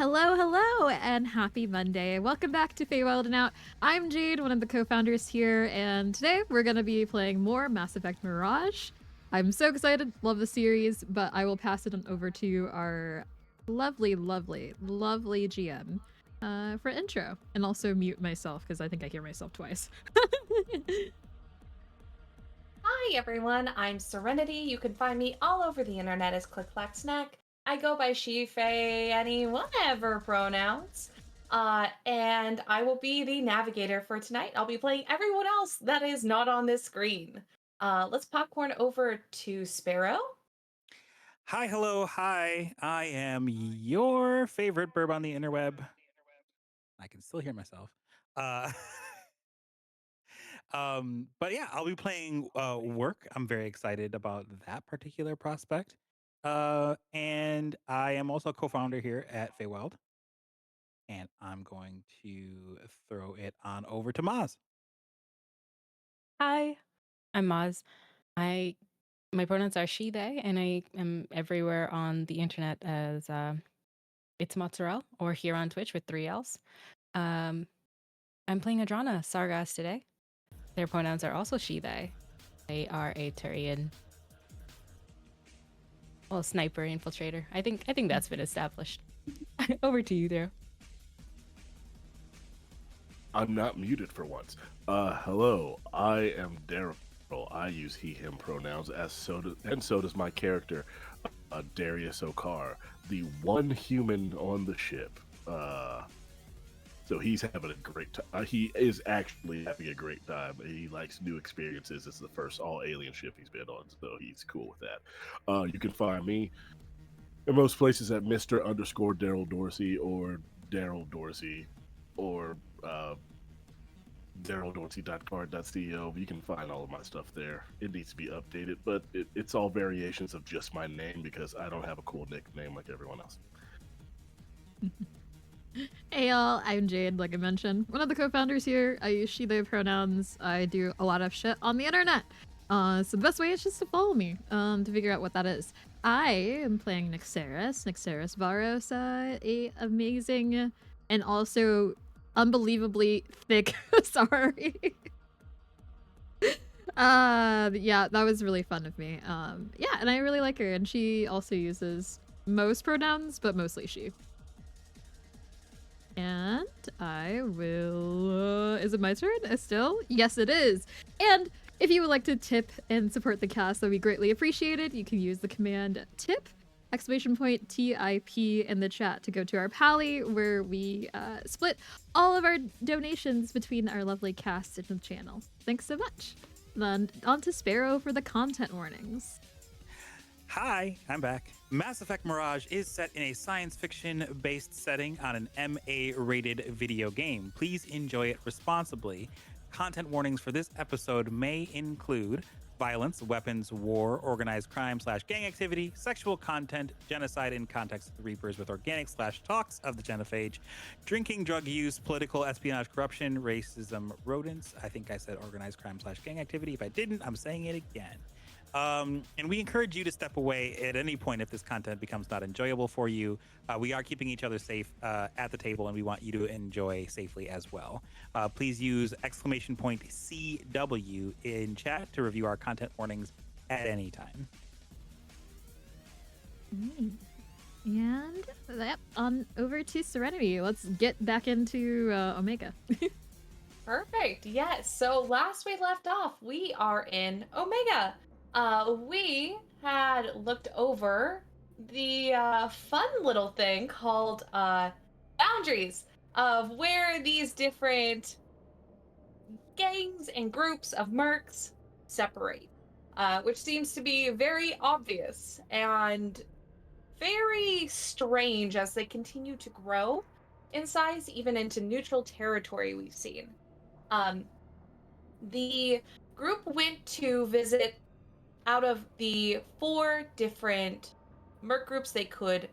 Hello, and happy Monday. Welcome back to Feywild and Out. I'm Jade, one of the co-founders here, and today we're going to be playing more Mass Effect Mirage. I'm so excited, love the series, but I will pass it on over to our lovely GM for intro, and also mute myself because I think I hear myself twice. Hi everyone, I'm Serenity. You can find me all over the internet as ClickClackSnac. I go by she, Faye, any, whatever pronouns. And I will be the navigator for tonight. I'll be playing everyone else that is not on this screen. Let's popcorn over to Sparrow. Hi, hello, hi. I am your favorite burb on the interweb. I can still hear myself. Uh, but yeah, I'll be playing Worq. I'm very excited about that particular prospect. And I am also a co-founder here at Feywild. And I'm going to throw it on over to Maz. Hi, I'm Moz. My pronouns are she, they, and I am everywhere on the internet as it's Mozzarelle or here on Twitch with 3 Ls. I'm playing Adrana, Sargas today. Their pronouns are also she, they. They are a Turian, well, sniper infiltrator. I think that's been established. Over to you, there. I'm not muted for once. Hello, I am Daryl. I use he/him pronouns, so does my character, Darius Okar, the one human on the ship. So he's having a great time. He is actually having a great time. He likes new experiences. It's the first all-alien ship he's been on, so he's cool with that. You can find me in most places at Mr_DarrylDorsey or Daryl Dorsey or DarrylDorsey.card.co. You can find all of my stuff there. It needs to be updated, but it's all variations of just my name because I don't have a cool nickname like everyone else. Hey y'all, I'm Jade, like I mentioned. One of the co-founders here. I use she, they pronouns. I do a lot of shit on the internet. So the best way is just to follow me to figure out what that is. I am playing Nyxeris Varos, a amazing and also unbelievably thick sorry. Yeah, that was really fun of me. Yeah, and I really like her, and she also uses most pronouns, but mostly she. And I will... is it my turn still? Yes, it is. And if you would like to tip and support the cast, that would be greatly appreciated. You can use the command TIP, !TIP in the chat to go to our Pally, where we split all of our donations between our lovely cast and the channel. Thanks so much. Then on to Sparrow for the content warnings. Hi, I'm back. Mass Effect Mirage is set in a science fiction-based setting on an MA-rated video game. Please enjoy it responsibly. Content warnings for this episode may include violence, weapons, war, organized crime/gang activity, sexual content, genocide in context of the Reapers with organic/talks of the Genophage, drinking, drug use, political espionage, corruption, racism, rodents. I think I said organized crime/gang activity. If I didn't, I'm saying it again. And we encourage you to step away at any point if this content becomes not enjoyable for you. We are keeping each other safe at the table, and we want you to enjoy safely as well. Please use !CW in chat to review our content warnings at any time. And yep, on over to Serenity. Let's get back into Omega. Perfect. Yes. So last we left off, we are in Omega. We had looked over the fun little thing called boundaries of where these different gangs and groups of mercs separate, which seems to be very obvious and very strange as they continue to grow in size, even into neutral territory we've seen. The group went to visit, out of the 4 different merc groups they could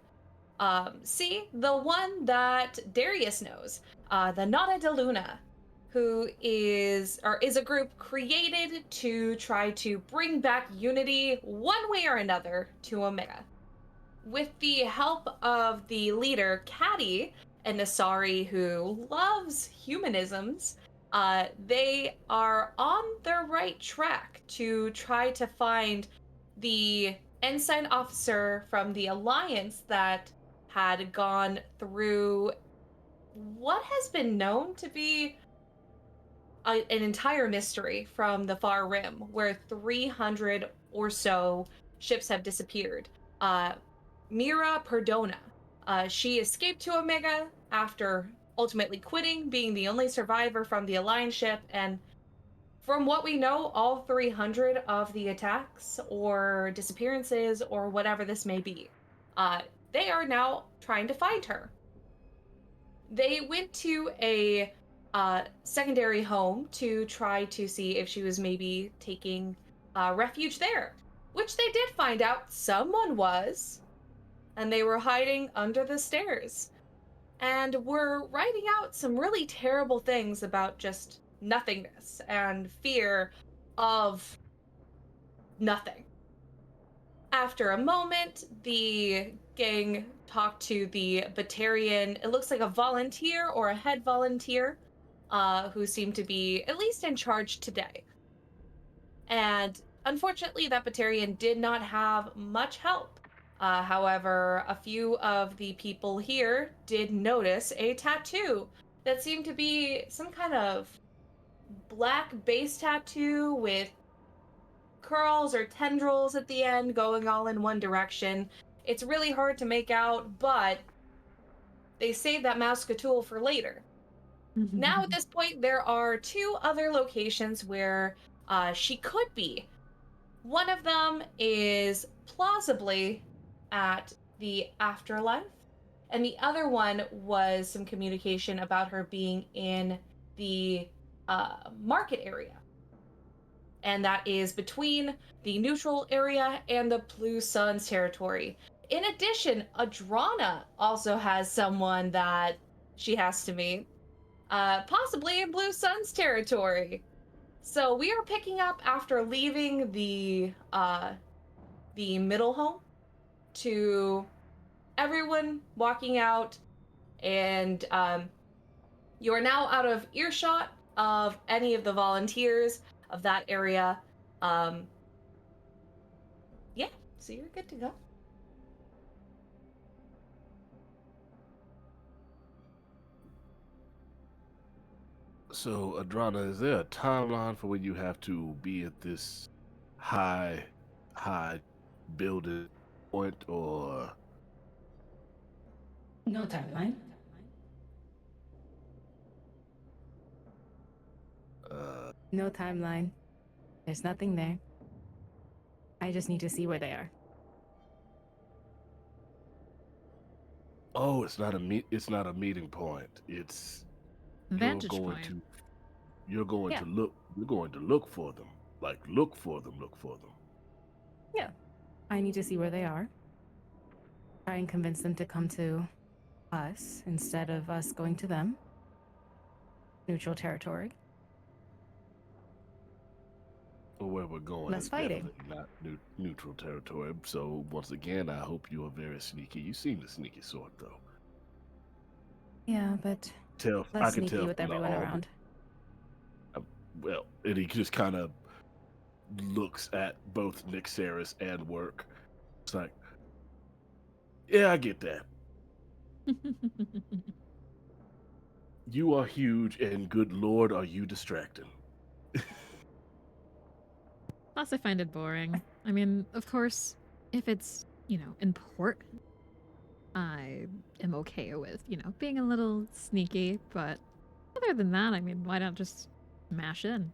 see, the one that Darius knows, the Nada de Luna, who is a group created to try to bring back unity one way or another to Omega. with the help of the leader, Caddy, and Nasari, who loves humanisms, they are on the right track to try to find the ensign officer from the Alliance that had gone through what has been known to be an entire mystery from the Far Rim, where 300 or so ships have disappeared. Mira Perdona. She escaped to Omega after ultimately quitting, being the only survivor from the Alliance ship, and from what we know, all 300 of the attacks or disappearances or whatever this may be, they are now trying to find her. They went to a secondary home to try to see if she was maybe taking refuge there, which they did find out someone was, and they were hiding under the stairs and were writing out some really terrible things about just nothingness and fear of nothing. After a moment, the gang talked to the Batarian, it looks like a volunteer or a head volunteer, who seemed to be at least in charge today. And unfortunately, that Batarian did not have much help. However, a few of the people here did notice a tattoo that seemed to be some kind of black base tattoo with curls or tendrils at the end going all in one direction. It's really hard to make out, but they saved that Muscatool for later. Now, at this point, there are 2 other locations where she could be. One of them is plausibly at the afterlife, and the other one was some communication about her being in the market area. And that is between the neutral area and the Blue Suns territory. In addition, Adrana also has someone that she has to meet, possibly in Blue Suns territory. So we are picking up after leaving the middle home to everyone walking out, and you are now out of earshot of any of the volunteers of that area. Yeah, so you're good to go. So, Adrana, is there a timeline for when you have to be at this high building point, or No timeline. No timeline. There's nothing there. I just need to see where they are. oh, it's not a meeting point. It's Vantage you're going point. to you're going Yeah. to look for them. Like look for them. Yeah. I need to see where they are. Try and convince them to come to us instead of us going to them. Neutral territory. Well, where we're going Less is fighting. definitely not neutral territory. So once again, I hope you are very sneaky. You seem the sneaky sort, though. Yeah, but I less can sneaky tell with from the everyone armor. around. Well, and he just kind of looks at both Nick Saris and Worq. It's like, yeah, I get that. You are huge, and good lord, are you distracting? Plus, I find it boring. I mean, of course, if it's, important, I am okay with, being a little sneaky, but other than that, I mean, why not just mash in?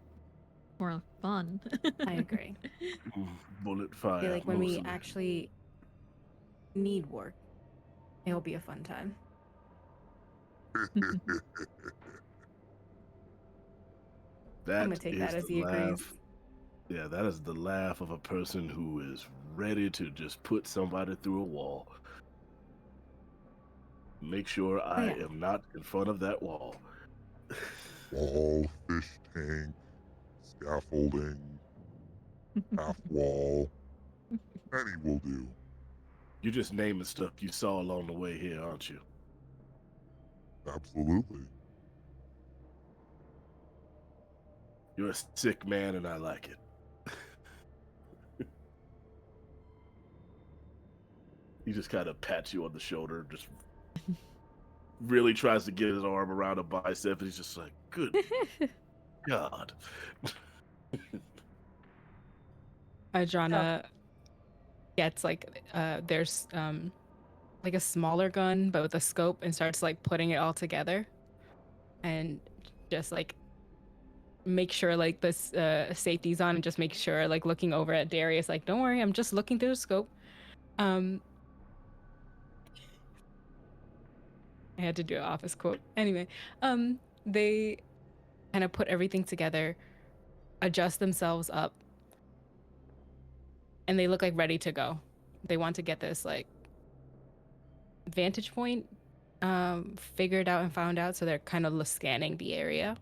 More fun. I agree. Bullet I fire. feel like when we mostly. actually need work, it'll be a fun time. That I'm gonna take that is as the he agrees. laugh. Yeah, that is the laugh of a person who is ready to just put somebody through a wall. Make sure I yeah. am not in front of that wall. Wall, fish tank, scaffolding, half wall. Any will do. You're just naming stuff you saw along the way here, aren't you? Absolutely. You're a sick man, and I like it. He just kind of pats you on the shoulder, just really tries to get his arm around a bicep, and he's just like, good God. Adrana gets like there's like a smaller gun but with a scope and starts like putting it all together and just like make sure like this safety's on and just make sure like looking over at Darius like, don't worry, I'm just looking through the scope. I had to do an office quote. Anyway, they kind of put everything together, adjust themselves up, and they look like ready to go. They want to get this like vantage point figured out and found out, so they're kind of scanning the area,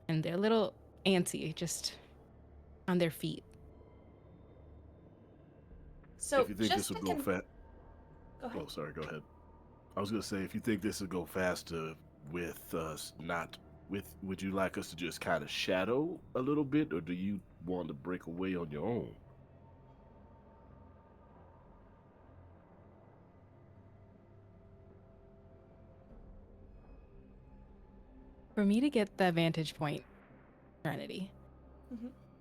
and they're a little antsy, just on their feet. So if you think this just will go fast, Go ahead. oh, sorry, go ahead. I was gonna say, if you think this will go faster with us, not with, would you like us to just kind of shadow a little bit, or do you want to break away on your own? For me to get that vantage point, Trinity,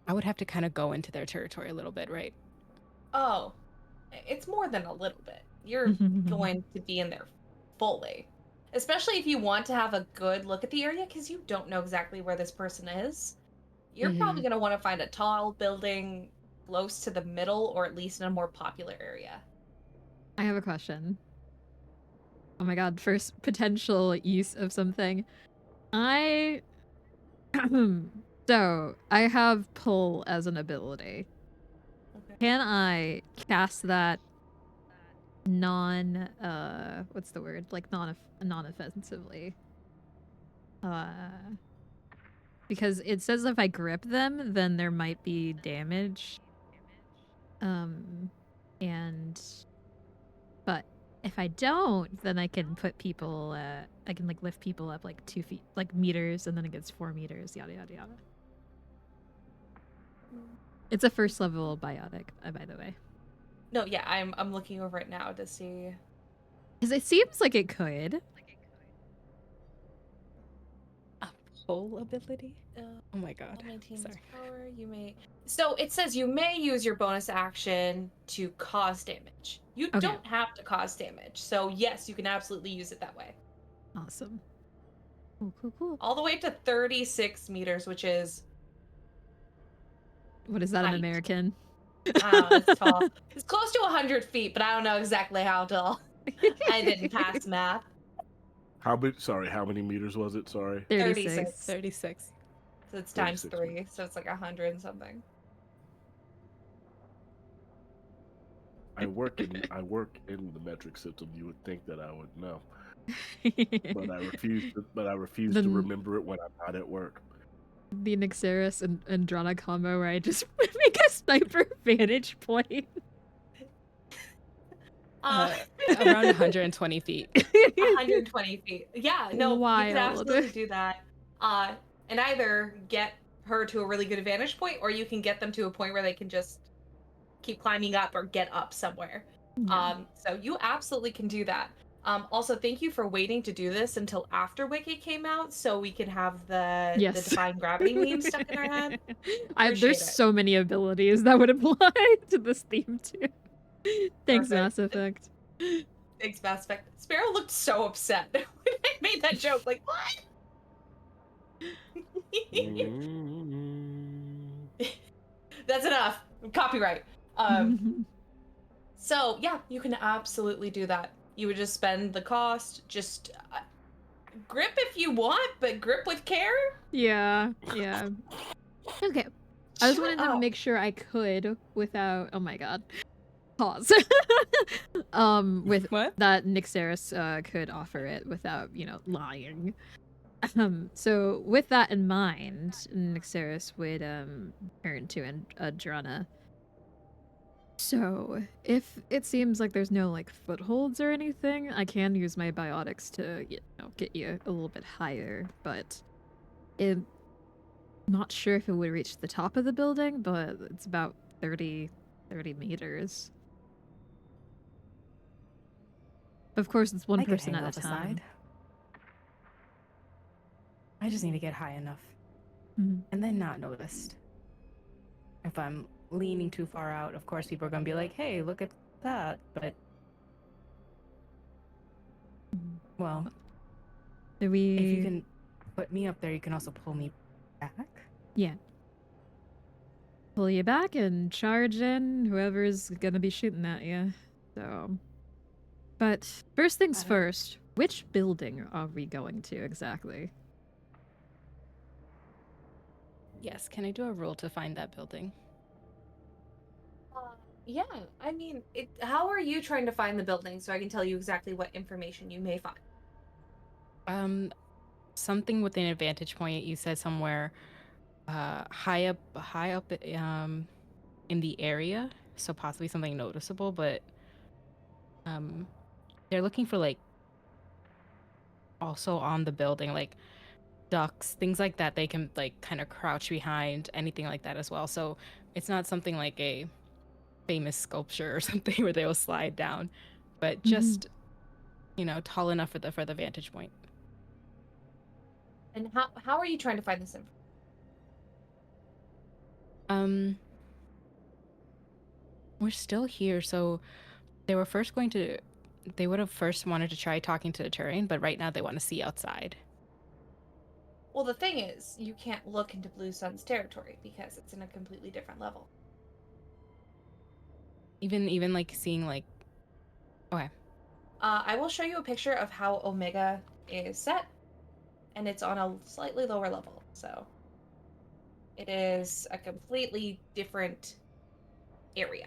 I would have to kind of go into their territory a little bit, right? Oh, it's more than a little bit. You're going to be in there fully. Especially if you want to have a good look at the area, because you don't know exactly where this person is. You're probably going to want to find a tall building close to the middle, or at least in a more popular area. I have a question. Oh my god, first potential use of something. So, I have pull as an ability. Okay. Can I cast that what's the word? Like non-offensively? Because it says if I grip them, then there might be damage. But if I don't, then I can put people, I can like lift people up like 2 feet, like meters, and then it gets 4 meters, yada yada yada. It's a first level biotic, by the way. No, yeah, I'm looking over it now to see. Because it seems like it could. A pull ability? Oh my god. Maintain Sorry. power. You may. So it says you may use your bonus action to cause damage. You don't have to cause damage. So yes, you can absolutely use it that way. Awesome. Cool. All the way up to 36 meters, which is. What is that in height. American? It's tall. It's close to 100 feet, but I don't know exactly how tall. I didn't pass math. How many meters was it? Sorry. 36. 36. So it's times 36 3, meters. so it's like 100 and something. I work in the metric system. You would think that I would know, but I refuse to remember it when I'm not at work. The Nixeris and Adrana combo where I just make a sniper vantage point. Around 120 feet. 120 feet. Yeah, no, Wild. you can absolutely do that. And either get her to a really good vantage point, or you can get them to a point where they can just keep climbing up or get up somewhere. Yeah. So you absolutely can do that. Also, thank you for waiting to do this until after Wiki came out, so we could have the Defying Gravity meme stuck in our head. There's so many abilities that would apply to this theme too. Thanks, Perfect. Mass Effect. Thanks, Mass Effect. Sparrow looked so upset when I made that joke. Like, what? That's enough. Copyright. So yeah, you can absolutely do that. You would just spend the cost, just grip if you want, but grip with care. Yeah. Okay. I just wanted to make sure I could without. Oh my god. Pause. With What? that Nixeris could offer it without, lying. So with that in mind, Nixeris would turn to Adrana. So, if it seems like there's no like footholds or anything, I can use my biotics to, get you a little bit higher, but I'm not sure if it would reach the top of the building, but it's about 30 meters. Of course, it's one I could person hang at a off the time. side. I just need to get high enough Mhm. and then not noticed. If I'm leaning too far out, of course, people are gonna be like, "Hey, look at that!" But well, Do we? if you can put me up there, you can also pull me back. Yeah. Pull you back and charge in whoever's gonna be shooting at you. So, but first things I don't- first. Which building are we going to exactly? Yes, can I do a roll to find that building? Yeah, I mean, how are you trying to find the building so I can tell you exactly what information you may find? Something within a vantage point. You said somewhere, high up, in the area, so possibly something noticeable. But they're looking for like also on the building, like ducks, things like that. They can like kind of crouch behind anything like that as well. So it's not something like a famous sculpture or something where they will slide down, but just tall enough for the vantage point. And how are you trying to find this information? We're still here, so they would have first wanted to try talking to the Turian, but right now they want to see outside. Well, the thing is, you can't look into Blue Sun's territory because it's in a completely different level. Even like seeing like, okay. I will show you a picture of how Omega is set, and it's on a slightly lower level, so it is a completely different area.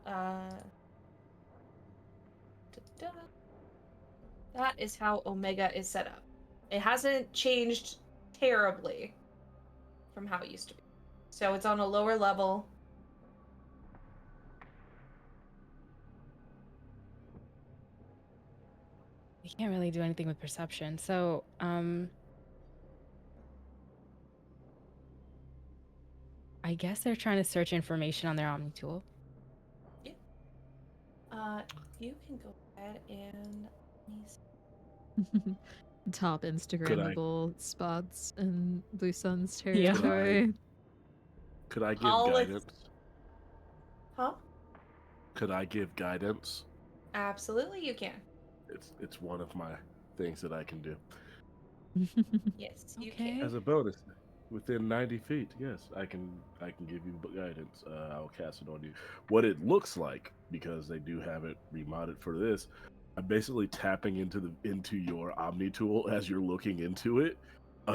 Da-da. That is how Omega is set up. It hasn't changed terribly from how it used to be. So it's on a lower level. We can't really do anything with perception, so I guess they're trying to search information on their Omni tool. Yeah. You can go ahead and let me see. Top Instagrammable spots in Blue Sun's Yeah. territory. Could I give Hollis- guidance? Huh? Could I give guidance? Absolutely, you can. It's one of my things that I can do. Yes, you Okay. can. As a bonus, within 90 feet, yes, I can give you guidance. I'll cast it on you. What it looks like, because they do have it remodded for this, I'm basically tapping into your Omni tool as you're looking into it. Yeah,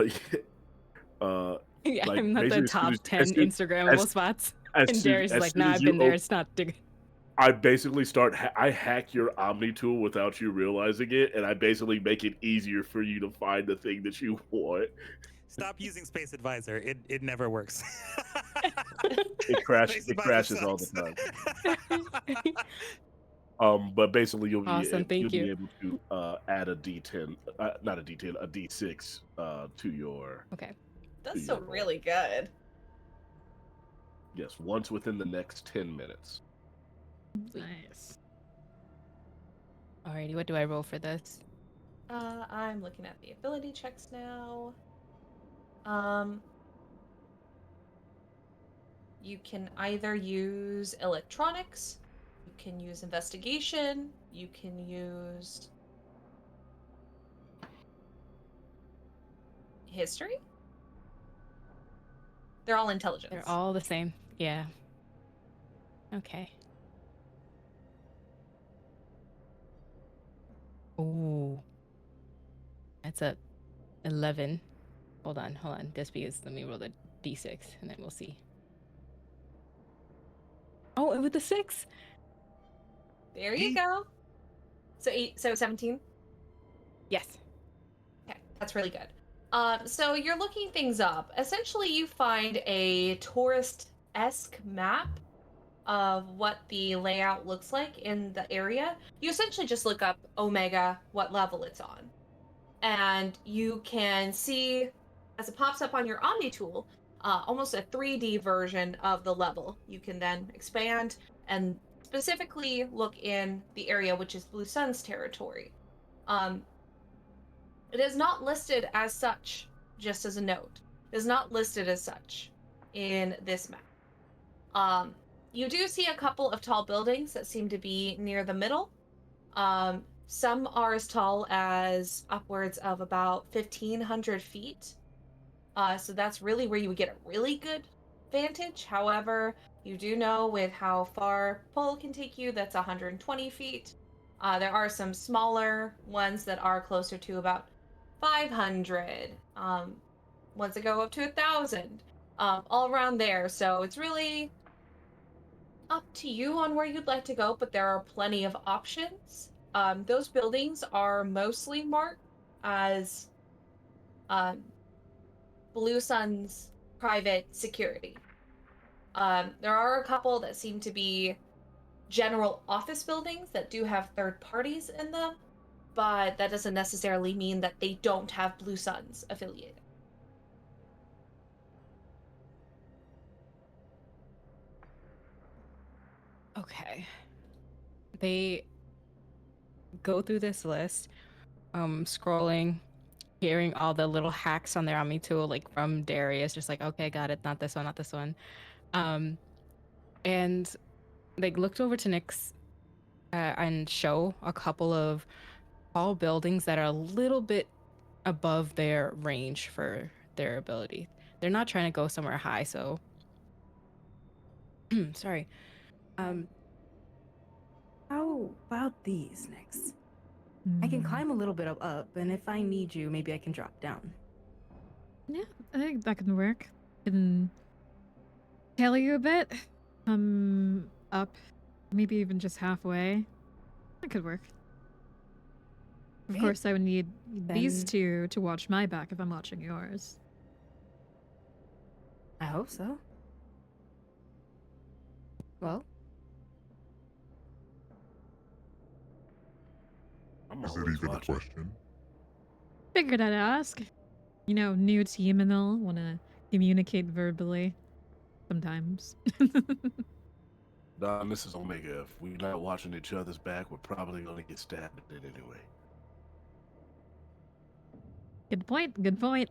like, I'm not the basically as soon top as- 10 as soon- Instagrammable as- spots. as And soon- Darius is as like, soon nah, as I've you been there. op- It's not dig. I basically I hack your Omni tool without you realizing it, and I basically make it easier for you to find the thing that you want. Stop using Space Advisor. It never works. It crashes. Space It Advisor crashes all the sucks. time. But basically, you'll Awesome, thank be you. able to add a D10, not a D10, a D6 to your. Okay. That's to so your roll. really good. Yes, once within the next 10 minutes. Nice. Alrighty, what do I roll for this? I'm looking at the ability checks now. You can either use electronics, you can use investigation, you can use history. They're all intelligence. They're all the same. Yeah. Okay. Ooh. That's a 11. Hold on. Just because let me roll the d6 and then we'll see. Oh, with the 6. There you go. So 17. Yes. Okay, that's really good. So you're looking things up. Essentially, you find a tourist esque map of what the layout looks like in the area, you essentially just look up Omega, what level it's on. And you can see, as it pops up on your Omni tool, almost a 3D version of the level. You can then expand and specifically look in the area which is Blue Sun's territory. It is not listed as such, just as a note. It is not listed as such in this map. You do see a couple of tall buildings that seem to be near the middle. Some are as tall as upwards of about 1,500 feet. So that's really where you would get a really good vantage. However, you do know with how far pole can take you, that's 120 feet. There are some smaller ones that are closer to about 500. Ones that go up to 1,000. All around there. So it's really up to you on where you'd like to go, but there are plenty of options. Those buildings are mostly marked as Blue Sun's private security. There are a couple that seem to be general office buildings that do have third parties in them, but that doesn't necessarily mean that they don't have Blue Suns affiliated. Okay. They go through this list, scrolling, hearing all the little hacks on their Omni tool, like from Darius, just like, okay, got it, not this one, not this one. And they looked over to Nyx and show a couple of tall buildings that are a little bit above their range for their ability. They're not trying to go somewhere high, so sorry. How about these, Nyx? I can climb a little bit up, and if I need you, maybe I can drop down. Yeah, I think that can work. Can tail you a bit. Up. Maybe even just halfway. That could work. Of Great. course, I would need these Then- two to watch my back if I'm watching yours. I hope so. Well, I'm Is it always even a watching. question? Figured I'd ask. You know, new team and all want to communicate verbally sometimes. Nah, this is Omega. If we're not watching each other's back, we're probably gonna get stabbed at it anyway. Good point. Good point.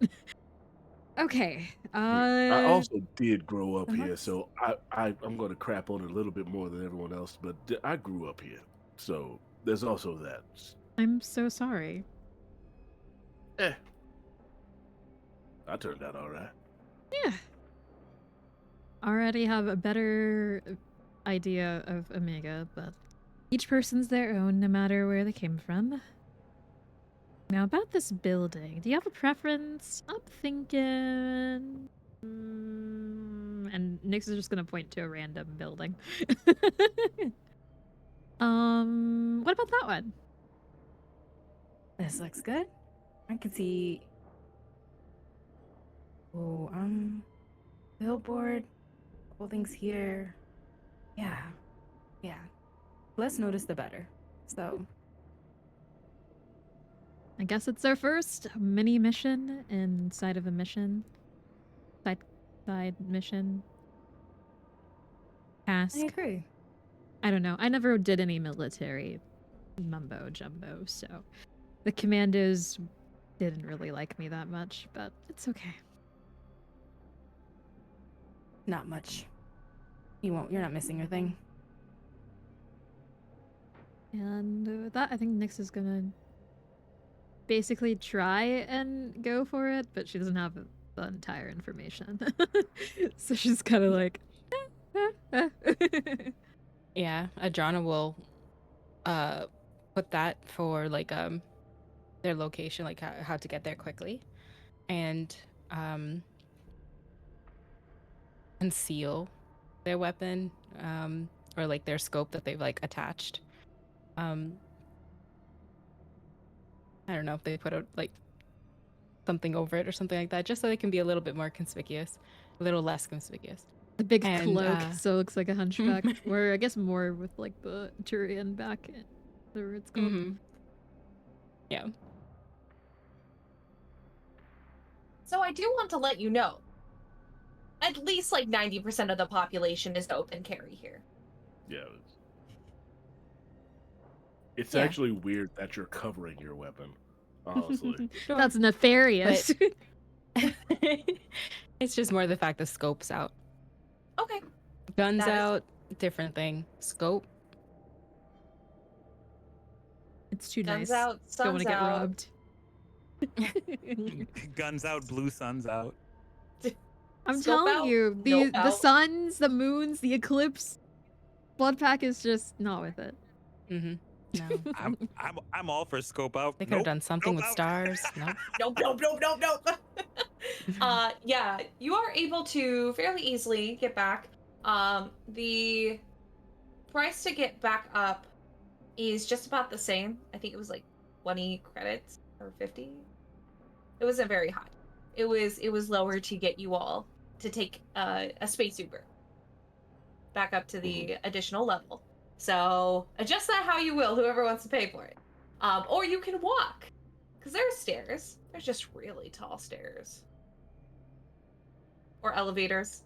Okay. I also did grow up and here, let's- so I'm gonna crap on it a little bit more than everyone else, but I grew up here, so there's also that. I'm so sorry. I turned out all right. Yeah. Already have a better idea of Omega, but each person's their own, no matter where they came from. Now, about this building, do you have a preference? I'm thinking... and Nyx is just gonna point to a random building. What about that one? this looks good. I can see. Oh, billboard, couple things here. Yeah. Less notice, the better. So, I guess it's our first mini mission inside of a mission. Side mission. Task. I agree. I don't know. I never did any military mumbo jumbo, so the commandos didn't really like me that much, but it's okay. Not much. You're not missing your thing. And with that, I think Nyx is gonna basically try and go for it, but she doesn't have the entire information. So she's kind of like, Yeah, Adrana will put that for like their location, like how to get there quickly, and conceal their weapon or like their scope that they've like attached. I don't know if they put a like something over it or something like that, just so they can be a little bit more conspicuous, a little less conspicuous. The big And, cloak, so it looks like a hunchback. Or I guess more with like the Turian back, whatever it's called. Mm-hmm. Yeah. So I do want to let you know, at least like 90% of the population is open carry here. Yeah. It's Yeah. actually weird that you're covering your weapon, honestly. Sure. That's nefarious. It's just more the fact the scope's out. Okay. Guns That is- out, different thing. Scope. It's too Guns nice. out, Don't want suns to get out. robbed. Guns out, blue suns out. I'm Scope telling out, you, nope the out. suns, the moons, the eclipse, Bloodpack is just not with it. Mm-hmm. No. I'm all for scope out. They could have Nope, done something nope with out. stars. Nope. Nope. Yeah, you are able to fairly easily get back. The price to get back up is just about the same. I think it was like 20 credits or 50. It wasn't very high. It was lower to get you all to take a space Uber back up to the additional level. So adjust that how you will, whoever wants to pay for it. Or you can walk, because there are stairs. There's just really tall stairs. Or elevators.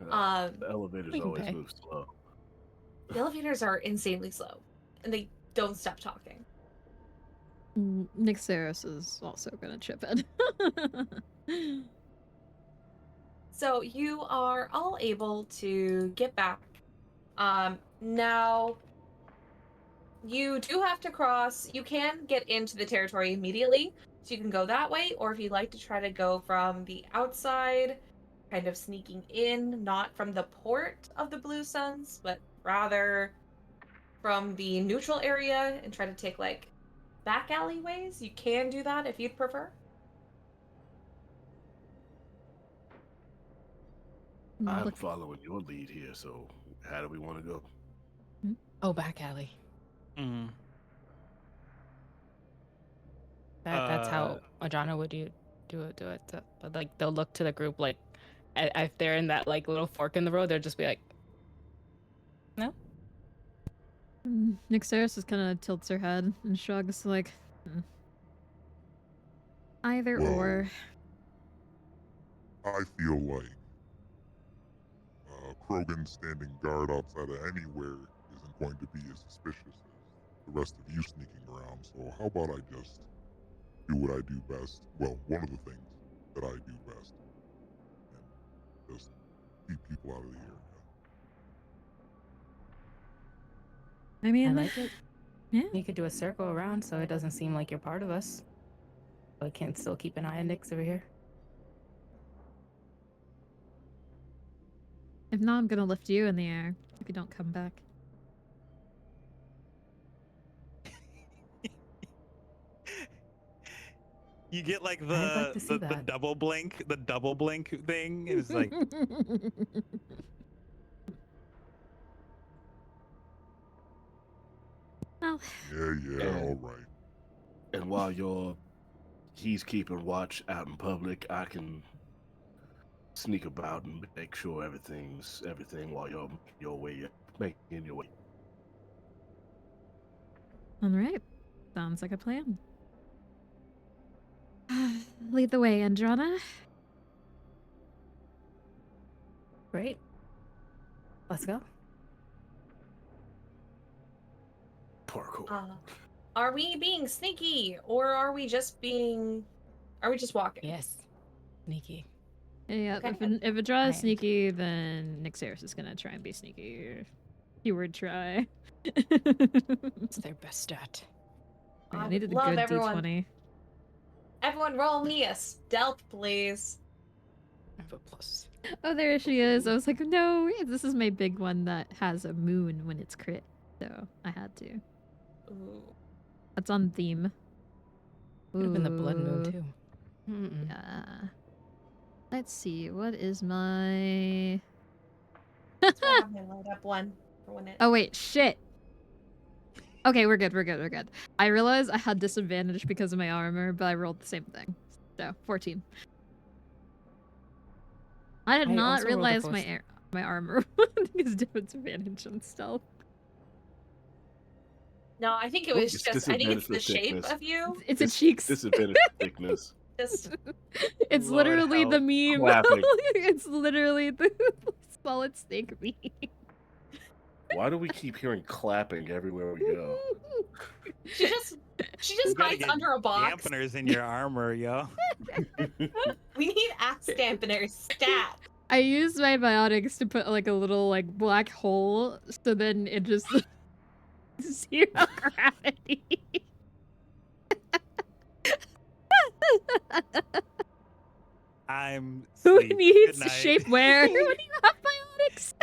The elevators we can always pay. move slow. The elevators are insanely slow, and they don't stop talking. Nixeris is also gonna chip in. So you are all able to get back. Now, you do have to cross. You can get into the territory immediately, so you can go that way, or if you'd like to try to go from the outside, kind of sneaking in, not from the port of the Blue Suns, but rather from the neutral area and try to take like back alleyways, you can do that if you'd prefer. I'm Look, following your lead here, so how do we want to go? Oh, back alley. Mm. That's how Adrana would do it. But like they'll look to the group like if they're in that like little fork in the road, they'll just be like, no. Nixeris just kind of tilts her head and shrugs, like, either Well, or. I feel like Krogan standing guard outside of anywhere isn't going to be as suspicious as the rest of you sneaking around. So how about I just do what I do best? Well, one of the things that I do best, and just keep people out of the area. I mean, I like it. yeah. You could do a circle around so it doesn't seem like you're part of us. But I can still keep an eye on Nix over here. If not, I'm gonna lift you in the air if you don't come back. You get like I'd like to see the that. double blink, thing. It was like Well, Yeah, all right. And while he's keeping watch out in public, I can sneak about and make sure everything while you're making your way. all right. Sounds like a plan. Lead the way, Adrana. Great. Let's go. Parkour. Are we being sneaky, or are we just walking? Yes. Sneaky. Yeah, Okay. if Adrana is Fine. sneaky, then Nixeris is gonna try and be sneaky. Keyword try. It's their best stat. I I needed a love good everyone. D20. Everyone roll me a stealth, please. I have a plus. Oh, there she is. I was like, no, this is my big one that has a moon when it's crit. So I had to. Ooh. That's on theme. Could have been the blood Ooh. moon too. Mm-mm. Yeah. Let's see. What is my... That's why I have my light up one for when it. Oh, wait. Shit. Okay, we're good. I realized I had disadvantage because of my armor, but I rolled the same thing. So, 14. I did I not also rolled a realize plus- my armor is disadvantage on stealth. No, I think it Oh, was it's just. I think it's disadvantage for the shape thickness. of you. It's a Dis- cheeks. Disadvantage for thickness. Just It's Lord literally the help. meme. Clapping. It's literally the solid snake meme. Why do we keep hearing clapping everywhere we go? she just You gotta hides get under a box. dampeners in your armor, yo. We need axe dampeners stat. I used my biotics to put like a little like black hole, so then it just zero gravity. I'm Who sleep. needs Good night. shapewear when you have biotics?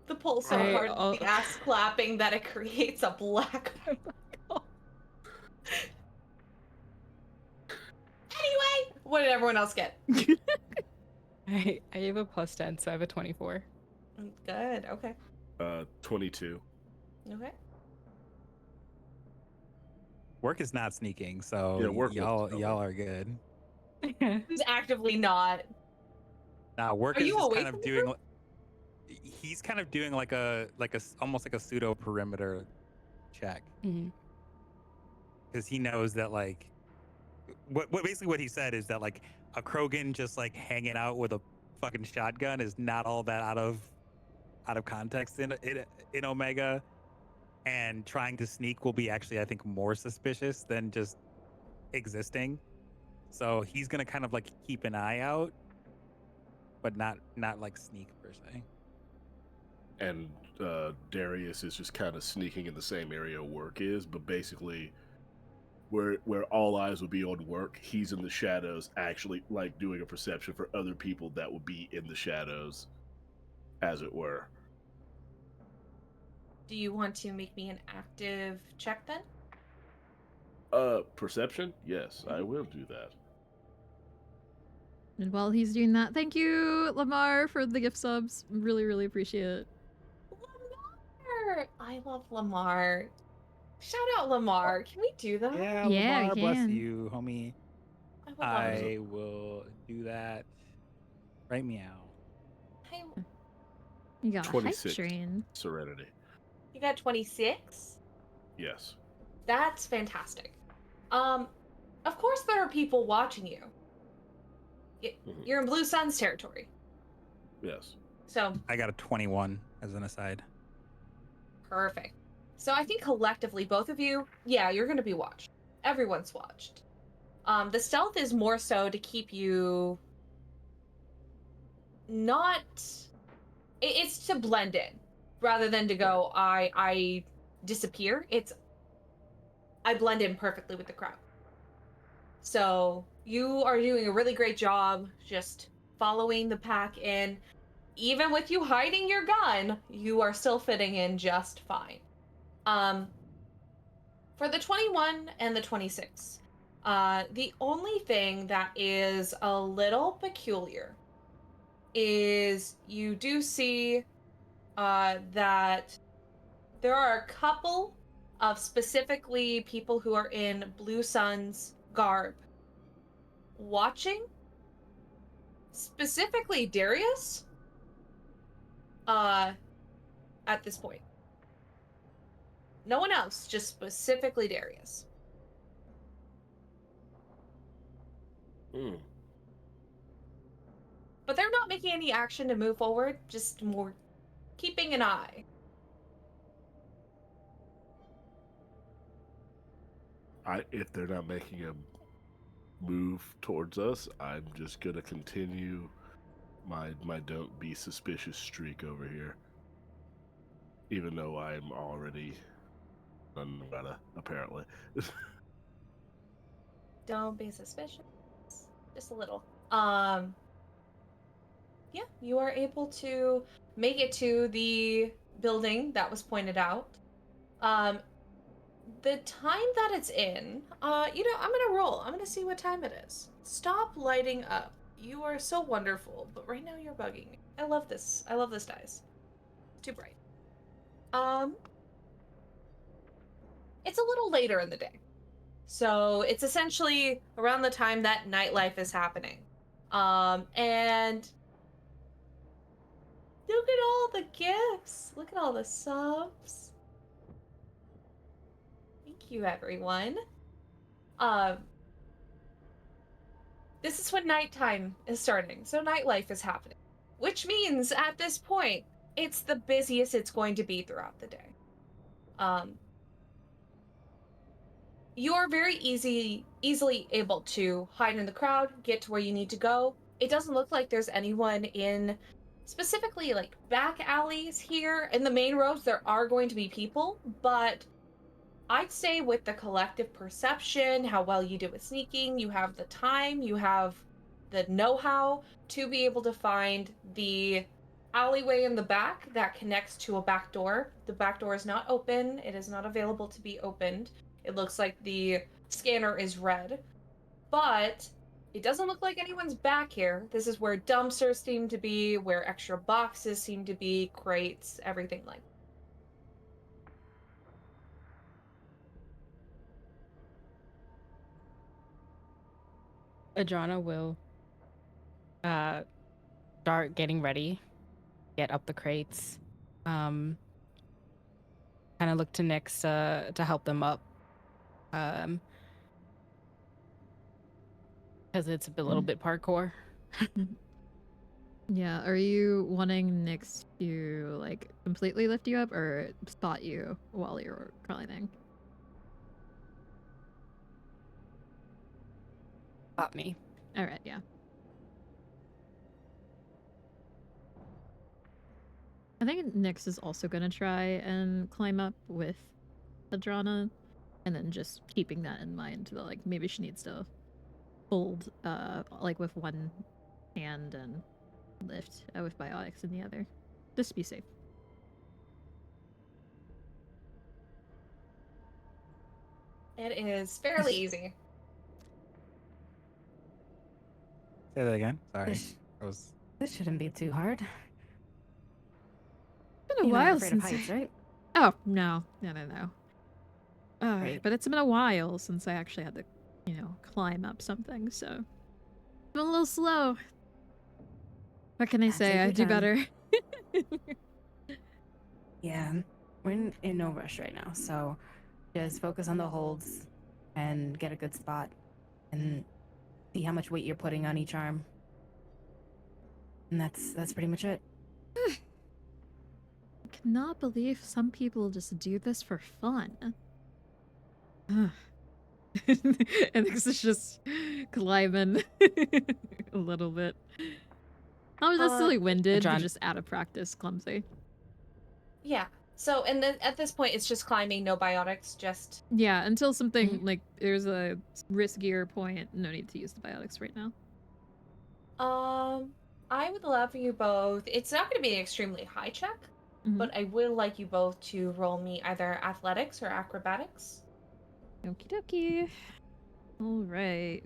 The pull so Right, hard, I'll- the ass clapping that it creates a black. Anyway, what did everyone else get? I have a +10, so I have a 24. Good. Okay. 22. Okay. Work is not sneaking, so Yeah, Worq y'all wasn't y'all are good. Who's actively not? Now Work Are is you just away kind of from the doing. He's kind of doing like a almost like a pseudo perimeter check Mhm. because he knows that like what basically what he said is that like a Krogan just like hanging out with a fucking shotgun is not all that out of context in Omega, and trying to sneak will be actually I think more suspicious than just existing. So he's gonna kind of like keep an eye out, but not like sneak per se. And Darius is just kind of sneaking in the same area Worq is, but basically where all eyes would be on Worq, he's in the shadows actually like doing a perception for other people that would be in the shadows, as it were. Do you want to make me an active check then? Perception? Yes, I will do that. And while he's doing that, thank you, Lamar, for the gift subs. Really, really appreciate it. Lamar! I love Lamar. Shout out Lamar. Can we do that? Yeah, Yeah, we Lamar, bless can. you, homie. I would love it. I will do that right meow. Hey, You got a hype 26. train. Serenity. you got 26? Yes. That's fantastic. Of course there are people watching you. Mhm. You're in Blue Sun's territory. Yes. So, I got a 21 as an aside. perfect. So I think collectively, both of you, yeah, you're going to be watched. Everyone's watched. The stealth is more so to keep you not... It's to blend in, rather than to go, I disappear. It's, I blend in perfectly with the crowd. So you are doing a really great job just following the pack in. Even with you hiding your gun, you are still fitting in just fine. For the 21 and the 26, the only thing that is a little peculiar is you do see that there are a couple of specifically people who are in Blue Sun's garb watching, specifically Darius, at this point. No one else, just specifically Darius. Hmm. But they're not making any action to move forward, just more keeping an eye. If they're not making a move towards us, I'm just gonna continue my don't be suspicious streak over here. Even though I'm already Adrana, apparently. Don't be suspicious. Just a little. Yeah, you are able to make it to the building that was pointed out. The time that it's in, I'm gonna roll. I'm gonna see what time it is. Stop lighting up. You are so wonderful, but right now you're bugging me. I love this. I love this dice. Too bright. It's a little later in the day. So it's essentially around the time that nightlife is happening. And look at all the gifts. Look at all the subs. Thank you, everyone. This is when nighttime is starting, so nightlife is happening. Which means, at this point, it's the busiest it's going to be throughout the day. You are very easily able to hide in the crowd, get to where you need to go. It doesn't look like there's anyone in specifically like back alleys here. In the main roads, there are going to be people, but I'd say with the collective perception, how well you do with sneaking, you have the time, you have the know-how to be able to find the alleyway in the back that connects to a back door. The back door is not open. It is not available to be opened. It looks like the scanner is red, but it doesn't look like anyone's back here. This is where dumpsters seem to be, where extra boxes seem to be, crates, everything like that. Adrana will start getting ready, get up the crates, kind of look to Nyx to help them up, because it's a little bit parkour. Yeah, are you wanting Nyx to like completely lift you up or spot you while you're climbing? Spot me. All right, yeah. I think Nyx is also gonna try and climb up with Adrana, and then just keeping that in mind that like maybe she needs to hold like with one hand and lift with biotics in the other, just to be safe. It is fairly easy. Say that again. Sorry. This, I was. this shouldn't be too hard. It's been a You're not while afraid since of heights, right? Oh no. Right. But it's been a while since I actually had to, climb up something, so I'm a little slow. What can I say? take I your do time. better. Yeah, we're in no rush right now, so just focus on the holds and get a good spot and see how much weight you're putting on each arm. And that's pretty much it. I cannot believe some people just do this for fun. And this is just climbing a little bit. Not necessarily winded, but just out of practice, clumsy. Yeah. So, and then at this point, it's just climbing, no biotics, just... Yeah, until something, like, there's a riskier point, no need to use the biotics right now. I would love for you both... It's not going to be an extremely high check, but I would like you both to roll me either athletics or acrobatics. Okie dokie. Alright.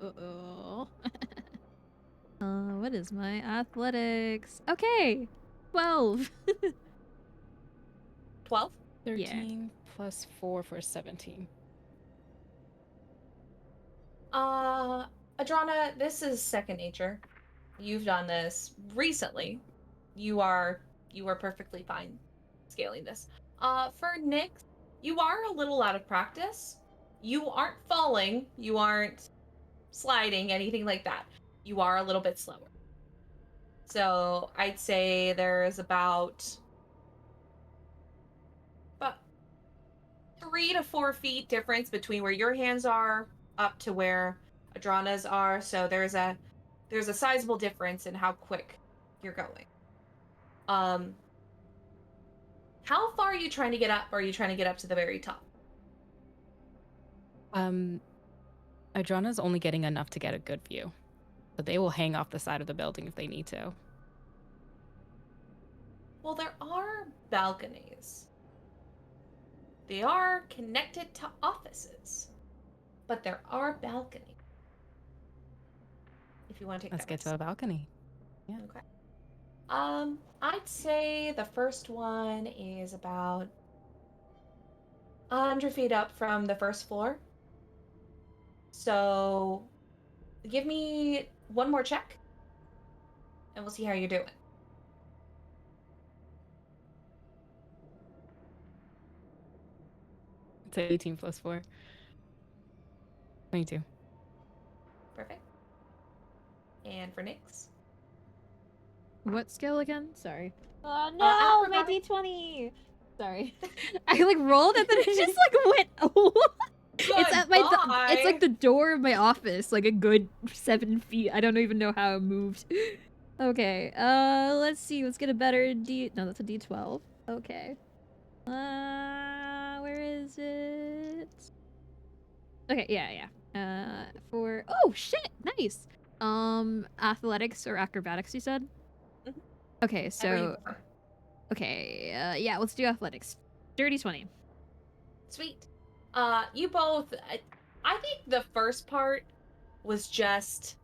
Uh-oh. What is my athletics? Okay! 12! 12? 13 plus 4 for 17. Adrana, this is second nature. You've done this recently. You are perfectly fine scaling this. For Nyx, you are a little out of practice. You aren't falling. You aren't sliding, anything like that. You are a little bit slower. So I'd say there's about 3 to 4 feet difference between where your hands are up to where Adrana's are. So there's a sizable difference in how quick you're going. How far are you trying to get up? Or are you trying to get up to the very top? Adrana's only getting enough to get a good view, but they will hang off the side of the building if they need to. Well, there are balconies. They are connected to offices, but there are balconies. If you want to take Let's get to a balcony. Yeah. Okay. I'd say the first one is about 100 feet up from the first floor. So give me one more check, and we'll see how you're doing. It's 18 plus 4. 22. Perfect. And for Nyx? What skill again? Sorry. Oh no, my acrobatic. D20. Sorry. I like rolled and then it just like went. Oh. It's at my. It's like the door of my office, like a good 7 feet. I don't even know how it moved. Okay. Let's see. Let's get a better D. No, that's a D12. Okay. Where is it? Okay. Yeah. For oh shit, nice. Athletics or acrobatics? You said. Mhm. Okay. Whatever you So. prefer. Okay. Yeah. Let's do athletics. Dirty 20. Sweet. You both. I think the first part was just,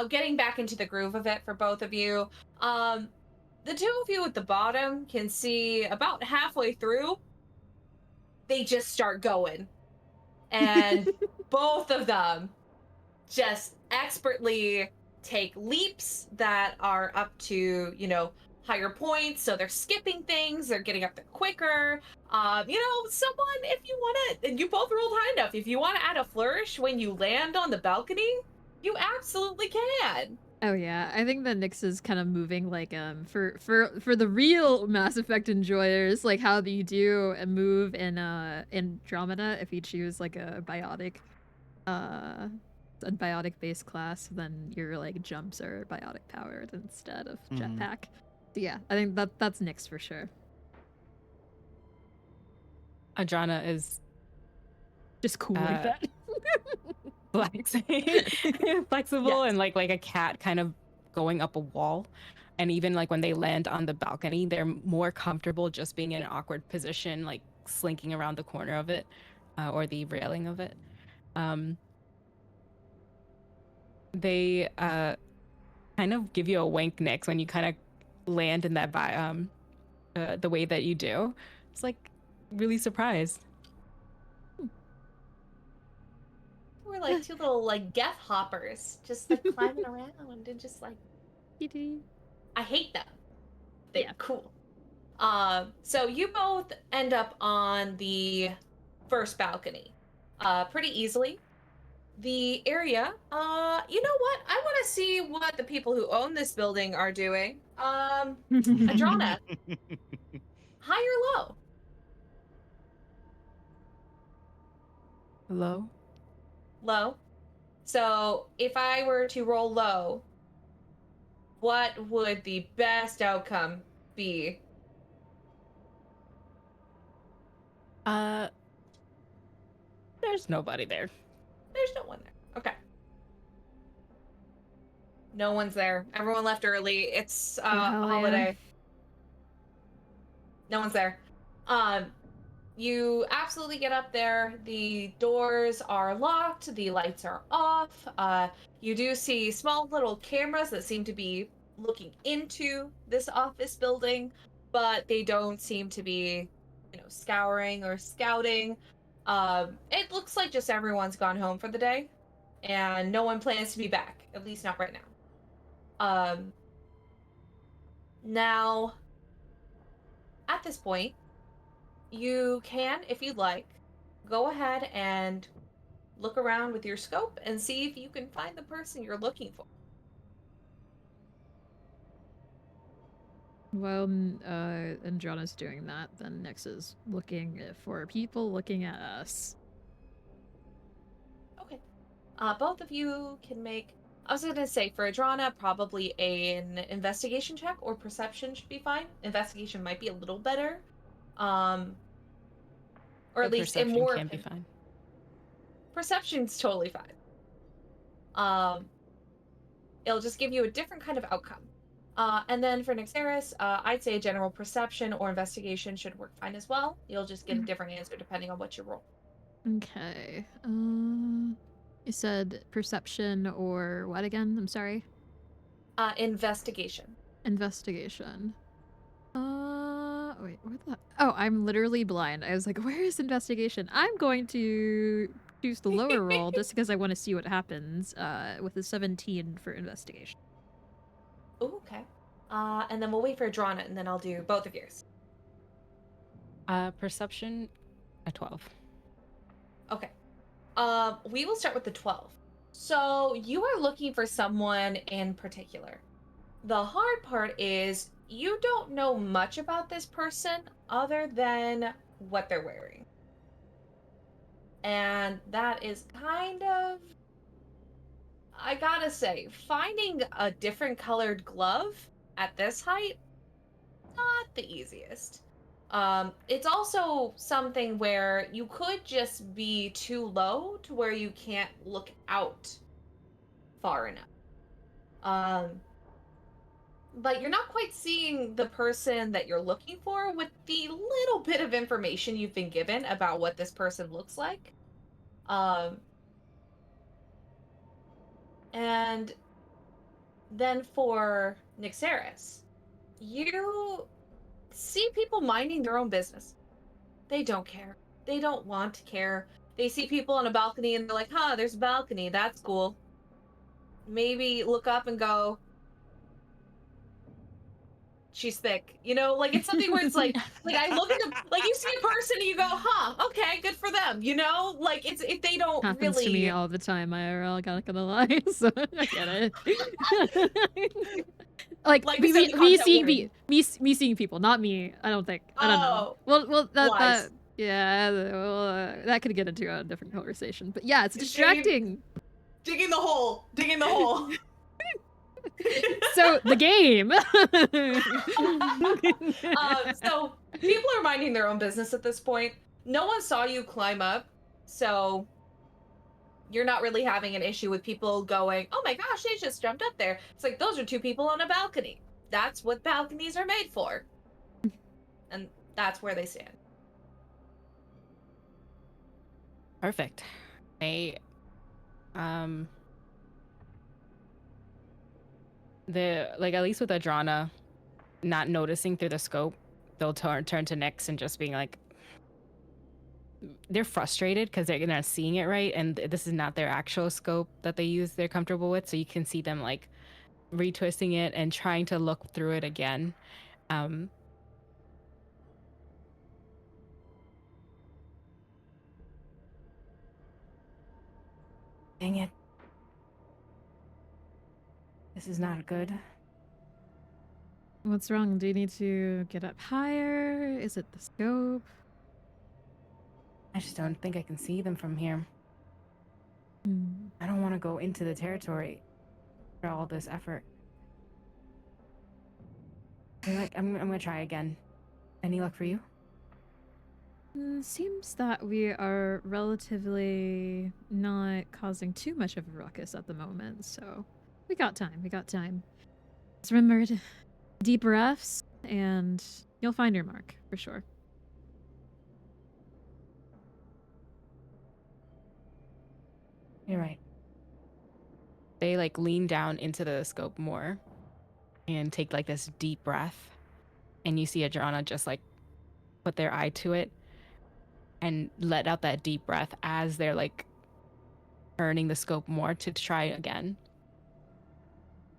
getting back into the groove of it for both of you. The two of you at the bottom can see about halfway through, they just start going. And both of them just expertly take leaps that are up to, higher points. So they're skipping things, they're getting up there quicker. Someone, if you want to, you both rolled high enough. If you want to add a flourish when you land on the balcony, you absolutely can. Oh yeah, I think that Nyx is kind of moving like for the real Mass Effect enjoyers, like how do you do a move in Andromeda if you choose like a biotic based class, then your like jumps are biotic powered instead of jetpack. So yeah, I think that's Nyx for sure. Adrana is Just cool like that. flexible Yes. and like a cat kind of going up a wall. And even like when they land on the balcony, they're more comfortable just being in an awkward position, like slinking around the corner of it or the railing of it. They kind of give you a wink next when you kind of land in that the way that you do. It's like really surprised. We're like two little like geth hoppers, just like climbing around and just like I hate them. They're cool. So you both end up on the first balcony, pretty easily. The area, you know what? I want to see what the people who own this building are doing. Adrana, high or low? Hello? Low. So if I were to roll low, what would the best outcome be? There's nobody there. There's no one there. Okay. No one's there. Everyone left early. It's a holiday. No one's there. You absolutely get up there. The doors are locked. The lights are off. You do see small little cameras that seem to be looking into this office building, but they don't seem to be, scouring or scouting. It looks like just everyone's gone home for the day, and no one plans to be back, at least not right now. Now, at this point, you can, if you'd like, go ahead and look around with your scope and see if you can find the person you're looking for. While Androna's doing that, then Nyx is looking for people looking at us. Okay. Both of you can make, I was going to say for Adrana, probably an investigation check or perception should be fine. Investigation might be a little better. Or at least in more can be fine. Perception's totally fine. It'll just give you a different kind of outcome. And then for Nyxeris, I'd say general perception or investigation should work fine as well. You'll just get a different answer depending on what you roll. Okay. You said perception or what again? I'm sorry. Investigation. Investigation. Wait, what the? Oh, I'm literally blind. I was like, where is investigation? I'm going to choose the lower roll just because I want to see what happens with a 17 for investigation. Ooh, okay. And then we'll wait for Adrana, and then I'll do both of yours. Perception, a 12. Okay. We will start with the 12. So you are looking for someone in particular. The hard part is you don't know much about this person other than what they're wearing. And that is kind of, I gotta say, finding a different colored glove at this height, not the easiest. It's also something where you could just be too low to where you can't look out far enough. But you're not quite seeing the person that you're looking for with the little bit of information you've been given about what this person looks like. And then for Nixeris, you see people minding their own business. They don't care. They don't want to care. They see people on a balcony and they're like, huh, there's a balcony. That's cool. Maybe look up and go, she's thick. You know, like it's something where it's like I look at them, like you see a person and you go, huh, okay, good for them. You know, like it's if they don't Happens really to me all the time, IRL, not gonna lie, so I get it. Like we said, the me content seeing warning. me seeing people, not me. I don't think. I don't know. Well, that Lies. yeah, well, that could get into a different conversation. But yeah, it's distracting. Digging the hole. Digging the hole. So the game. So people are minding their own business at this point. No one saw you climb up, so you're not really having an issue with people going, oh my gosh, they just jumped up there. It's like, those are two people on a balcony. That's what balconies are made for. And that's where they stand. Perfect. At least with Adrana not noticing through the scope, they'll turn to Nyx and just being like, they're frustrated because they're not seeing it right, and this is not their actual scope that they use they're comfortable with, so you can see them like retwisting it and trying to look through it again. Dang it. This is not good. What's wrong? Do you need to get up higher? Is it the scope? I just don't think I can see them from here. I don't want to go into the territory for all this effort. I'm gonna try again. Any luck for you? Seems that we are relatively not causing too much of a ruckus at the moment, so we got time. We got time. Just remember to deep breaths, and you'll find your mark for sure. You're right. They like lean down into the scope more and take like this deep breath, and you see Adrana just like put their eye to it and let out that deep breath as they're like turning the scope more to try again.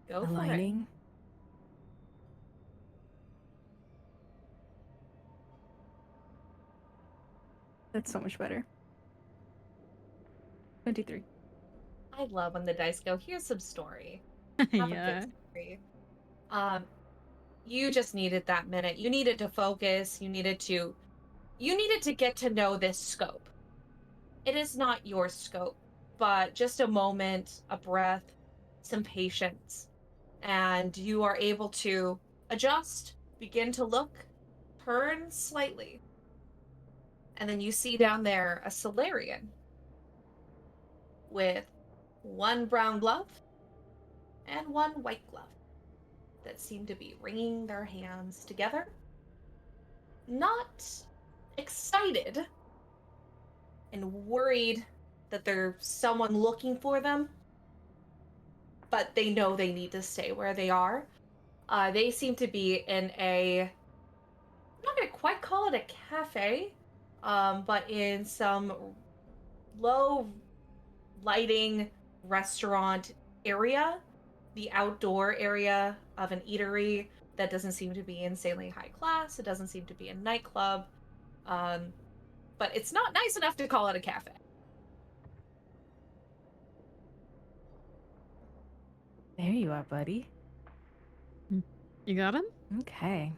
Go for Aligning. That's so much better. 23. I love when the dice go, here's some story. Have Yeah. a good story. You just needed that minute. You needed to focus. You needed to get to know this scope. It is not your scope, but just a moment, a breath, some patience, and you are able to adjust, begin to look, turn slightly, and then you see down there a Solarian with one brown glove and one white glove that seem to be wringing their hands together. Not excited and worried that there's someone looking for them, but they know they need to stay where they are. They seem to be in a, I'm not going to quite call it a cafe, but in some low lighting restaurant area, the outdoor area of an eatery that doesn't seem to be insanely high class. It doesn't seem to be a nightclub, but it's not nice enough to call it a cafe. There you are, buddy. You got him? Okay.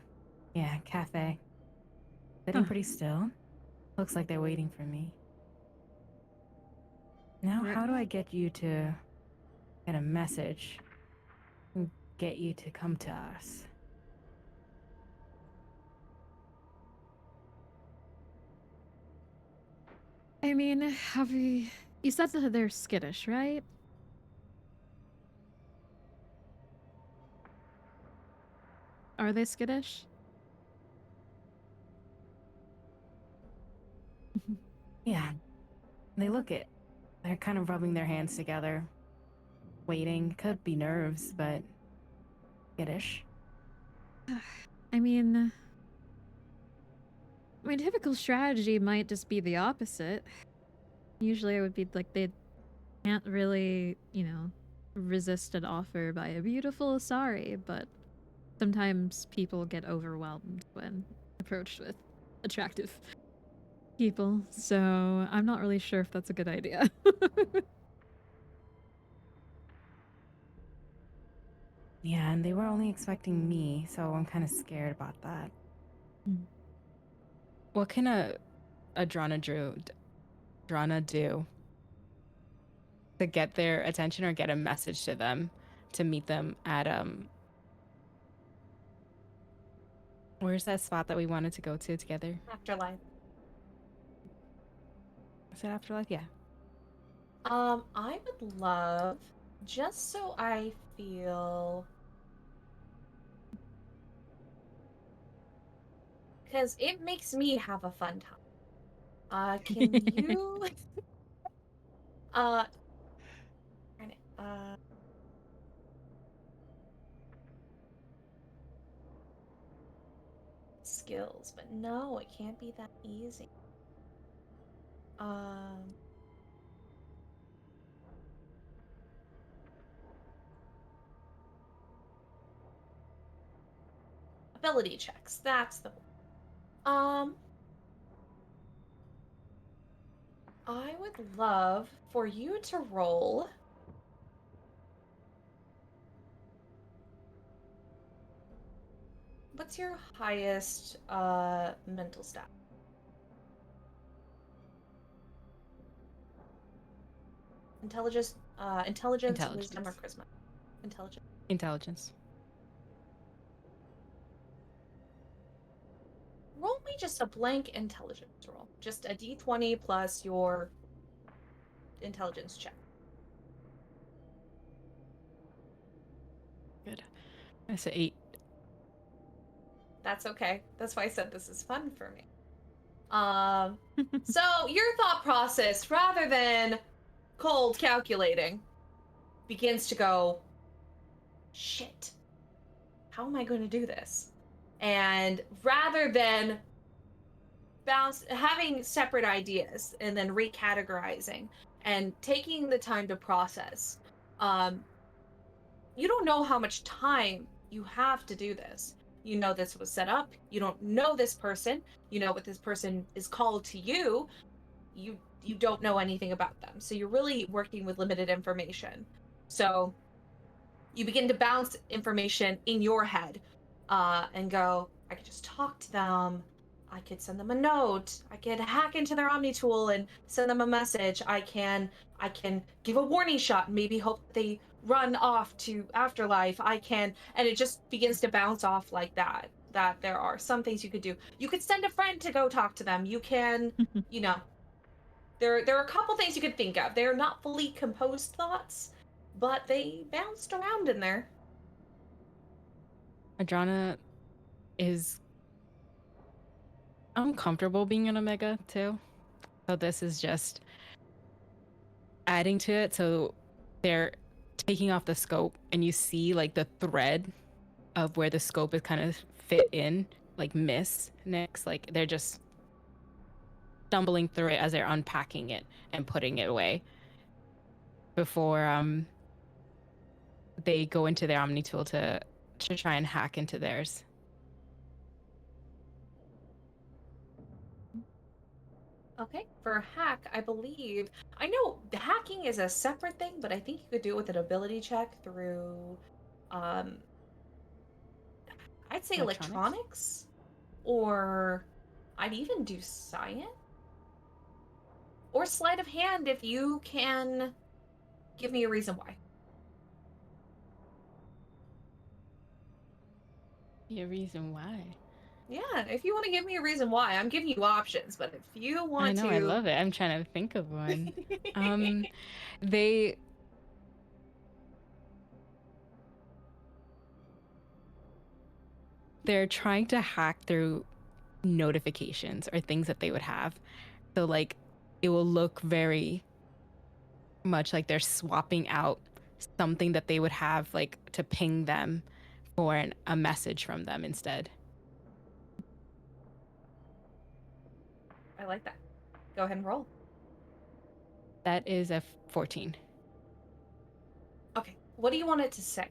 Yeah, cafe. Sitting pretty still. Looks like they're waiting for me. Now, how do I get you to get a message and get you to come to us? I mean, you said that they're skittish, right? Are they skittish? Yeah. They look it. They're kind of rubbing their hands together. Waiting. Could be nerves, but skittish. I mean, typical strategy might just be the opposite. Usually it would be like they can't really, resist an offer by a beautiful Asari, but sometimes people get overwhelmed when approached with attractive people, so I'm not really sure if that's a good idea. Yeah, and they were only expecting me, so I'm kind of scared about that. What can Adrana do to get their attention or get a message to them to meet them at where's that spot that we wanted to go to together? Afterlife. Is it Afterlife? Yeah. I would love, just so I feel, because it makes me have a fun time. Can you, uh, skills, but no, it can't be that easy. Ability checks, that's the one. I would love for you to roll what's your highest mental stat? Intelligence, wisdom, or charisma? Intelligence. Intelligence. Roll me just a blank intelligence roll. Just a d20 plus your intelligence check. Good. That's an 8. That's okay. That's why I said this is fun for me. So your thought process, rather than cold calculating, begins to go, shit, how am I going to do this? And rather than having separate ideas and then recategorizing and taking the time to process, you don't know how much time you have to do this. You know this was set up. You don't know this person. You know what this person is called to you. You don't know anything about them. So you're really working with limited information. So you begin to bounce information in your head and go, I could just talk to them. I could send them a note. I could hack into their Omni tool and send them a message. I can give a warning shot and maybe hope they run off to Afterlife. And it just begins to bounce off like that. That there are some things you could do. You could send a friend to go talk to them. You can, there are a couple things you could think of. They're not fully composed thoughts, but they bounced around in there. Adrana is uncomfortable being an Omega too. So this is just adding to it. So they're taking off the scope and you see like the thread of where the scope is kind of fit in, like miss Nyx. Like they're just stumbling through it as they're unpacking it and putting it away before they go into their Omni tool to try and hack into theirs. Okay, for hack, I believe I know the hacking is a separate thing, but I think you could do it with an ability check through I'd say electronics, or I'd even do science or sleight of hand if you can give me a reason why. A reason why? Yeah, if you want to give me a reason why, I'm giving you options, but if you want I know, to... I love it. I'm trying to think of one. They're trying to hack through notifications or things that they would have. So like it will look very much like they're swapping out something that they would have like to ping them for a message from them instead. I like that. Go ahead and roll. That is a 14. Okay, what do you want it to say?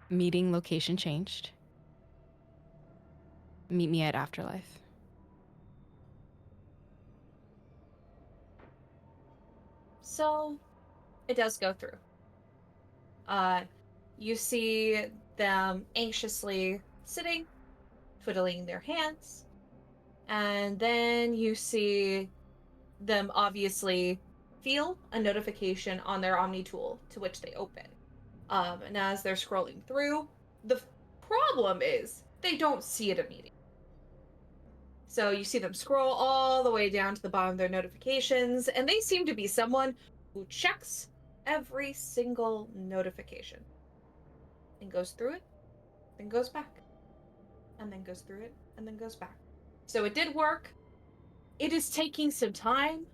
Meeting location changed. Meet me at Afterlife. So, it does go through. You see them anxiously sitting, twiddling their hands, and then you see them obviously feel a notification on their Omni tool, to which they open. And as they're scrolling through, the problem is they don't see it immediately. So you see them scroll all the way down to the bottom of their notifications, and they seem to be someone who checks every single notification and goes through it, then goes back, and then goes through it, and then goes back. So it did work. It is taking some time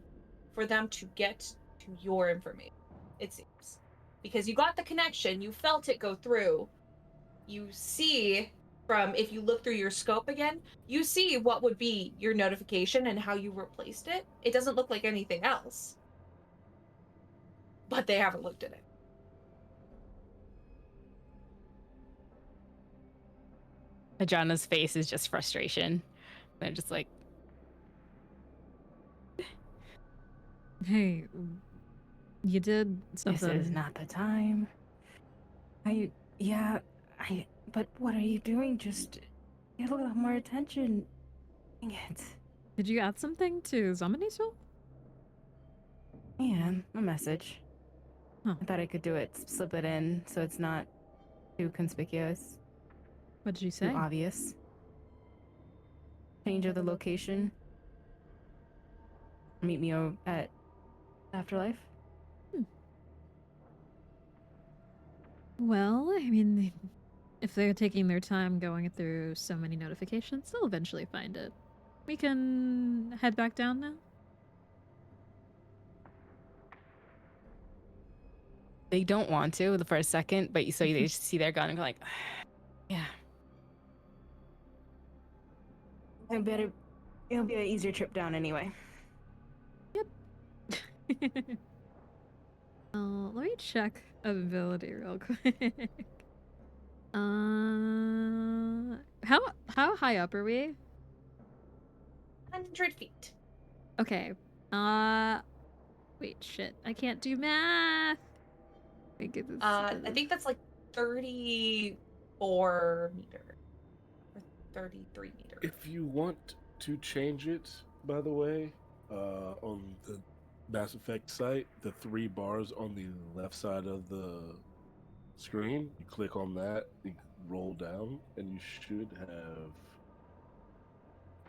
for them to get to your information, it seems. Because you got the connection, you felt it go through. You see from, if you look through your scope again, you see what would be your notification and how you replaced it. It doesn't look like anything else. But they haven't looked at it. Adrana's face is just frustration. They're just like, Hey, you did something. this is not the time. But what are you doing? Just get a little more attention. Dang it. Did you add something to Zombies? Yeah, a message. Huh. I thought I could do it, slip it in so it's not too conspicuous, What did you say? too obvious. Change of the location. Meet me at Afterlife. Well, I mean, if they're taking their time going through so many notifications, they'll eventually find it. We can head back down now? They don't want to for a second, but so they just see their gun and go like, yeah. It'll be an easier trip down anyway. Let me check ability real quick. How high up are we? 100 feet. Okay. Wait, shit. I can't do math. I think that's like 34 meter. Or 33 meter. If you want to change it, by the way, on the Mass Effect site, the 3 bars on the left side of the screen, you click on that, you roll down, and you should have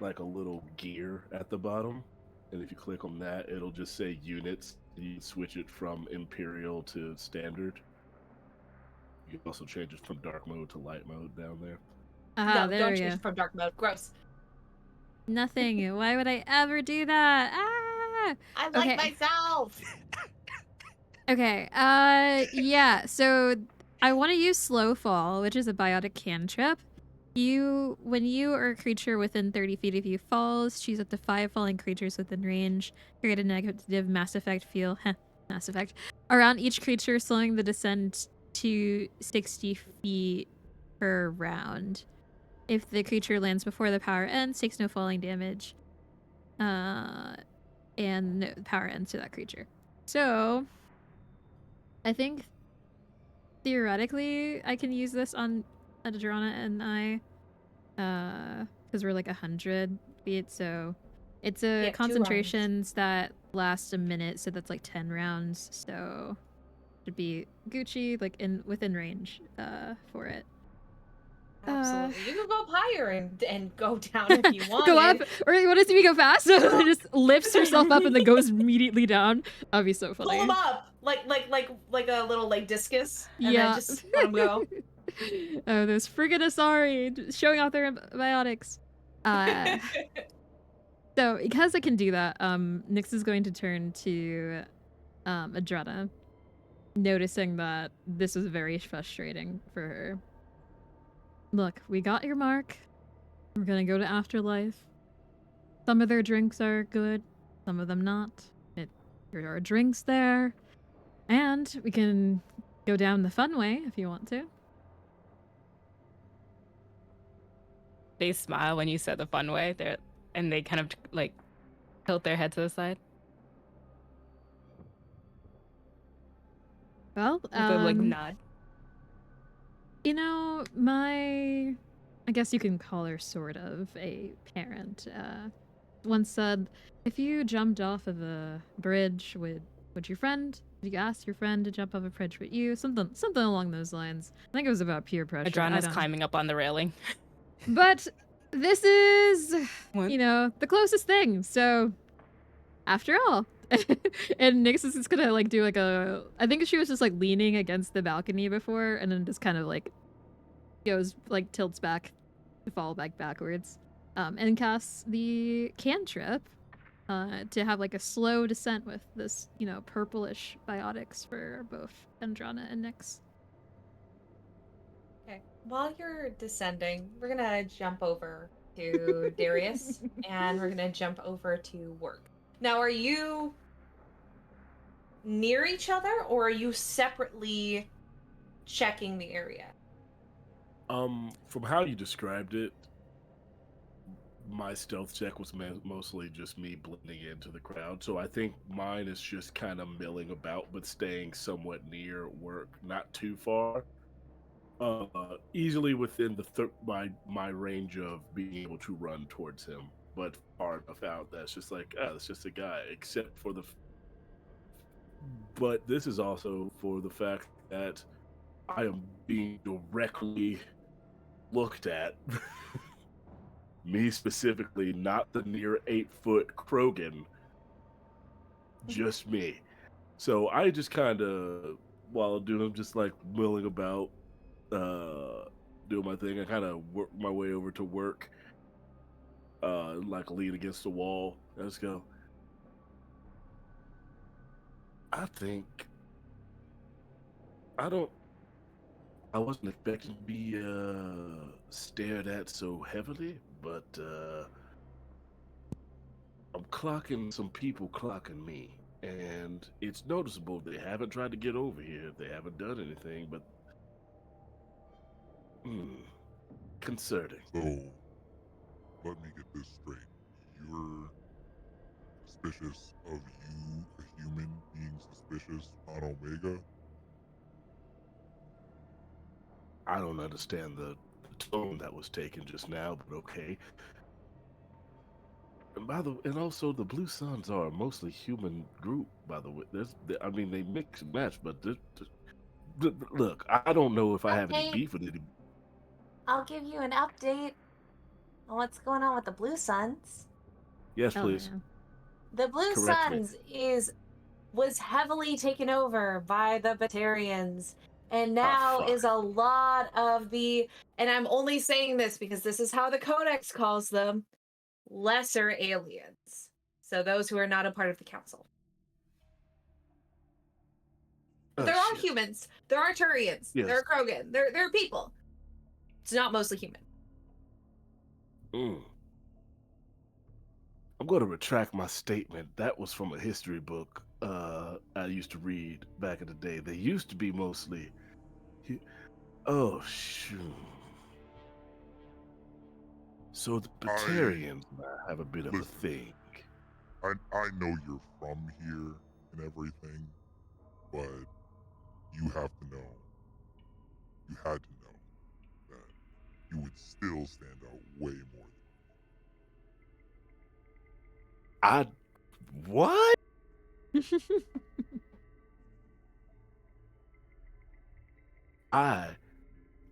like a little gear at the bottom. And if you click on that, it'll just say units. You switch it from Imperial to Standard. You can also change it from dark mode to light mode down there. No, there don't we change go. it from dark mode. Gross. Nothing. Why would I ever do that? Ah! I like Okay. myself. Okay. Yeah. So I want to use Slow Fall, which is a biotic cantrip. When you or a creature within 30 feet of you falls, choose up to 5 falling creatures within range. Create a negative Mass Effect feel. Mass Effect. Around each creature, slowing the descent to 60 feet per round. If the creature lands before the power ends, takes no falling damage. And no power ends to that creature. So, I think theoretically I can use this on Adrana and I, because we're like 100 feet. So, it's a 2 rounds. concentrations that last a minute. So that's like 10 rounds. So, should be Gucci like within range for it. Absolutely. You can go up higher and go down if you want. Go up, or you want to see me go fast? Just lifts herself up and then goes immediately down. That'd be so funny. Pull them up like a little like discus. And Yeah. then just let them go. Oh, those friggin' Asari showing off their antibiotics. So because I can do that, Nyx is going to turn to Adrana, noticing that this was very frustrating for her. Look, we got your mark. We're gonna go to Afterlife. Some of their drinks are good, some of them not. There are drinks there. And we can go down the fun way if you want to. They smile when you said the fun way, and they kind of like tilt their head to the side. Well, With a like nod. You know, I guess you can call her sort of a parent, once said, if you jumped off of a bridge, would your friend, did you ask your friend to jump off a bridge with you? Something along those lines. I think it was about peer pressure. Adrana's climbing up on the railing. But this is, What? you know, the closest thing. So, after all. And Nyx is just gonna like do like I think she was just like leaning against the balcony before and then just kind of like goes like tilts back to fall backwards. And casts the cantrip to have like a slow descent with this, you know, purplish biotics for both Adrana and Nyx. Okay. While you're descending, we're gonna jump over to Darius and we're gonna jump over to Worq. Now, are you near each other or are you separately checking the area? From how you described it, my stealth check was mostly just me blending into the crowd. So I think mine is just kind of milling about, but staying somewhat near Worq, not too far. Easily within my range of being able to run towards him, but far enough out that's just like, it's just a guy. Except for but this is also for the fact that I am being directly looked at. Me specifically, not the near 8-foot Krogan, just me. So I just kind of, while doing, just like milling about, doing my thing, I kind of work my way over to Worq, like lean against the wall. Let's go. I wasn't expecting to be stared at so heavily, but I'm clocking some people clocking me, and it's noticeable they haven't tried to get over here. They haven't done anything, but concerning. So, let me get this straight. You're suspicious of you, a human, being suspicious on Omega? I don't understand the tone that was taken just now, but okay. And also the Blue Suns are a mostly human group, by the way. They mix and match, but look, I don't know if I have any beef with it. I'll give you an update on what's going on with the Blue Suns. Yes, please. Yeah. The Blue Correct me. Suns was heavily taken over by the Batarians, and now is a lot of the, and I'm only saying this because this is how the Codex calls them, lesser aliens. So those who are not a part of the council. But Oh, there are shit. humans. There are Turians. Yes. There are Krogan. There are people. It's not mostly human. Mm. I'm going to retract my statement. That was from a history book I used to read back in the day. They used to be mostly. Oh, shoot. So the Batarians have a bit of a Listen. thing. I know you're from here and everything, but you have to know, you had to know that you would still stand out way more. What? I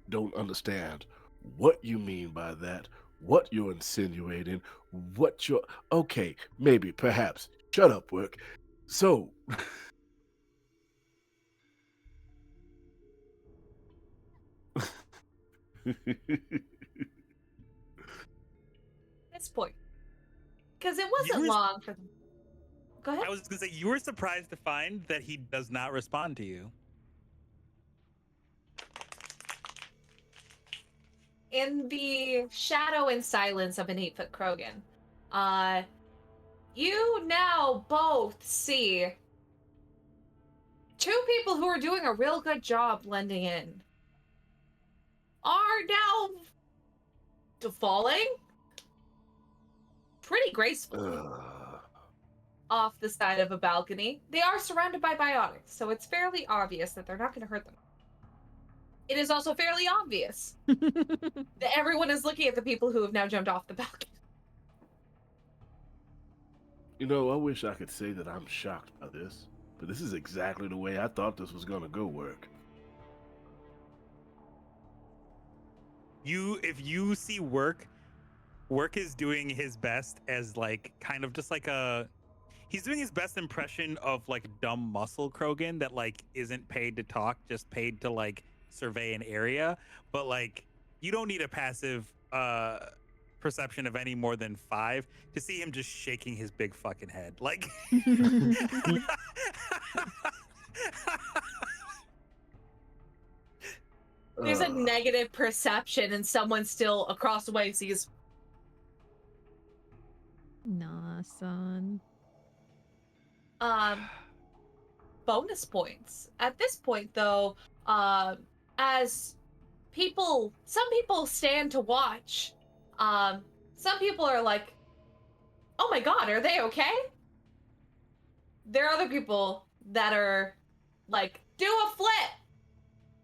don't understand what you mean by that, what you're insinuating, what you're. Okay, maybe, perhaps. Shut up, Worq. So. At this point. Because it wasn't long for them. Go ahead. I was going to say, you were surprised to find that he does not respond to you. In the shadow and silence of an 8-foot Krogan, you now both see two people who are doing a real good job blending in are now falling pretty gracefully off the side of a balcony. They are surrounded by biotics, so it's fairly obvious that they're not going to hurt them. It is also fairly obvious that everyone is looking at the people who have now jumped off the balcony. You know, I wish I could say that I'm shocked by this, but this is exactly the way I thought this was going to go, Worq. If you see Worq is doing his best as like kind of just like he's doing his best impression of like dumb muscle Krogan that like isn't paid to talk, just paid to like survey an area. But like you don't need a passive perception of any more than 5 to see him just shaking his big fucking head. Like There's a negative perception and someone still across the way sees. Nah, son. Bonus points. At this point, though, as some people stand to watch. Some people are like, "Oh my god, are they okay?" There are other people that are like, "Do a flip,"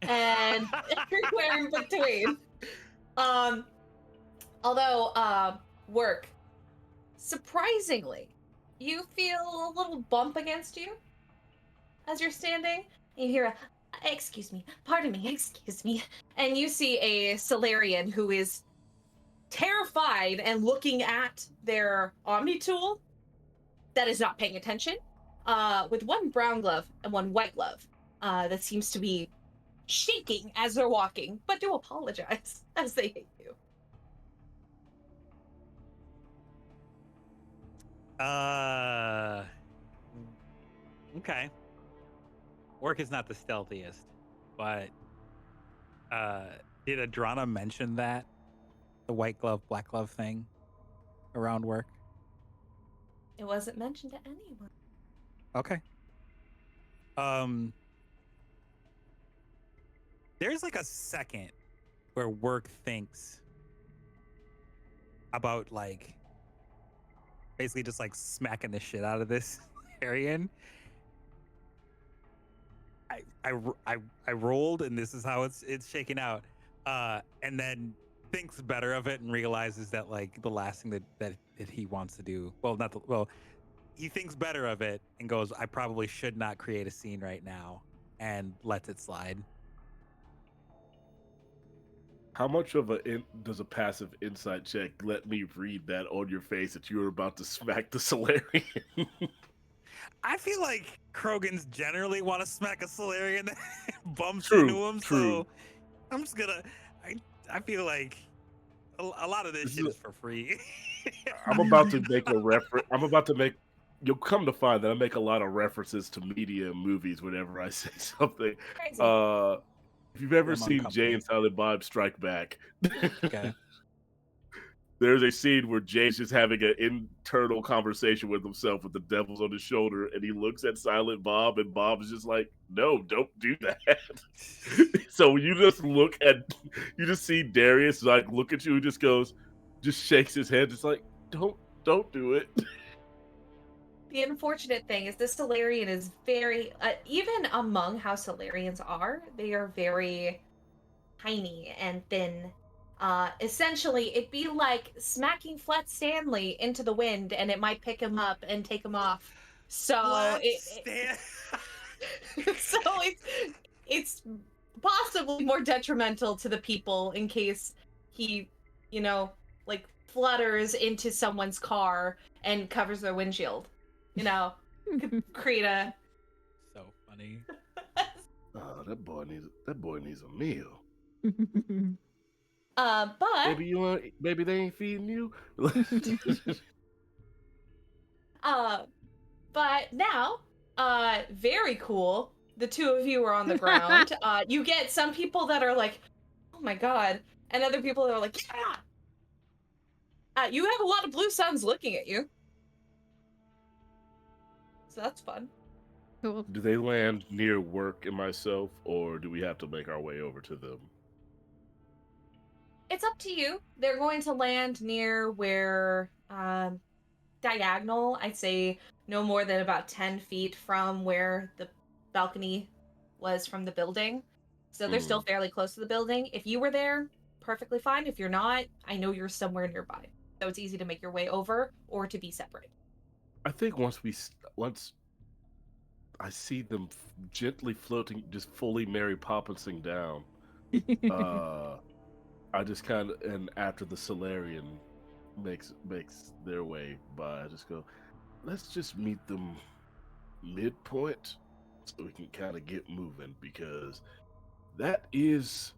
and everywhere in between. Although, Worq, surprisingly, you feel a little bump against you as you're standing. You hear a, "Excuse me, pardon me, excuse me," and you see a Solarian who is terrified and looking at their Omni tool that is not paying attention, with one brown glove and one white glove that seems to be shaking as they're walking, but do apologize as they hit you. Okay. Worq is not the stealthiest, but did Adrana mention that? The white glove, black glove thing around Worq? It wasn't mentioned to anyone. Okay. There's like a second where Worq thinks about like basically just like smacking the shit out of this Aryan. I rolled, and this is how it's shaking out. And then thinks better of it and realizes that like the last thing that he wants to do, he thinks better of it and goes, I probably should not create a scene right now, and lets it slide. How much of does a passive insight check let me read that on your face that you were about to smack the Solarian? I feel like Krogans generally want to smack a Solarian that bumps True, into him, true. so I'm just gonna. I feel like a lot of this shit is for free. I'm about to make a reference. you'll come to find that I make a lot of references to media and movies whenever I say something. Crazy. If you've ever I'm seen uncomfortable. Jay and Silent Bob Strike Back, Okay. there's a scene where Jay's just having an internal conversation with himself with the devil's on his shoulder, and he looks at Silent Bob, and Bob's just like, "No, don't do that." So you just you just see Darius like look at you, and just shakes his head, just like, "Don't do it." The unfortunate thing is this Solarian is very, even among how Solarians are, they are very tiny and thin. Essentially, it'd be like smacking Flat Stanley into the wind, and it might pick him up and take him off. So so it's possibly more detrimental to the people in case he, like flutters into someone's car and covers their windshield. Could create a. So funny. Oh, that boy needs a meal. But Maybe they ain't feeding you. but now, very cool. The two of you are on the ground. You get some people that are like, "Oh my god," and other people that are like, "Yeah." You have a lot of blue suns looking at you, so that's fun. Cool. Do they land near Worq and myself, or do we have to make our way over to them? It's up to you. They're going to land near where, diagonal, I'd say no more than about 10 feet from where the balcony was from the building. So they're still fairly close to the building. If you were there, perfectly fine. If you're not, I know you're somewhere nearby. So it's easy to make your way over or to be separate. I think once I see them gently floating, just fully Mary Poppinsing down, I just kind of, and after the Solarian makes their way by, I just go, let's just meet them midpoint so we can kind of get moving, because that is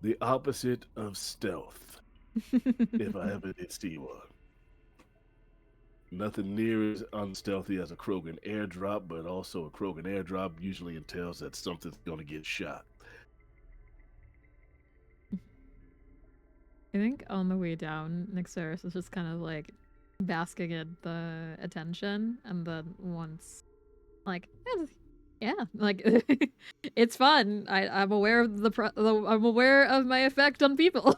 the opposite of stealth, if I ever did see one. Nothing near as unstealthy as a Krogan airdrop, but also a Krogan airdrop usually entails that something's going to get shot. I think on the way down, Nixeris is just kind of like basking in the attention, and then once, like, like it's fun. I'm aware of I'm aware of my effect on people.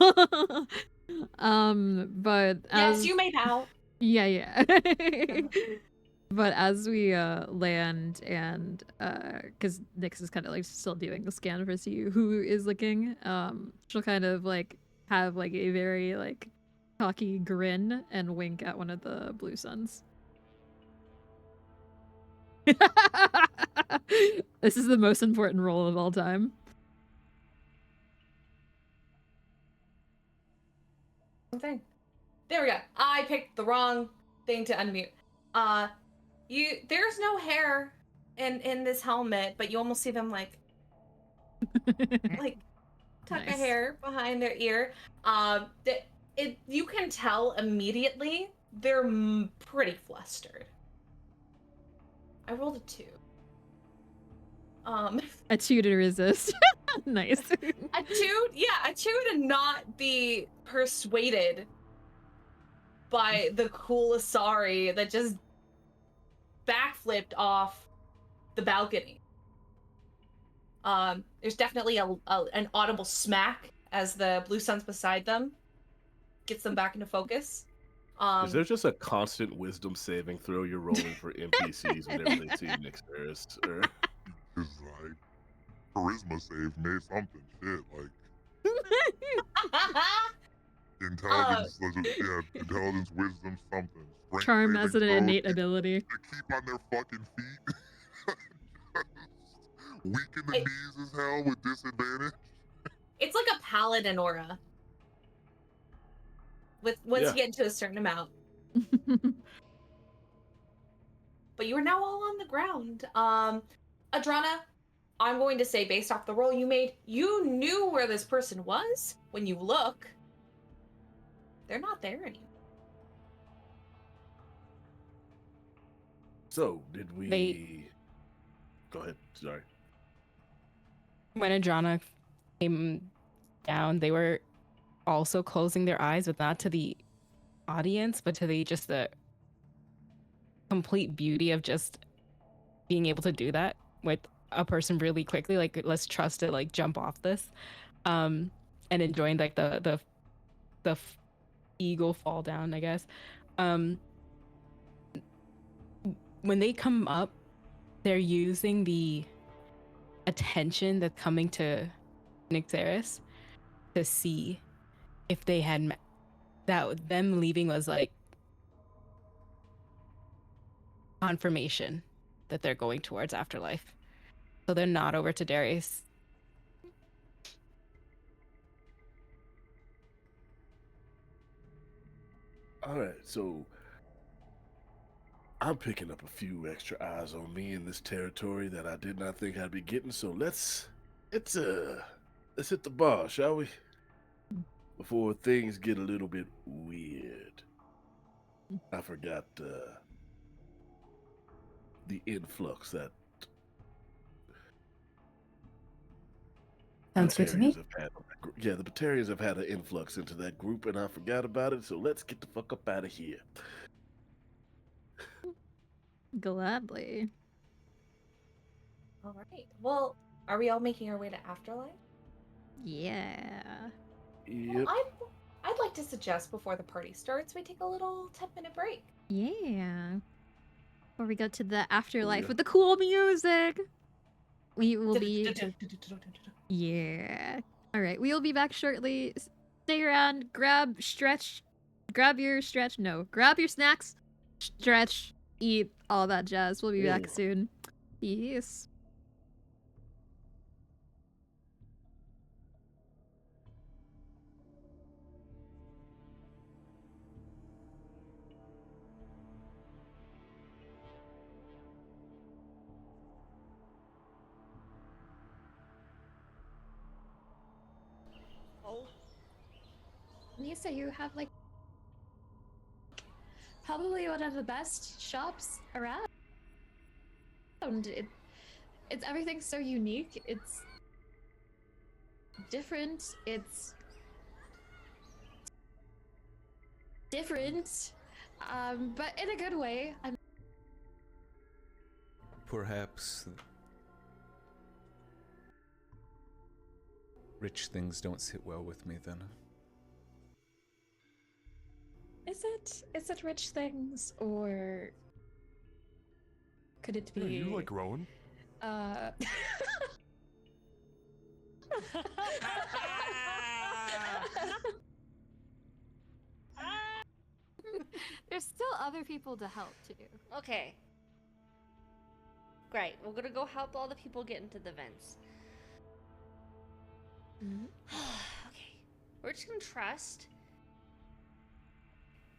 But Yes, you may bow. yeah. But as we land, and because Nyx is kind of like still doing the scan for see who is looking, she'll kind of like have like a very like cocky grin and wink at one of the blue suns. This is the most important role of all time. Thing. There we go. I picked the wrong thing to unmute. There's no hair in this helmet, but you almost see them like tuck a hair behind their ear. You can tell immediately they're pretty flustered. I rolled a 2. A 2 to resist. Nice. A 2 to not be persuaded by the cool Asari that just backflipped off the balcony. There's definitely an audible smack as the blue suns beside them gets them back into focus. Is there just a constant wisdom saving throw you're rolling for NPCs whenever they see Nixeris? Or... Just like charisma save made something shit like intelligence, intelligence, wisdom, something. Strength Charm as an saving innate throws ability. to keep on their fucking feet. Weak in the knees as hell with disadvantage. It's like a paladin aura. Once you get into a certain amount. But you are now all on the ground. Adrana, I'm going to say based off the roll you made, you knew where this person was. When you look, they're not there anymore. So, did we... Go ahead, sorry. When Adrana came down, they were also closing their eyes, but not to the audience, but to the complete beauty of just being able to do that with a person really quickly. Like, let's trust it, like jump off this, and enjoying like the eagle fall down, I guess. When they come up, they're using the attention that's coming to Nyxeris to see if they had that them leaving was like confirmation that they're going towards afterlife. So they're not over to Darius. All right, so I'm picking up a few extra eyes on me in this territory that I did not think I'd be getting. So let's hit the bar, shall we? Before things get a little bit weird. I forgot the influx that Sounds good to me. The Batarians have had an influx into that group, and I forgot about it. So let's get the fuck up out of here. Gladly. All right. Well, are we all making our way to Afterlife? Yeah. Yep. Well, I'd like to suggest before the party starts, we take a little 10-minute break. Yeah. Before we go to the afterlife Yeah. with the cool music. We will be... Yeah. Alright, we will be back shortly. Stay around, grab your snacks, stretch, eat, all that jazz. We'll be back Ooh. soon. Peace. Lisa, you have like probably one of the best shops around. It's everything's so unique. It's different. It's different, but in a good way. Perhaps rich things don't sit well with me then. Is it rich things, or could it be? Yeah, you like Rowan? There's still other people to help too. Okay. Great. We're gonna go help all the people get into the vents. Okay. We're just gonna trust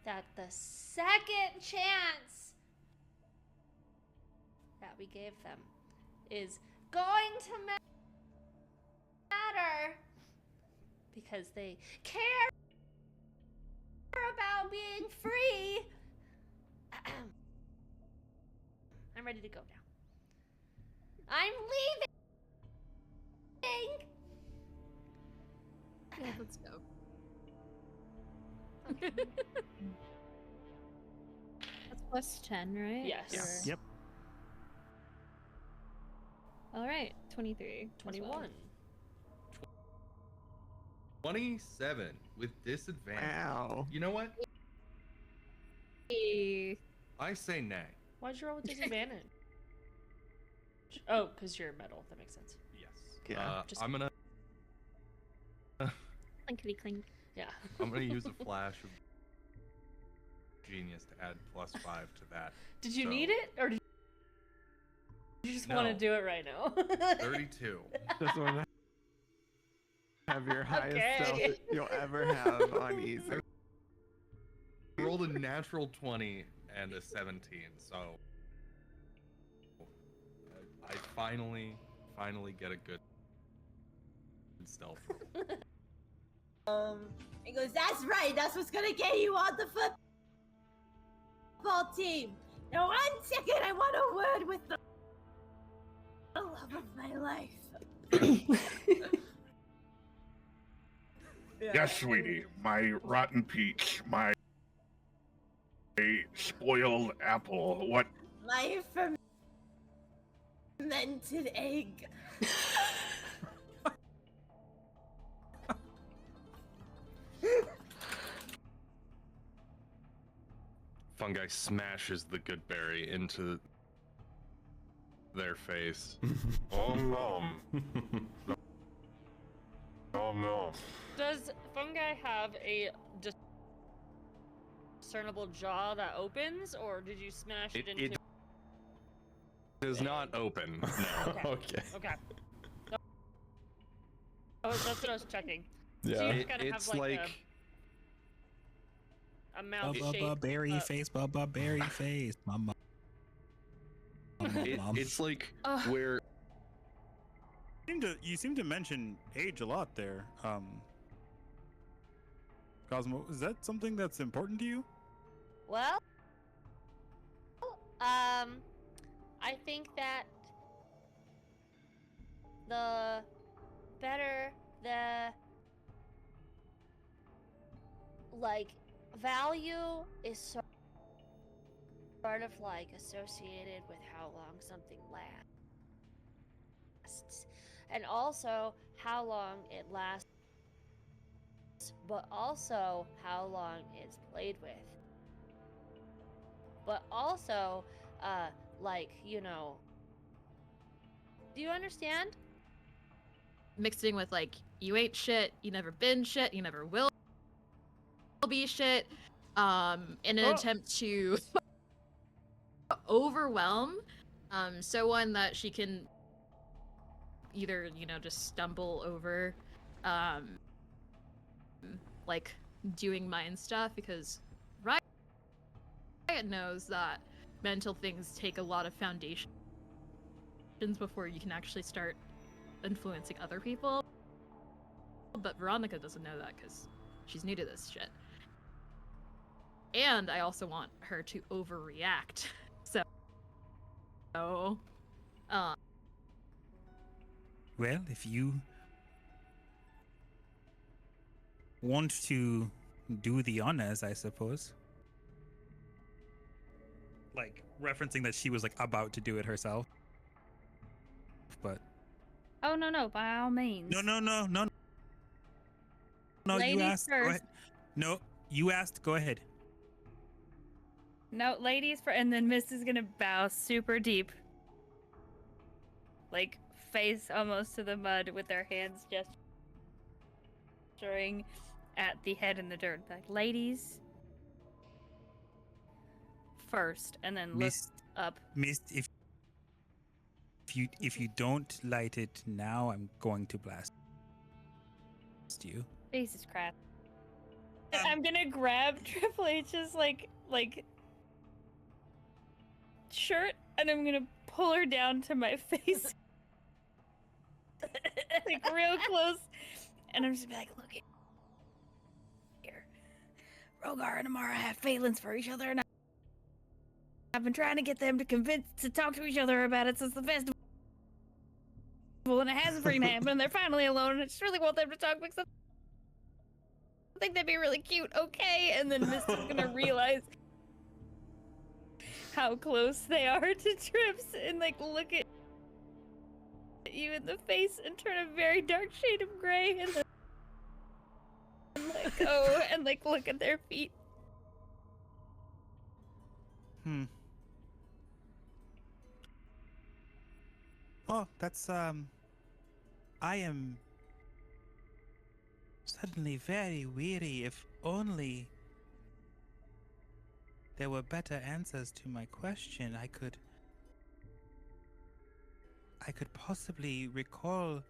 that the second chance that we gave them is going to matter because they care about being free. I'm ready to go now. I'm leaving. Yeah, let's go. Okay. That's plus 10, right? Yes. Yep. All right, 23. 21. 27 with disadvantage. Wow. You know what? Hey. I say nay. Why'd you roll with disadvantage? Oh, because you're metal. That makes sense. Yes. Yeah. I'm gonna Clinkety clink. Yeah. I'm gonna use a flash of genius to add +5 to that. Did you So, need it, or did you just want to No. do it right now? 32. Just want to have your highest Okay. stealth you'll ever have on easy. I rolled a natural 20 and a 17, so I finally get a good stealth roll. He goes, that's right, that's what's gonna get you on the football team. Now, 1 second, I want a word with the love of my life. Yes, sweetie. My rotten peach. My spoiled apple. What? My fermented egg. Fungi smashes the good berry into their face. Oh no. Oh no. Does fungi have a discernible jaw that opens, or did you smash it into? It is not open. No. Okay. Okay. Oh, that's what I was checking. Yeah. So you just gotta It's have like like a mouth shape. Bubba berry face, Bubba berry face, mama. It's like where You seem to mention age a lot there. Cosmo, is that something that's important to you? Well, I think that the better the value is sort of like associated with how long something lasts, and also how long it lasts, but also how long it's played with, but also do you understand? Mixed in with like, you ain't shit, you never been shit, you never will be shit, in an attempt to overwhelm someone that she can either, just stumble over, like doing mind stuff, because Riot knows that mental things take a lot of foundations before you can actually start influencing other people. But Veronica doesn't know that because she's new to this shit. And I also want her to overreact. So well, if you want to do the honors, I suppose. Like referencing that she was like about to do it herself. But Oh no, by all means. No, Ladies you asked. first. Go ahead. No, you asked. Go ahead. No, ladies first, and then Miss is gonna bow super deep. Like face almost to the mud with their hands gesturing at the head in the dirt. Like, ladies first, and then look up. Mist, if you don't light it now, I'm going to blast you. Jesus Christ. I'm gonna grab Triple H's like shirt, and I'm gonna pull her down to my face. Like real close. And I'm just gonna be like, look here. Rogar and Amara have feelings for each other, and I've been trying to get them to talk to each other about it since the festival, and it hasn't freaking happened, and they're finally alone, and I just really want them to talk because I think that'd be really cute, okay? And then Mist is gonna realize how close they are to Trips and like look at you in the face and turn a very dark shade of gray, and then like go and like look at their feet. Oh, that's I am suddenly very weary. If only there were better answers to my question, I could possibly recall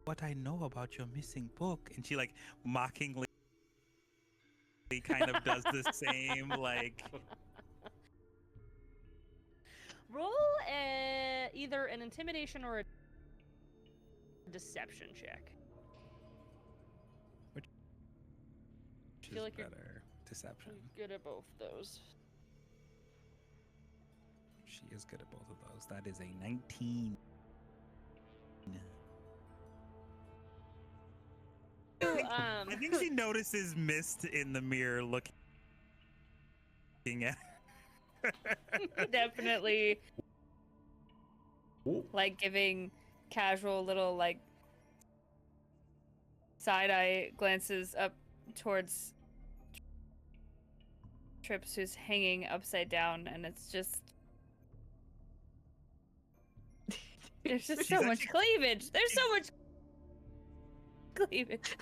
what I know about your missing book. And she like mockingly kind of does the same like Roll either an intimidation or a deception check. Which I feel is like better? deception. Good at both those. She is good at both of those. That is a 19. I think she notices mist in the mirror looking at Definitely. Like giving casual little like side eye glances up towards Trips, who's hanging upside down, and it's just there's just so much cleavage. There's so much cleavage.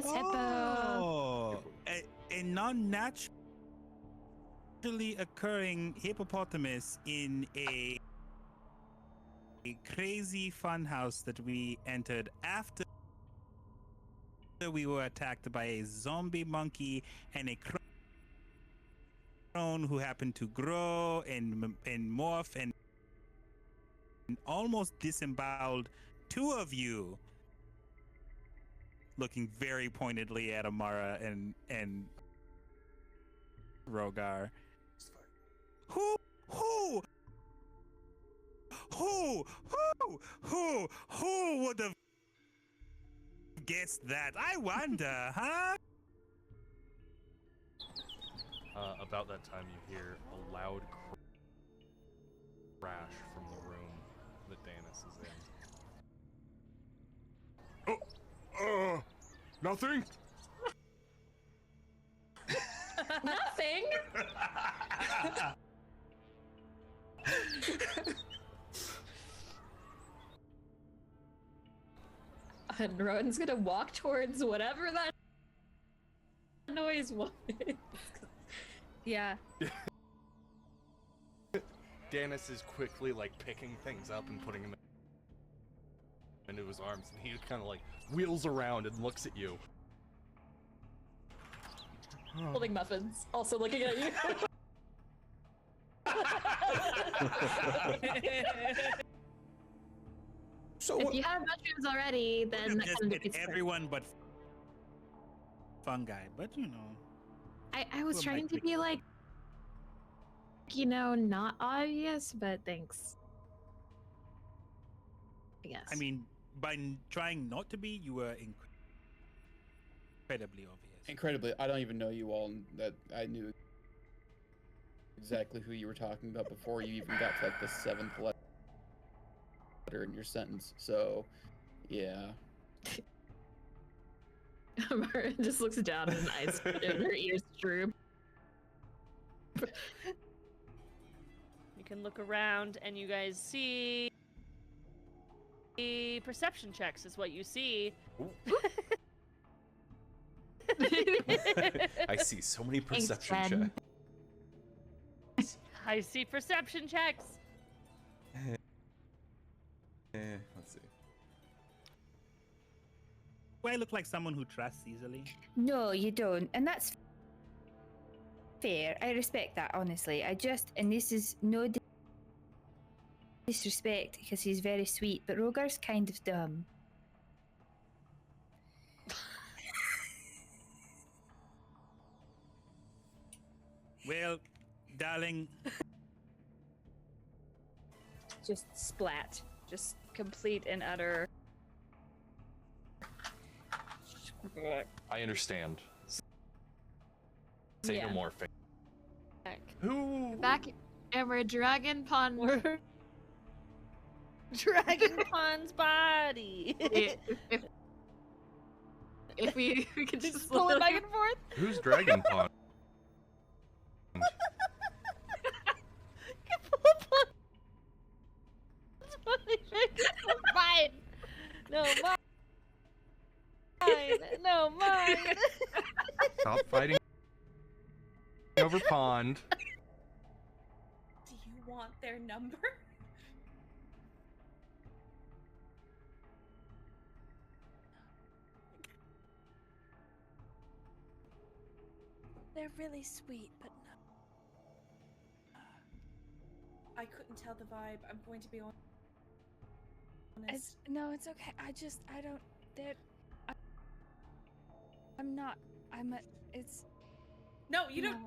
Oh, a non-naturally occurring hippopotamus in a crazy funhouse that we entered after we were attacked by a zombie monkey and a crone who happened to grow and morph and almost disemboweled two of you, looking very pointedly at Amara and Rogar. Who would have guessed that? I wonder, huh? About that time, you hear a loud crash from the room that Darius is in. Nothing? Nothing? And Rowan's gonna walk towards whatever that noise was. Yeah. Darius is quickly like picking things up and putting them into his arms, and he kind of like wheels around and looks at you. Holding muffins, also looking at you. So if you have mushrooms already, then that just kind of hit defeats the everyone but fungi. But you know, I was who am I trying to be like, you know, not obvious, but thanks. I guess. I mean, by trying not to be, you were incredibly obvious. Incredibly, I don't even know you all, and that I knew exactly who you were talking about before you even got to like the 7th letter in your sentence. So, yeah. Amara just looks down and eyes and her ears droop. You can look around and you guys see perception checks is what you see. I see so many perception checks. I see perception checks. Let's see. Do I look like someone who trusts easily? No, you don't, and that's fair. I respect that, honestly. And this is no disrespect because he's very sweet, but Rogar's kind of dumb. Well, darling. Just splat. Just complete and utter. I understand. Say no more. Who? Back, and we're Dragon Pond. We're Dragon Pond's body. If we could just pull it back and forth. Who's Dragon Pond? Mine. No, mine. No, mine. Stop fighting over pond. Do you want their number? They're really sweet, but no. I couldn't tell the vibe. I'm going to be honest. No, it's okay. I don't. I'm I'm not. It's. No, you don't.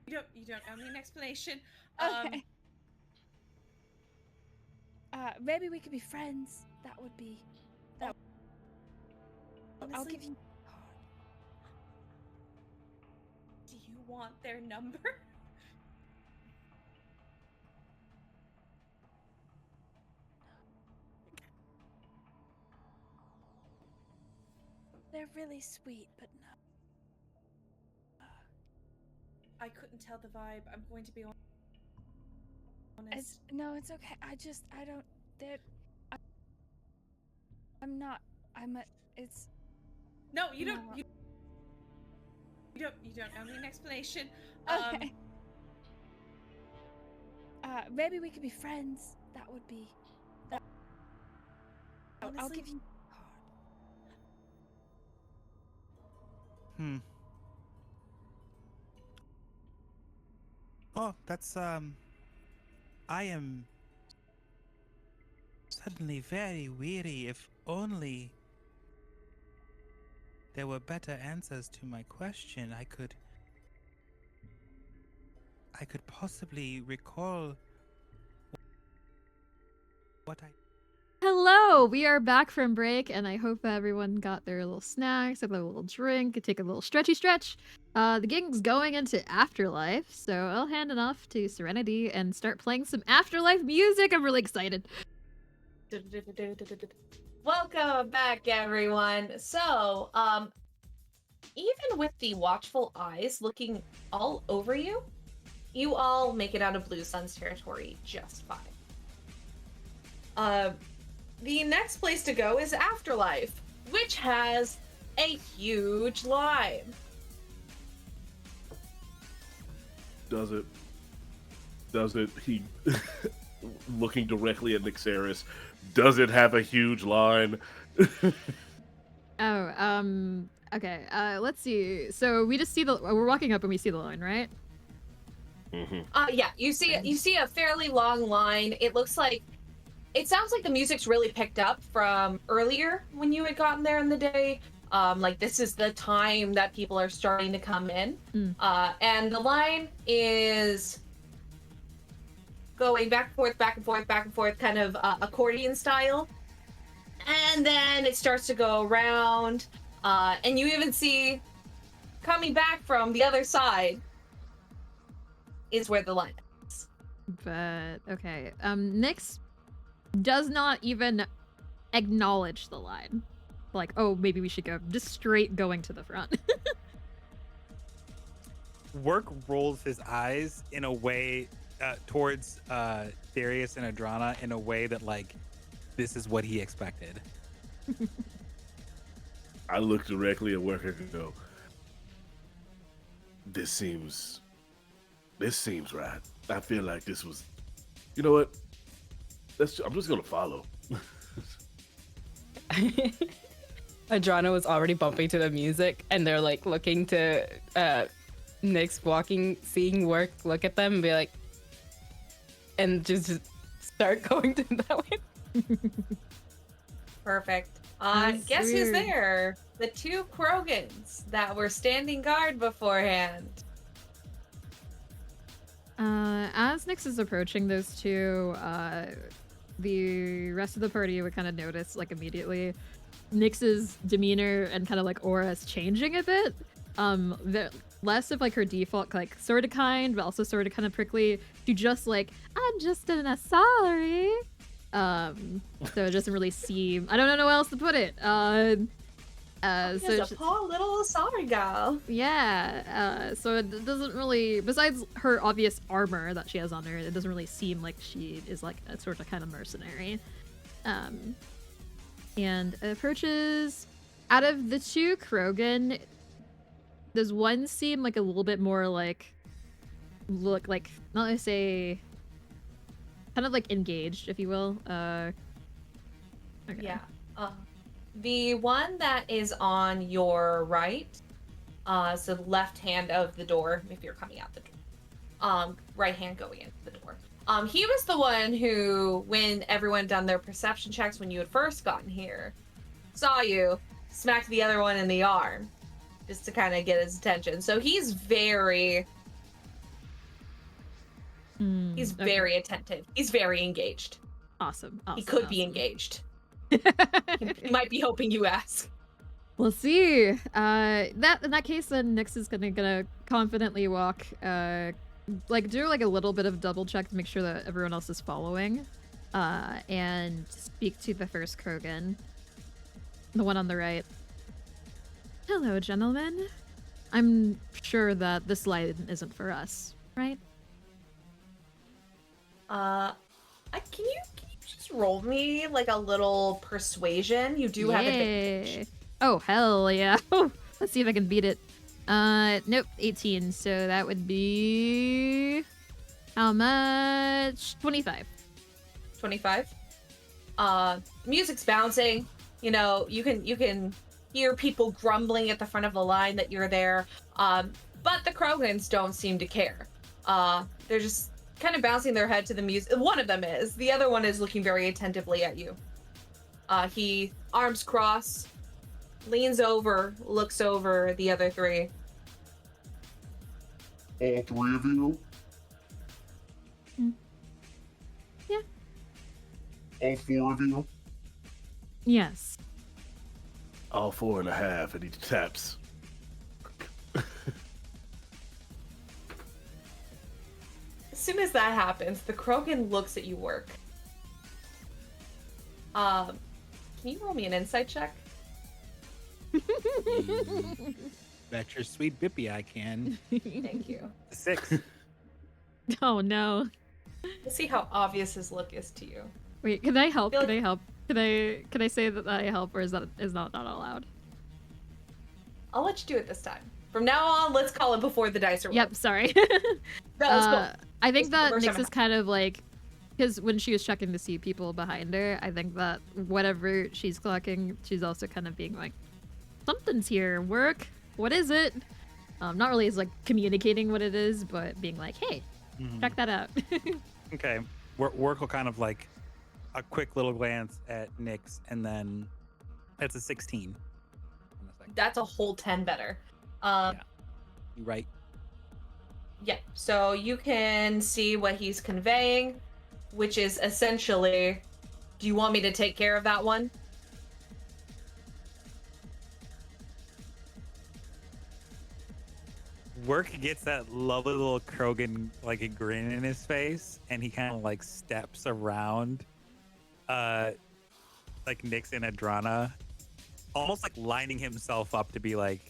You don't owe me an explanation. Okay. Maybe we could be friends. That would be. I'll Honestly, give you. Do you want their number? They're really sweet, but no. I couldn't tell the vibe. I'm going to be honest. It's okay. I don't. I'm not. It's. No, you No. don't. You don't owe me an explanation. Okay. Maybe we could be friends. That would be. I'll Honestly, give you. Oh, that's I am suddenly very weary. If only there were better answers to my question, I could possibly recall what I. Hello, we are back from break, and I hope everyone got their little snacks, have a little drink, could take a little stretchy stretch. The gang's going into Afterlife, so I'll hand it off to Serenity and start playing some Afterlife music. I'm really excited. Welcome back, everyone. So, even with the watchful eyes looking all over you, you all make it out of Blue Sun's territory just fine. The next place to go is Afterlife, which has a huge line. Does it? He looking directly at Nixeris. Does it have a huge line? Okay, let's see. So we just see we're walking up and we see the line, right? Yeah, you see a fairly long line. It sounds like the music's really picked up from earlier when you had gotten there in the day. Like this is the time that people are starting to come in. And the line is going back and forth, back and forth, back and forth, kind of accordion style. And then it starts to go around. And you even see coming back from the other side is where the line is. But okay, Nyx does not even acknowledge the line. Like, oh, maybe we should go. Just straight going to the front. Worq rolls his eyes in a way towards Darius and Adrana in a way that, like, this is what he expected. I look directly at Worq and go, This seems right. I feel like this was, you know what? I'm just gonna follow. Adrana was already bumping to the music, and they're like looking to Nyx walking, seeing Worq, look at them and be like, and just start going to that way. Perfect. That's Guess who's weird. there? The two Krogans that were standing guard beforehand. As Nyx is approaching those two, the rest of the party would kind of notice, like, immediately Nyx's demeanor and kind of like aura is changing a bit. Less of like her default, like sort of kind, but also sort of kind of prickly, to just like, I'm just an Asari. So it doesn't really seem, I don't know how else to put it. She's a poor little Asari gal. Yeah, so it doesn't really, besides her obvious armor that she has on her, it doesn't really seem like she is like a sort of kind of mercenary. And approaches, out of the two Krogan, does one seem like a little bit more like, look like, not to say, kind of like engaged, if you will. Okay. Yeah. The one that is on your right, so the left hand of the door, if you're coming out the door, right hand going into the door. He was the one who, when everyone done their perception checks when you had first gotten here, saw you smack the other one in the arm, just to kind of get his attention. So he's very very attentive. He's very engaged. Awesome. He could be engaged. He might be hoping you ask. We'll see. In that case, then Nyx is gonna confidently walk, do like a little bit of double check to make sure that everyone else is following, and speak to the first Krogan, the one on the right. Hello, gentlemen. I'm sure that this line isn't for us, right? Can you just roll me like a little persuasion? You do have advantage. Oh, hell yeah. Let's see if I can beat it. Nope, 18. So that would be... How much? 25. 25? Music's bouncing. You know, you can hear people grumbling at the front of the line that you're there. But the Krogans don't seem to care. They're just kind of bouncing their head to the music. One of them is. The other one is looking very attentively at you. He, arms crossed, leans over, looks over the other three. All three of you? Yeah. All four of you? Yes. All 4.5, and he taps. As soon as that happens, the Krogan looks at you, Worq. Can you roll me an insight check? Bet your sweet bippy I can. Thank you. 6. Oh no. Let's see how obvious his look is to you. Wait, can I help? Can I help? Can I say that I help, or is not allowed? I'll let you do it this time. From now on, let's call it before the dice are rolled. Yep, sorry. I think that Nyx is kind of like, because when she was checking to see people behind her, I think that whatever she's clocking, she's also kind of being like, something's here, Worq. What is it? Not really as like communicating what it is, but being like, hey, check that out. Okay. Worq will kind of like a quick little glance at Nyx, and then it's a 16. That's a whole 10 better. You're right. Yeah, so you can see what he's conveying, which is essentially, do you want me to take care of that one? Worq gets that lovely little Krogan like a grin in his face, and he kind of like steps around like Nyx and Adrana, almost like lining himself up to be like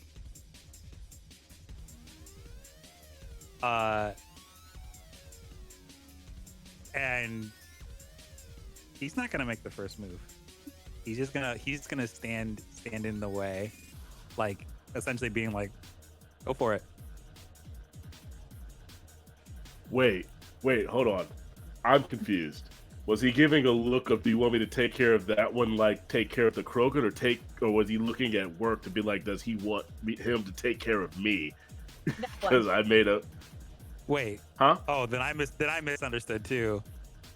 and he's not gonna make the first move. He's gonna stand in the way, like essentially being like, go for it. Wait, hold on. I'm confused. Was he giving a look of, do you want me to take care of that one, like take care of the Krogan, or was he looking at Worq to be like, does he want him to take care of me? Because I made a... Wait. Huh? Oh, then I misunderstood too.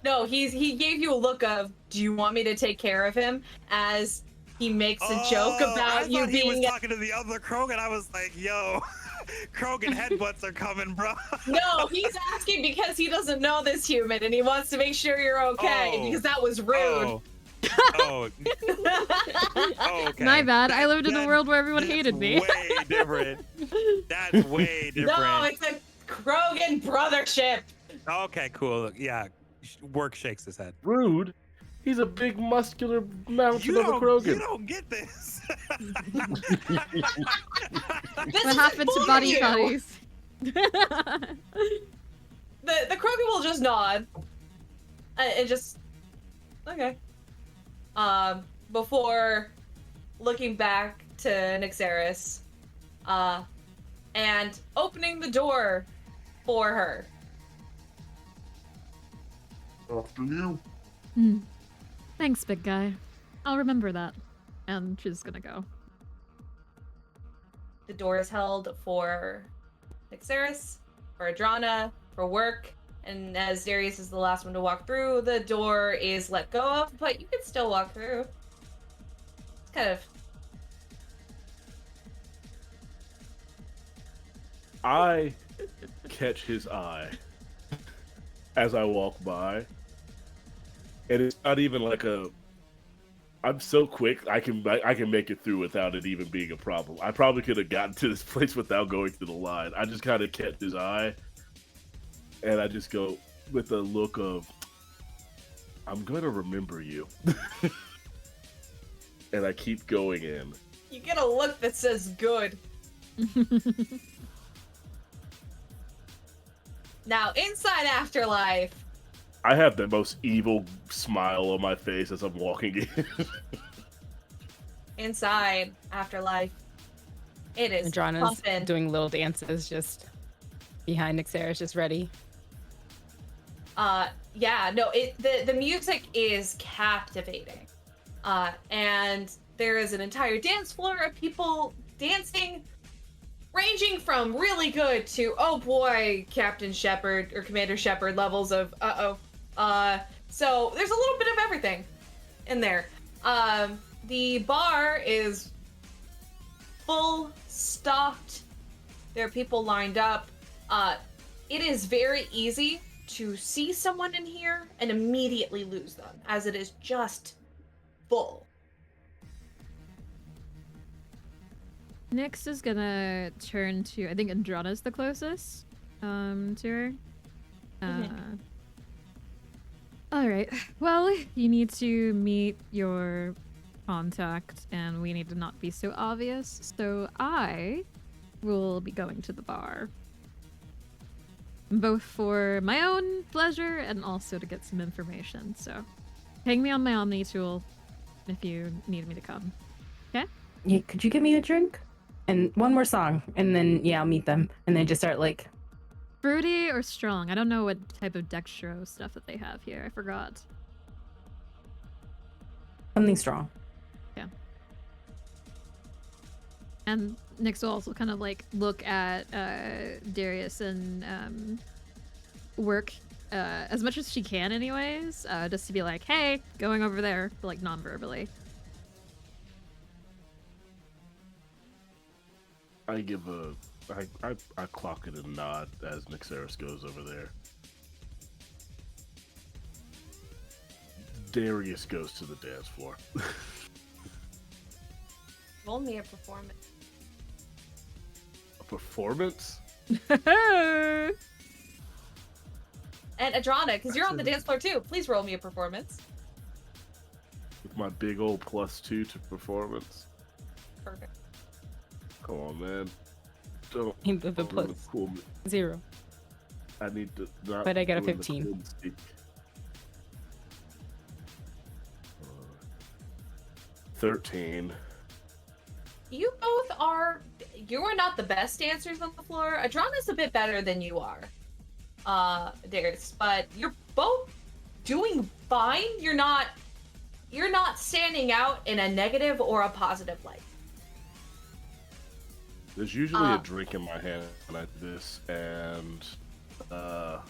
No, he gave you a look of, do you want me to take care of him? As he makes a joke about you being... he was talking to the other Krogan. I was like, yo, Krogan headbutts are coming, bro. No, he's asking because he doesn't know this human and he wants to make sure you're okay, because that was rude. Oh, okay. My bad. I lived in a world where everyone hated me. Way different. That's way different. No, it's a Krogan brothership. Okay, cool. Yeah, Worq shakes his head. Rude? He's a big, muscular mountain of a Krogan. You don't get this. What happened to body bodies? The Krogan will just nod and just okay. Before looking back to Nyxeris, and opening the door for her. After you. Thanks, big guy. I'll remember that. And she's gonna go. The door is held for Nyxeris, for Adrana, for Worq, and as Darius is the last one to walk through, the door is let go of, but you can still walk through. It's kind of I catch his eye as I walk by, and it's not even like a. I'm so quick. I can make it through without it even being a problem. I probably could have gotten to this place without going through the line. I just kind of catch his eye, and I just go with a look of, "I'm gonna remember you," and I keep going in. You get a look that says good. Now, inside Afterlife. I have the most evil smile on my face as I'm walking in. Inside Afterlife. It is Adrana's pumping. doing little dances just behind Nixera's, just ready. Yeah, no, the music is captivating. And there is an entire dance floor of people dancing, ranging from really good to, oh boy, Captain Shepard or Commander Shepard levels of uh-oh. So there's a little bit of everything in there. The bar is full stocked. There are people lined up. It is very easy to see someone in here and immediately lose them, as it is just full. Nyx is gonna turn to, I think Adrana's the closest to her. All right. Well, you need to meet your contact, and we need to not be so obvious. So I will be going to the bar, both for my own pleasure and also to get some information. So, hang me on my Omni tool if you need me to come. Okay? Yeah, could you give me a drink? And one more song, and then I'll meet them, and then just start like Fruity or strong? I don't know what type of dextro stuff that they have here. I forgot. something strong. Yeah. And Nyx will also kind of like look at Darius and Worq as much as she can, anyways, just to be like, "Hey, going over there," but like non-verbally. I give I clock it a nod as Nixeris goes over there. Darius goes to the dance floor. Roll me a performance. A performance? And Adrana, because you're on the dance floor too, please roll me a performance. With my big old +2 to performance. Perfect. Come on, man. Don't. With a plus cool me. 0. I need to not. But I got a ruin the 15. cool mystique. 13. You both are. You are not the best dancers on the floor. Adrana's a bit better than you are, Darius. But you're both doing fine. You're not standing out in a negative or a positive light. There's usually a drink in my hand when I do this, and throw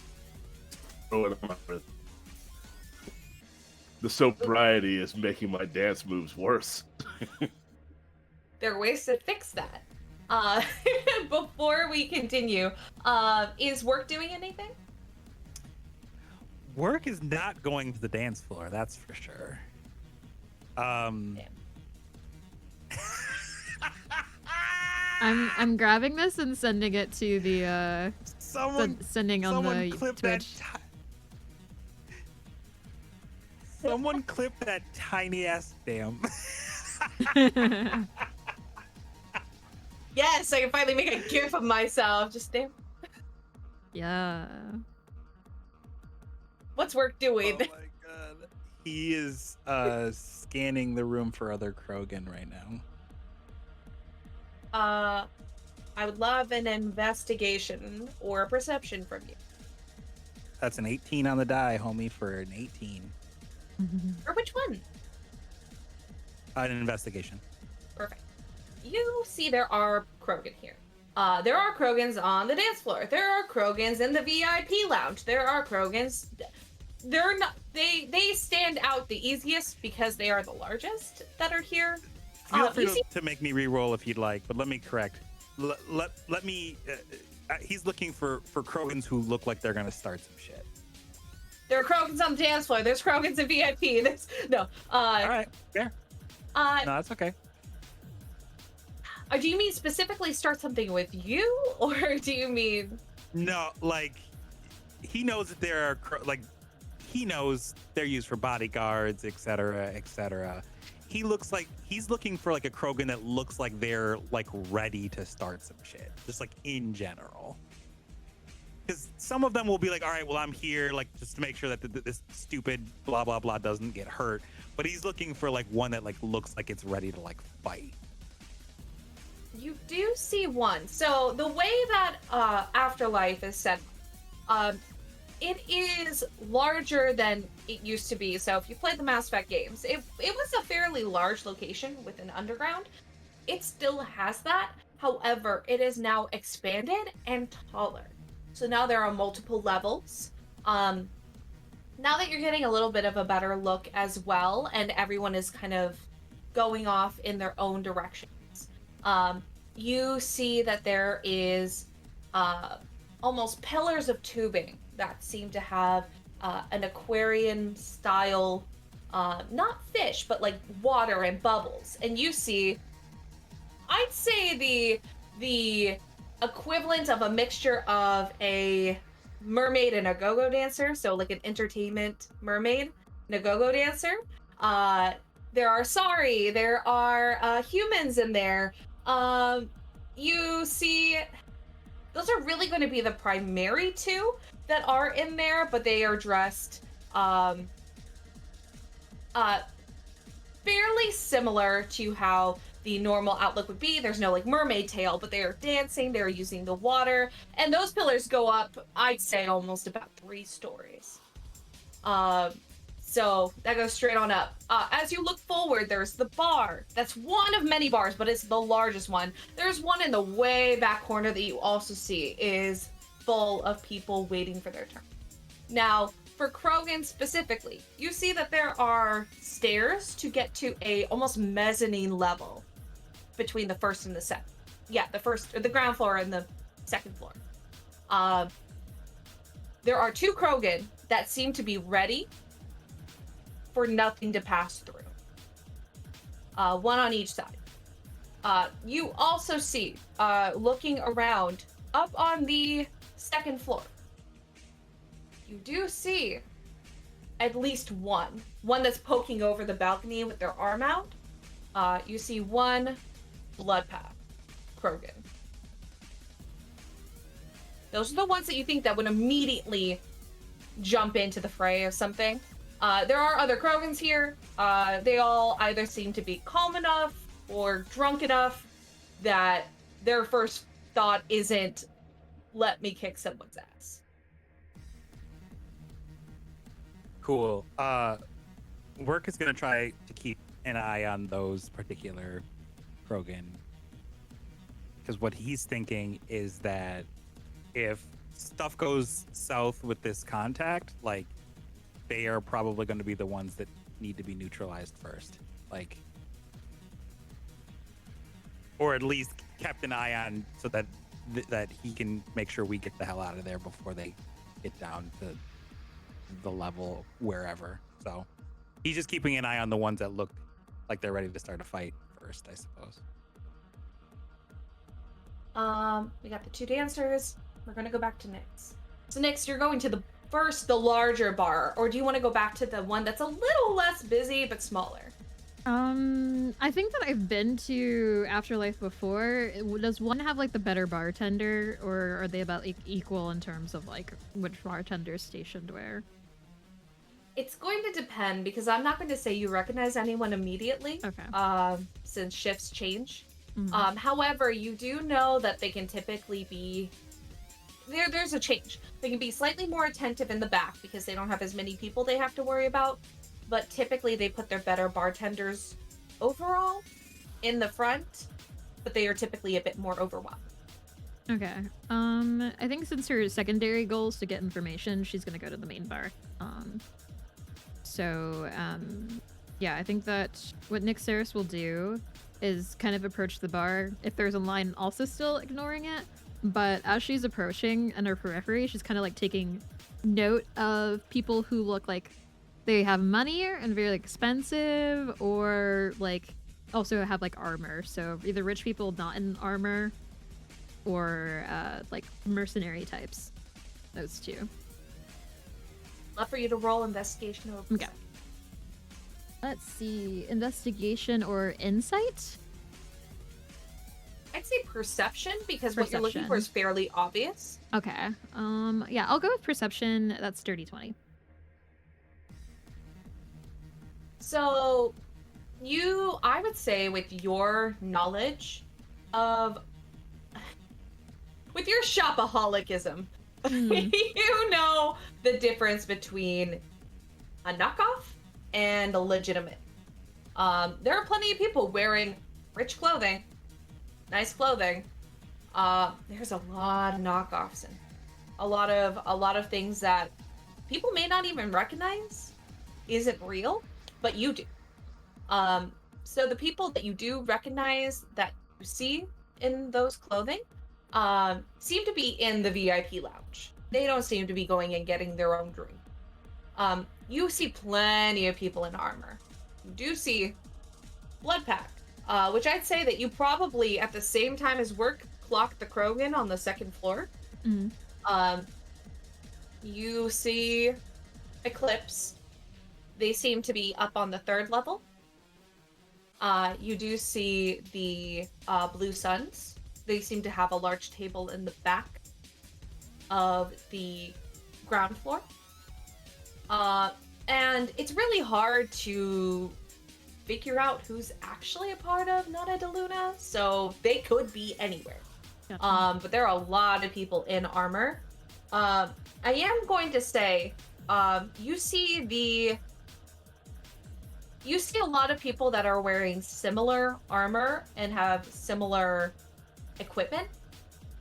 it on my wrist. The sobriety is making my dance moves worse. There are ways to fix that. Before we continue, is Worq doing anything? Worq is not going to the dance floor, that's for sure. I'm grabbing this and sending it to the sending on the Twitch. Someone clip that tiny ass damn. Yes, I can finally make a gif of myself. Just damn. Yeah. What's Worq doing? Oh my god. He is scanning the room for other Krogan right now. I would love an investigation or a perception from you. That's an 18 on the die, homie, for an 18. Or which one? An investigation. Perfect. You see there are Krogan here. There are Krogans on the dance floor. There are Krogans in the VIP lounge. There are Krogans. They're not. They stand out the easiest because they are the largest that are here. Feel free to make me re-roll if you'd like, but let me correct. let me. He's looking for Krogans who look like they're gonna start some shit. There are Krogans on the dance floor. There's Krogans in VIP. There's no. All right, fair. No, that's okay. Do you mean specifically start something with you, or do you mean? No, like he knows that there are he knows they're used for bodyguards, etc., etc. He looks like he's looking for like a Krogan that looks like they're like ready to start some shit, just like in general. Because some of them will be like, all right, well, I'm here like just to make sure that this stupid blah blah blah doesn't get hurt. But he's looking for like one that like looks like it's ready to like fight. You do see one. So the way that Afterlife is set, it is larger than it used to be. So if you played the Mass Effect games, it was a fairly large location with an underground. It still has that. However, it is now expanded and taller. So now there are multiple levels. Now that you're getting a little bit of a better look as well, and everyone is kind of going off in their own direction. You see that there is almost pillars of tubing that seem to have an aquarium style, not fish, but like water and bubbles. And you see, I'd say the equivalent of a mixture of a mermaid and a go-go dancer. So like an entertainment mermaid and a go-go dancer. There are Sari, there are humans in there. You see, those are really going to be the primary two that are in there, but they are dressed fairly similar to how the normal outlook would be. There's no like mermaid tail, but they are dancing, they're using the water, and those pillars go up, I'd say, almost about 3 stories. So that goes straight on up. As you look forward, there's the bar. That's one of many bars, but it's the largest one. There's one in the way back corner that you also see is full of people waiting for their turn. Now, for Krogan specifically, you see that there are stairs to get to a almost mezzanine level between the first and the second. Yeah, the ground floor and the second floor. There are 2 Krogan that seem to be ready for nothing to pass through. One on each side. You also see, looking around, up on the second floor, you do see at least one that's poking over the balcony with their arm out. You see one Bloodpath Krogan. Those are the ones that you think that would immediately jump into the fray of something. There are other Krogans here. They all either seem to be calm enough or drunk enough that their first thought isn't, let me kick someone's ass. Cool. Worq is going to try to keep an eye on those particular Krogan. Because what he's thinking is that if stuff goes south with this contact, like, they are probably going to be the ones that need to be neutralized first. Like, or at least kept an eye on so that that he can make sure we get the hell out of there before they get down to the level wherever. So he's just keeping an eye on the ones that look like they're ready to start a fight first, I suppose. We got the 2 dancers. We're going to go back to Nyx. So Nyx, you're going to the larger bar, or do you want to go back to the one that's a little less busy but smaller? I think that I've been to Afterlife before. Does one have like the better bartender, or are they about like equal in terms of like which bartender is stationed where? It's going to depend, because I'm not going to say you recognize anyone immediately. Okay. Since shifts change. Mhm. However, you do know that they can typically be there's a change. They can be slightly more attentive in the back because they don't have as many people they have to worry about, but typically they put their better bartenders overall in the front, but they are typically a bit more overwhelmed. Okay. I think since her secondary goal is to get information, she's gonna go to the main bar. Yeah, I think that what Nyx Saris will do is kind of approach the bar. If there's a line, also still ignoring it. But as she's approaching in her periphery, she's kind of like taking note of people who look like they have money and very like, expensive, or like also have like armor. So either rich people not in armor, or like mercenary types. Those two. Love for you to roll investigation or okay. Let's see, investigation or insight? I'd say perception, because what you're looking for is fairly obvious. Okay. Yeah, I'll go with perception. That's dirty 20. So, I would say with your knowledge of, with your shopaholicism, you know the difference between a knockoff and a legitimate. There are plenty of people wearing rich clothing, nice clothing. There's a lot of knockoffs and a lot of things that people may not even recognize isn't real, but you do. So the people that you do recognize that you see in those clothing seem to be in the VIP lounge. They don't seem to be going and getting their own drink. You see plenty of people in armor. You do see Bloodpack, which I'd say that you probably, at the same time as Worq, clocked the Krogan on the second floor. You see Eclipse. They seem to be up on the 3rd level. You do see the Blue Suns. They seem to have a large table in the back of the ground floor. And it's really hard to figure out who's actually a part of Nada de Luna, so they could be anywhere. But there are a lot of people in armor. I am going to say, you see a lot of people that are wearing similar armor and have similar equipment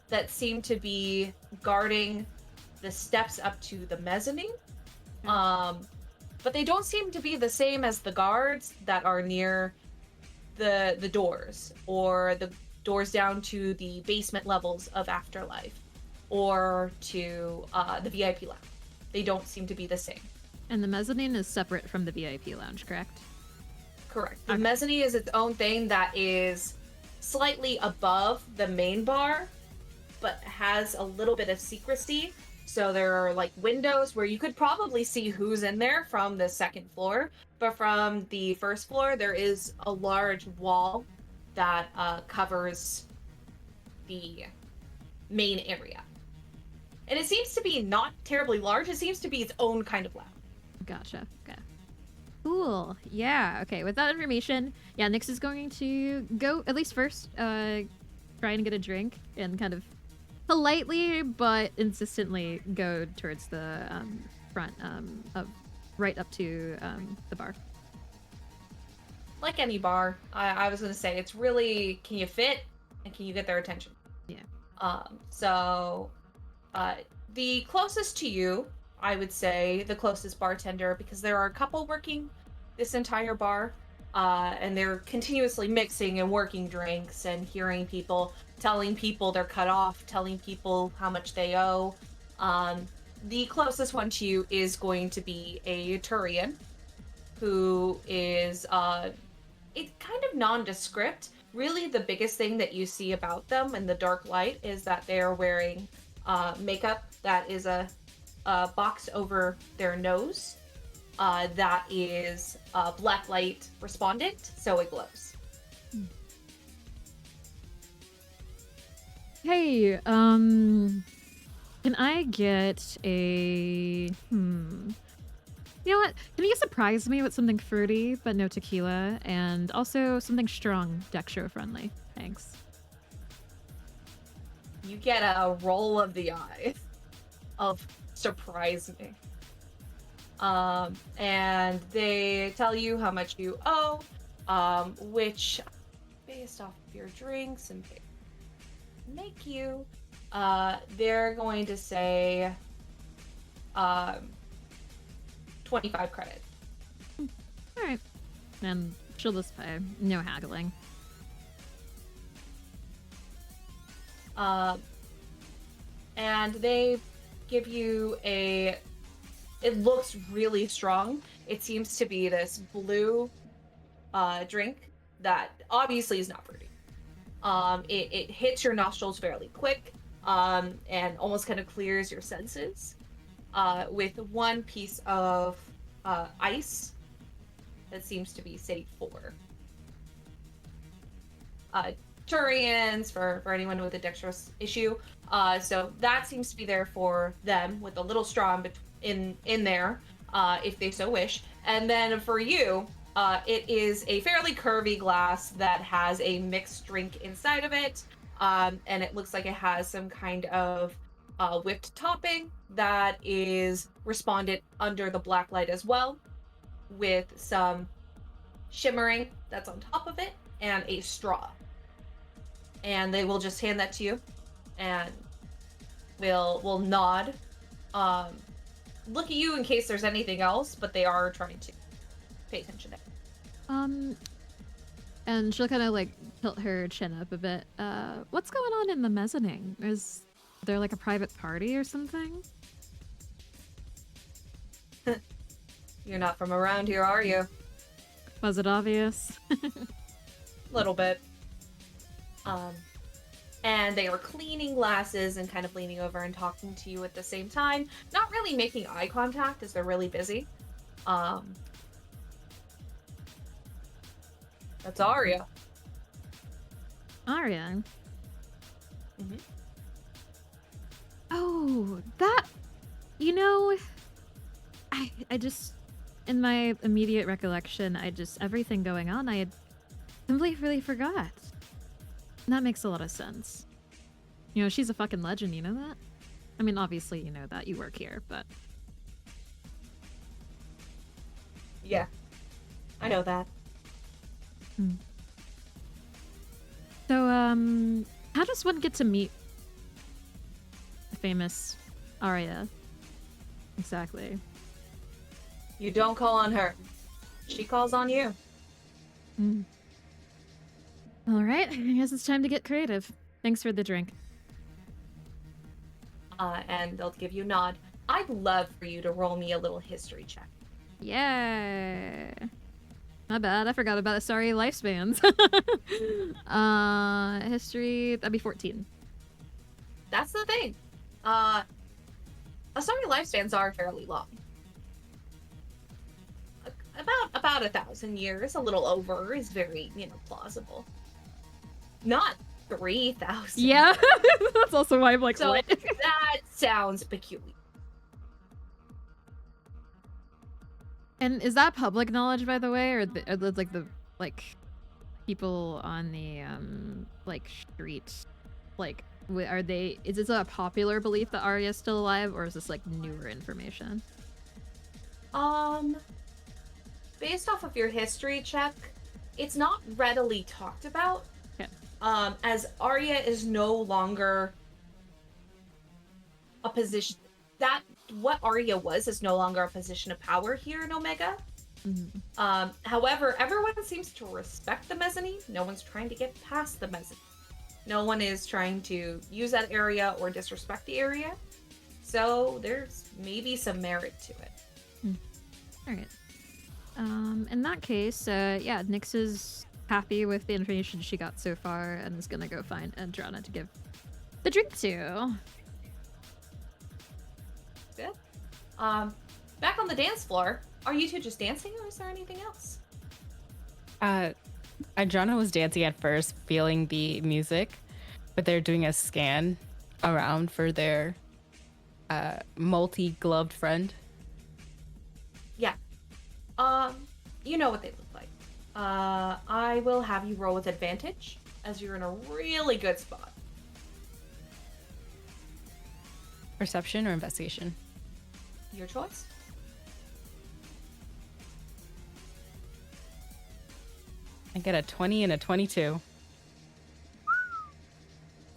that seem to be guarding the steps up to the mezzanine. But they don't seem to be the same as the guards that are near the doors, or the doors down to the basement levels of Afterlife, or to the VIP lounge. They don't seem to be the same. And the mezzanine is separate from the VIP lounge, correct? Correct. The mezzanine is its own thing that is slightly above the main bar, but has a little bit of secrecy. So there are like windows where you could probably see who's in there from the 2nd floor, but from the 1st floor there is a large wall that covers the main area. And it seems to be not terribly large. It seems to be its own kind of lab. Gotcha. Okay. Cool. Yeah. Okay. With that information, yeah, Nyx is going to go at least first, try and get a drink and kind of politely but insistently go towards the front of right up to the bar. Like any bar, I was going to say, it's really, can you fit and can you get their attention? Yeah. So the closest to you, I would say the closest bartender, because there are a couple working this entire bar, and they're continuously mixing and working drinks and hearing people, telling people they're cut off, telling people how much they owe. The closest one to you is going to be a Turian, who is it's kind of nondescript. Really, the biggest thing that you see about them in the dark light is that they are wearing makeup that is a box over their nose that is black light respondent, so it glows. Hey, can I get a You know what? Can you surprise me with something fruity but no tequila, and also something strong, dextro friendly? Thanks. You get a roll of the eye of surprise me. And they tell you how much you owe, which, based off of your drinks and make you, they're going to say 25 credit. Alright. And she'll just pay. No haggling. And they give you a... It looks really strong. It seems to be this blue drink that obviously is not fruity. It hits your nostrils fairly quick, and almost kind of clears your senses, with one piece of ice that seems to be safe for Turians, for anyone with a dexterous issue. So that seems to be there for them, with a little straw in there, if they so wish. And then for you, it is a fairly curvy glass that has a mixed drink inside of it, and it looks like it has some kind of whipped topping that is responded under the black light as well, with some shimmering that's on top of it, and a straw. And they will just hand that to you, and will nod, look at you in case there's anything else, but they are trying to pay attention to it. And she'll kind of like tilt her chin up a bit. What's going on in the mezzanine? Is there like a private party or something? You're not from around here, are you? Was it obvious? Little bit. And they are cleaning glasses and kind of leaning over and talking to you at the same time. Not really making eye contact as they're really busy. That's Arya. Arya? Mm-hmm. Oh, that... You know... I just... In my immediate recollection, everything going on, I had completely forgot. And that makes a lot of sense. You know, she's a fucking legend, you know that? I mean, obviously you know that, you work here, but... Yeah. I know that. So, how does one get to meet the famous Arya? Exactly. You don't call on her. She calls on you. Alright, I guess it's time to get creative. Thanks for the drink. And they'll give you a nod. I'd love for you to roll me a little history check. Yeah. My bad, I forgot about the sorry lifespans. History, that'd be 14. That's the thing. Sorry lifespans are fairly long. About 1,000 years, a little over, is very, plausible. Not 3,000. Yeah, that's also why I'm like, so what? That sounds peculiar. And is that public knowledge, by the way, or the people on the street, are they? Is this a popular belief that Arya's still alive, or is this like newer information? Based off of your history check, it's not readily talked about. Okay. As Arya is no longer a position that what Arya was is no longer a position of power here in Omega. Mm-hmm. However, everyone seems to respect the mezzanine. No one's trying to get past the mezzanine. No one is trying to use that area or disrespect the area. So there's maybe some merit to it. All right. In that case, yeah, Nyx is happy with the information she got so far and is gonna go find Adrana to give the drink to. Good. Back on the dance floor, are you two just dancing, or is there anything else? Adrana was dancing at first, feeling the music, but they're doing a scan around for their multi-gloved friend. Yeah. You know what they look like. I will have you roll with advantage, as you're in a really good spot. Perception or investigation? Your choice. I get a 20 and a 22.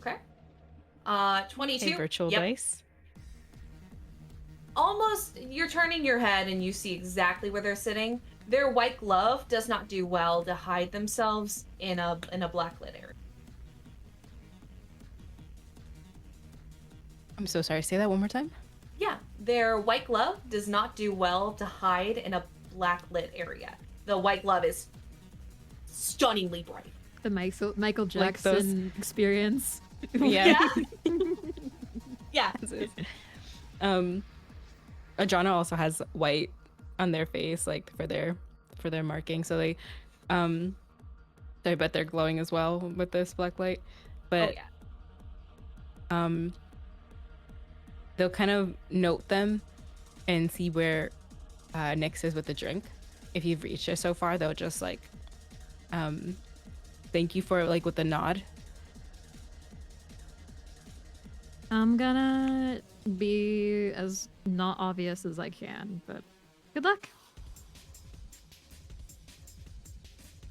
Okay. 22. Hey, virtual Yep. dice. Almost, you're turning your head and you see exactly where they're sitting. Their white glove does not do well to hide themselves in a black lit area. I'm so sorry. Say that one more time. Yeah, their white glove does not do well to hide in a black lit area. The white glove is stunningly bright. The Michael Like those- Jackson experience. Yeah. Yeah. Adrana also has white on their face, like for their marking. So they, I bet they're glowing as well with this black light. But they'll kind of note them and see where Nyx is with the drink. If you've reached it so far, they'll just like thank you for like with a nod. I'm gonna be as not obvious as I can, but good luck.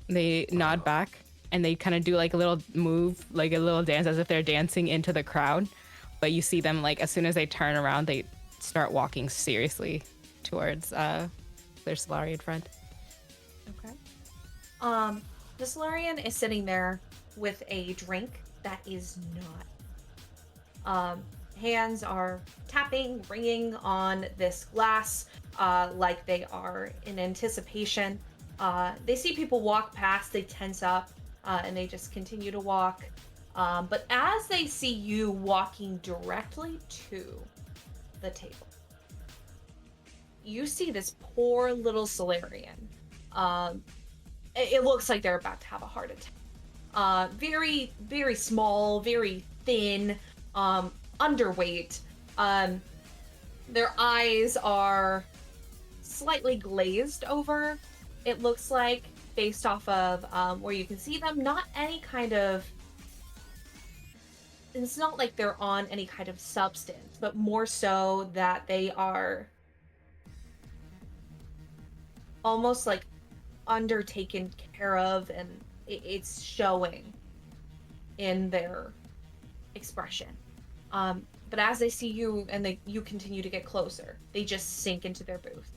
They nod back and they kind of do like a little move, like a little dance as if they're dancing into the crowd. But you see them like as soon as they turn around, they start walking seriously towards their Solarian friend. Okay. The Solarian is sitting there with a drink that is not. Hands are tapping, ringing on this glass, like they are in anticipation. They see people walk past, they tense up, and they just continue to walk. But as they see you walking directly to the table, you see this poor little Solarian. It looks like they're about to have a heart attack. Very, very small, very thin, underweight. Their eyes are slightly glazed over, it looks like, based off of where you can see them. Not any kind of... It's not like they're on any kind of substance, but more so that they are almost like undertaken care of, and it's showing in their expression. But as they see you and you continue to get closer, they just sink into their booth.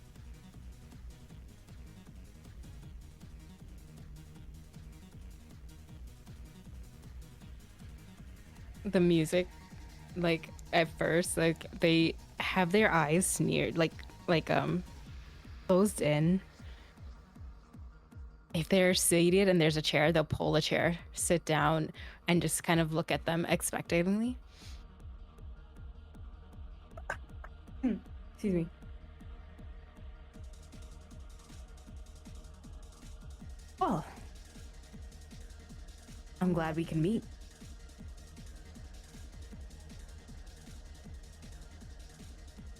The music, like at first, like they have their eyes sneered, like closed in. If they're seated and there's a chair, they'll pull a chair, sit down, and just kind of look at them expectantly. Excuse me. Well, I'm glad we can meet.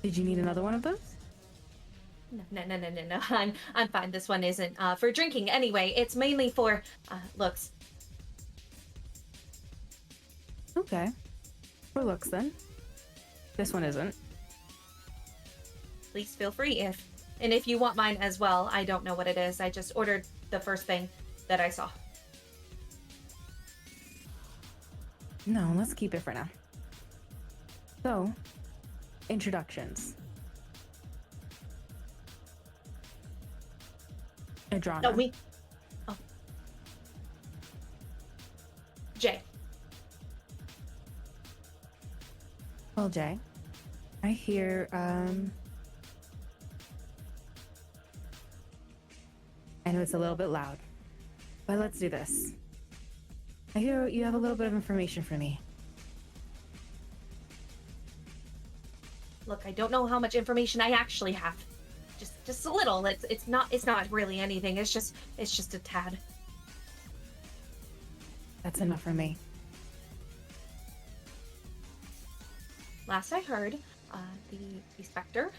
Did you need another one of those? No. I'm fine. This one isn't for drinking anyway. It's mainly for looks. Okay. For looks then. This one isn't. Please feel free if you want mine as well. I don't know what it is. I just ordered the first thing that I saw. No, let's keep it for now. So, introductions. Adrana. No, me. Oh. Jay. Well, Jay, I hear, I know it's a little bit loud, but let's do this. I hear you have a little bit of information for me. Look, I don't know how much information I actually have. Just a little. It's not really anything. It's just a tad. That's enough for me. Last I heard, the Spectre,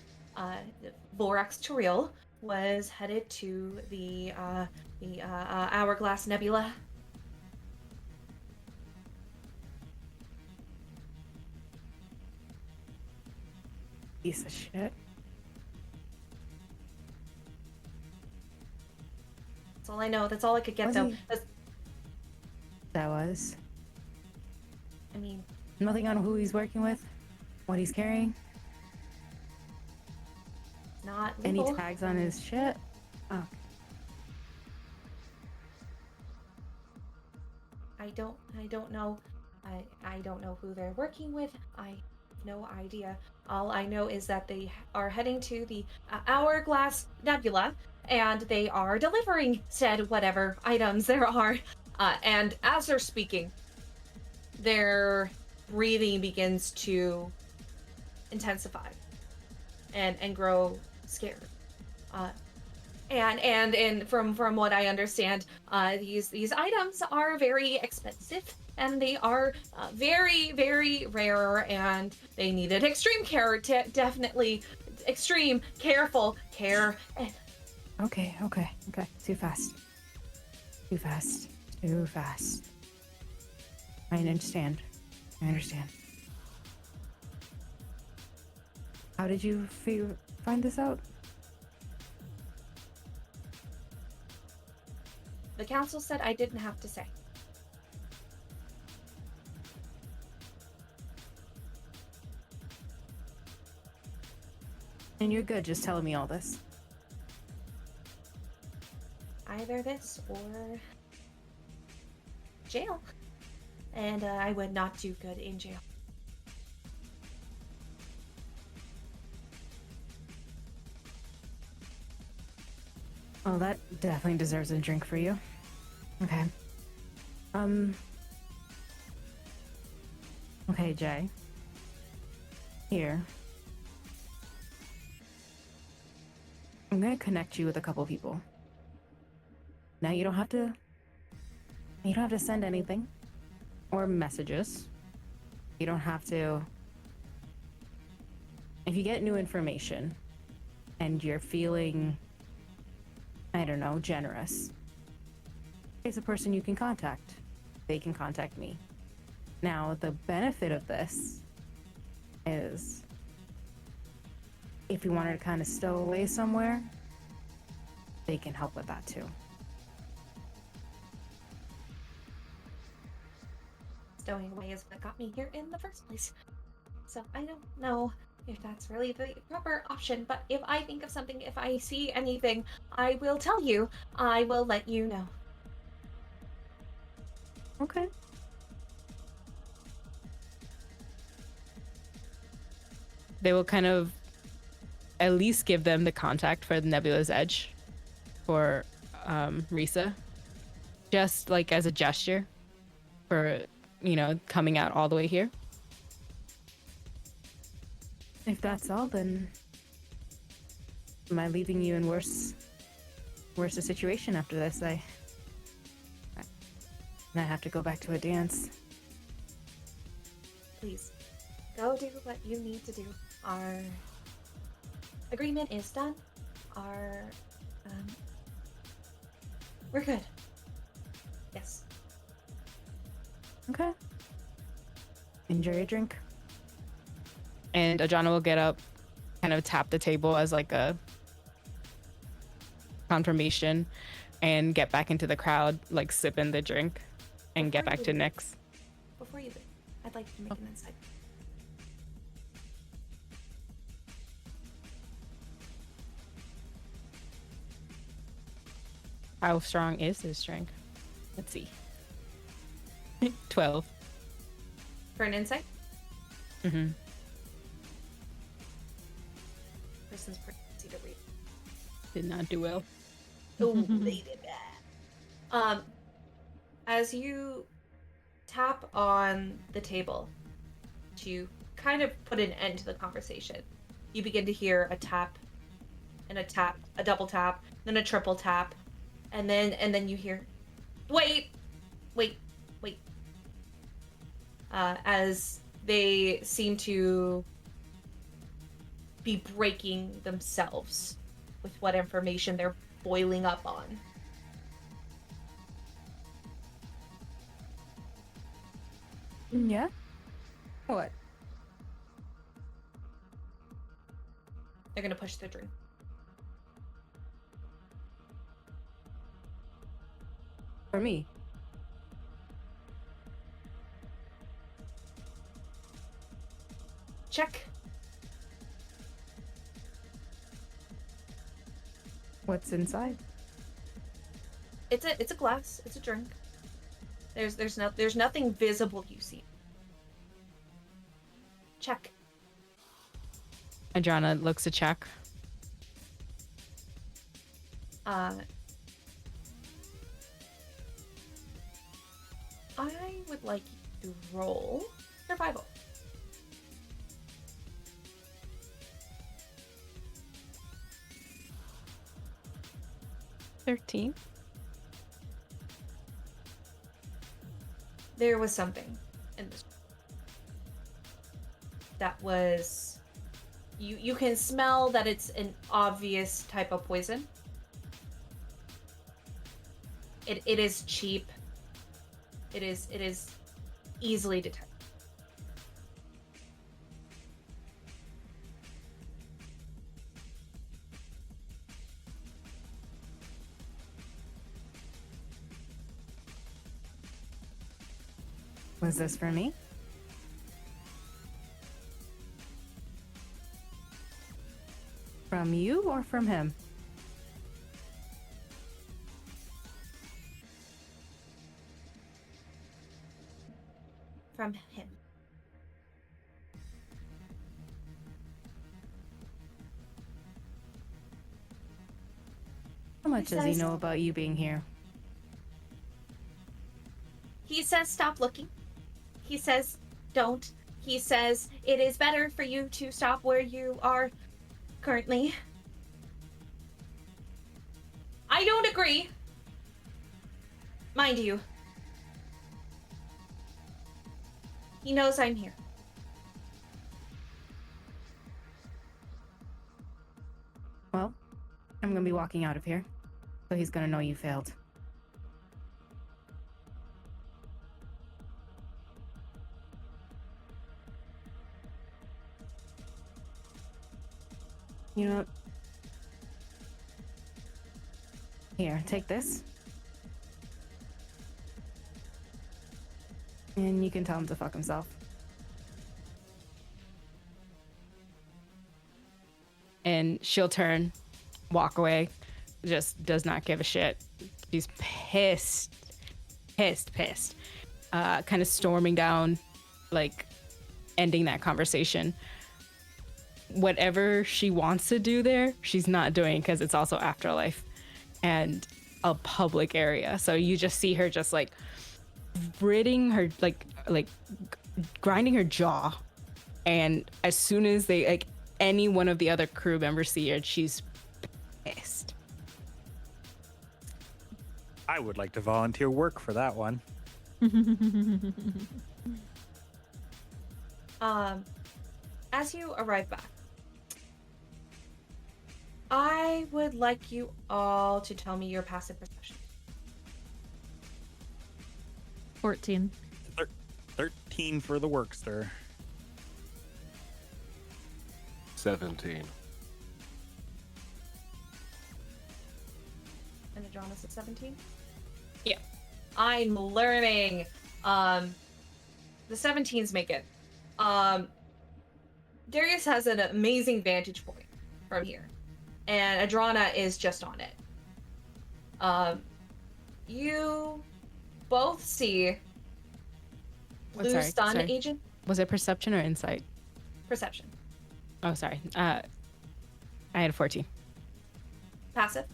Vorax Turil, was headed to the Hourglass Nebula. Piece of shit. That's all I know. That's all I could get, Was though. he- That was. I mean, Nothing on who he's working with? What he's carrying? not Any legal. tags on his shit? Oh. I don't know. I don't know who they're working with. no idea. All I know is that they are heading to the Hourglass Nebula, and they are delivering said whatever items there are. And as they're speaking, their breathing begins to intensify and grow scared. And from what I understand, these items are very expensive, and they are very, very rare, and they needed extreme care. Definitely extreme careful care. Okay. Too fast. I understand. How did you find this out? The council said I didn't have to say. And you're good just telling me all this. Either this or jail. And I would not do good in jail. Oh, that definitely deserves a drink for you. Okay. Okay, Jay. Here. I'm gonna connect you with a couple people. Now you don't have to send anything or messages. You don't have to. If you get new information and you're feeling, I don't know, generous, it's a person you can contact. They can contact me. Now, the benefit of this is if you wanted to kind of stow away somewhere, they can help with that too. Stowing away is what got me here in the first place. So I don't know if that's really the proper option, but if I think of something, if I see anything, I will tell you. I will let you know. Okay. They will kind of at least give them the contact for the Nebula's Edge for Risa, just like as a gesture for, you know, coming out all the way here. If that's all, then am I leaving you in worse a situation after this? I have to go back to a dance. Please, go do what you need to do. Our agreement is done. We're good. Yes. Okay. Enjoy your drink. And Adrana will get up, kind of tap the table as like a confirmation, and get back into the crowd, like sipping the drink, and get back to Nyx. Before you leave, I'd like to make an insight. How strong is his strength? Let's see. 12. For an insight? Mm-hmm. Person's pretty easy to read. Did not do well. Oh, they did bad. As you tap on the table to kind of put an end to the conversation, you begin to hear a tap and a tap, a double tap, then a triple tap, and then you hear, wait. As they seem to be breaking themselves with what information they're boiling up on. Yeah? What? They're gonna push their drink. For me? Check. What's inside? It's a glass. It's a drink. There's nothing visible you see. Check. Adrana looks to check. I would like you to roll survival. $13. There was something in this that was you can smell that it's an obvious type of poison. It is cheap. It is easily detected. Was this for me? From you or from him? From him. How much does he know about you being here? He says stop looking. He says don't. He says it is better for you to stop where you are currently. I don't agree. Mind you. He knows I'm here. Well, I'm gonna be walking out of here, so he's gonna know you failed. You know what? Here, take this. And you can tell him to fuck himself. And she'll turn, walk away, just does not give a shit. She's pissed. Kind of storming down, like ending that conversation. Whatever she wants to do there, she's not doing because it's also afterlife and a public area. So you just see her just like gritting her, like grinding her jaw. And as soon as they, like, any one of the other crew members see her, she's pissed. I would like to volunteer work for that one. As you arrive back, I would like you all to tell me your passive perception. 14. 13 for the Workster. 17. And Adrana's at 17? Yeah. I'm learning. The 17s make it. Darius has an amazing vantage point from here. And Adrana is just on it. You both see blue stun agent. Was it perception or insight? Perception. Oh, sorry. I had a 14. Passive.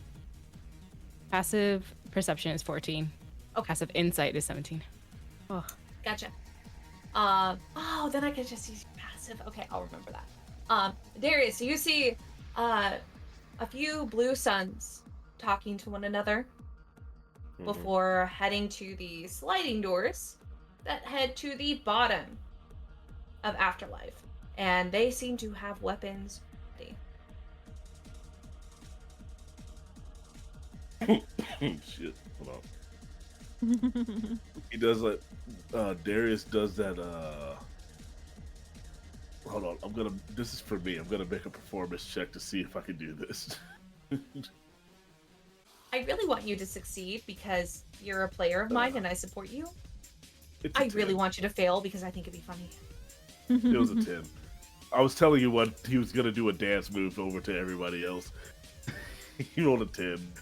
Passive perception is 14. Okay. Passive insight is 17. Oh. Gotcha. Then I can just use your passive. Okay, I'll remember that. Darius, you see a few blue suns talking to one another before heading to the sliding doors that head to the bottom of Afterlife. And they seem to have weapons ready. Shit, hold on. He does like Darius does that hold on, this is for me. I'm gonna make a performance check to see if I can do this. I really want you to succeed because you're a player of mine and I support you. I really want you to fail because I think it'd be funny. It was a 10. I was telling you what he was gonna do, a dance move over to everybody else. He rolled a 10.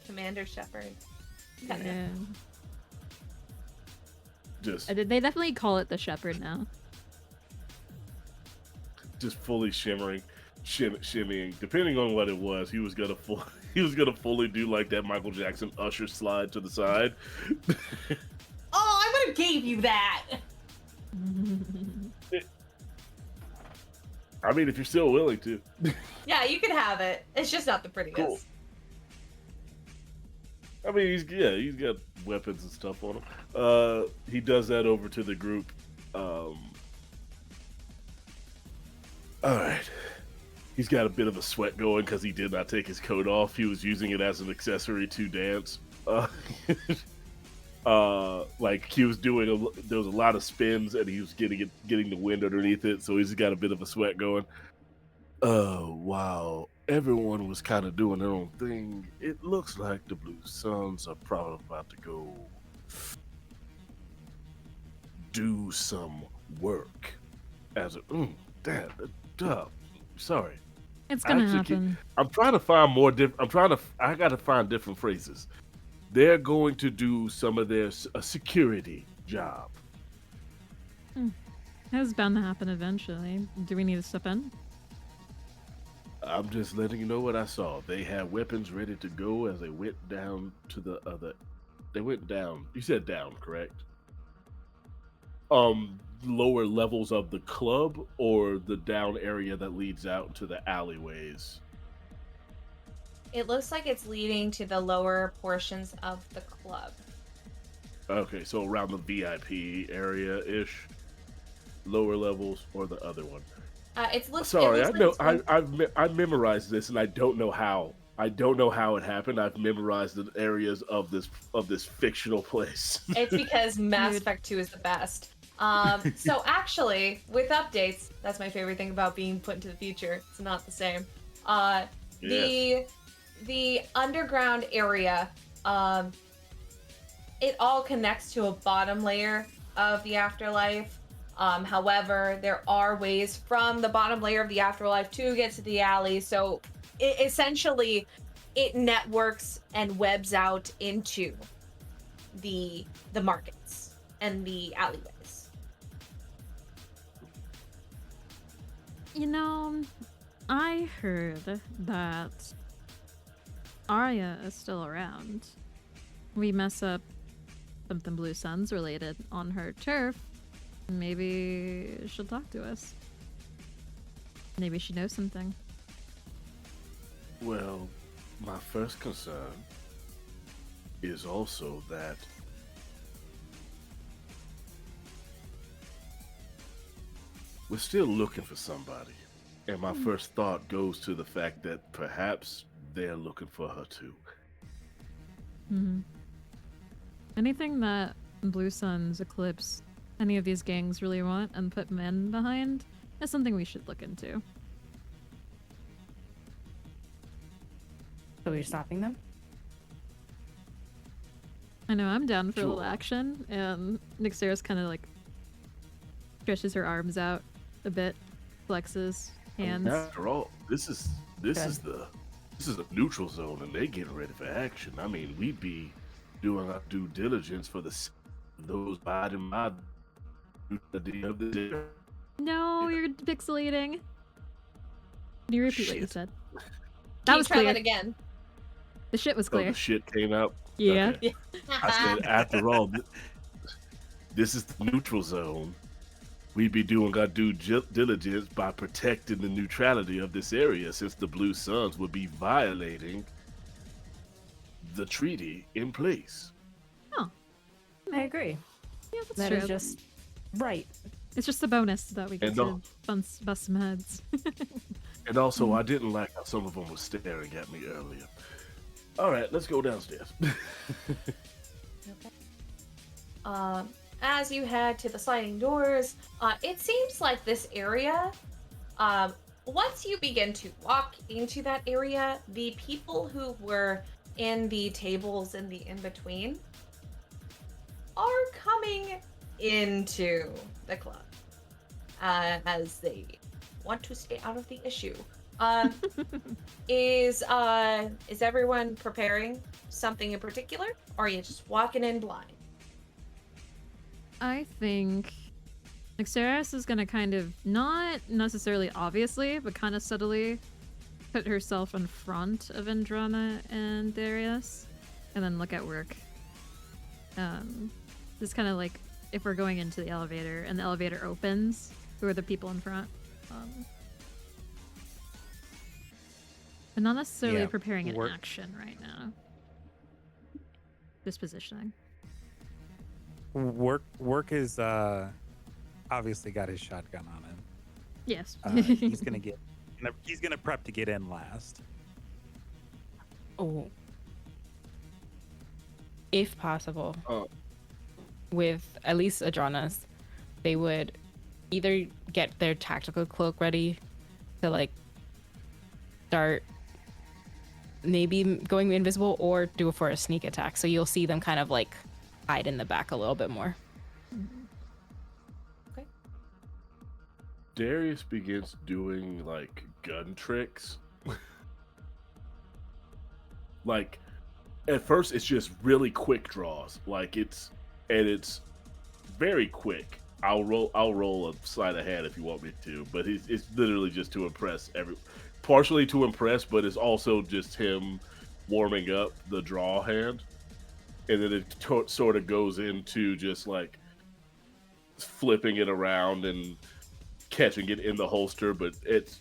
Commander Shepard. Yeah. Just They definitely call it the Shepherd now. just fully shimmying. Depending on what it was, he was gonna fully do like that Michael Jackson Usher slide to the side. Oh, I would have gave you that. I mean, if you're still willing to. Yeah, you can have it. It's just not the prettiest. Cool. I mean, he's got weapons and stuff on him. He does that over to the group. All right. He's got a bit of a sweat going because he did not take his coat off. He was using it as an accessory to dance. Like he was doing there was a lot of spins and he was getting the wind underneath it, so he's got a bit of a sweat going. Wow. Everyone was kind of doing their own thing. It looks like the Blue Suns are probably about to go do some work. As a sorry. It's gonna happen. I'm trying to find more I gotta find different phrases. They're going to do some of their security job. That's bound to happen eventually. Do we need to step in? I'm just letting you know what I saw. They had weapons ready to go as they went down to the other. They went down. You said down, correct? Lower levels of the club or the down area that leads out to the alleyways? It looks like it's leading to the lower portions of the club. Okay, so around the VIP area-ish, lower levels, or the other one? Sorry, I know I memorized this, and I don't know how. I don't know how it happened. I've memorized the areas of this fictional place. It's because Mass Effect 2 is the best. So actually, with updates, that's my favorite thing about being put into the future. It's not the same. The underground area, it all connects to a bottom layer of the afterlife. However, there are ways from the bottom layer of the afterlife to get to the alley. So essentially, it networks and webs out into the markets and the alleyways. You know, I heard that Arya is still around. We mess up something Blue Suns related on her turf. Maybe she'll talk to us. Maybe she knows something. Well, my first concern is also that we're still looking for somebody. And my first thought goes to the fact that perhaps they're looking for her too. Anything that Blue Suns, Eclipse, any of these gangs really want and put men behind is something we should look into. So we're stopping them? I know, I'm down for a little action, and Nyxera's kind of like stretches her arms out a bit, flexes hands. After all, this is a neutral zone, and they're getting ready for action. I mean, we'd be doing our due diligence for those biding by the day of the day. No, you're pixelating. Can you repeat what you said? Can you try that again? The shit was clear. Oh, the shit came out? Yeah. Okay. I said, after all, this is the neutral zone. We'd be doing our due diligence by protecting the neutrality of this area, since the Blue Suns would be violating the treaty in place. Oh, I agree. Yeah, that's That true. is just right. It's just a bonus that we get And to bust some heads. And also, I didn't like how some of them were staring at me earlier. All right, let's go downstairs. As you head to the sliding doors, it seems like this area, once you begin to walk into that area, the people who were in the tables in the in-between are coming into the club as they want to stay out of the issue. Is everyone preparing something in particular, or are you just walking in blind? I think Darius is gonna kind of, not necessarily obviously, but kind of subtly put herself in front of Adrana and Darius, and then look at Worq. Just kind of like if we're going into the elevator and the elevator opens, who are the people in front? But not necessarily preparing an action right now. Just positioning. Worq is obviously got his shotgun on him. Yes. He's gonna prep to get in last. Oh. If possible, with at least Adrana's, they would either get their tactical cloak ready to like start maybe going invisible or do it for a sneak attack. So you'll see them kind of like hide in the back a little bit more. Okay. Darius begins doing like gun tricks. Like at first it's just really quick draws. Like it's very quick. I'll roll a sleight of hand if you want me to, but it's literally just to impress partially to impress, but it's also just him warming up the draw hand, and then it sort of goes into just like flipping it around and catching it in the holster, but it's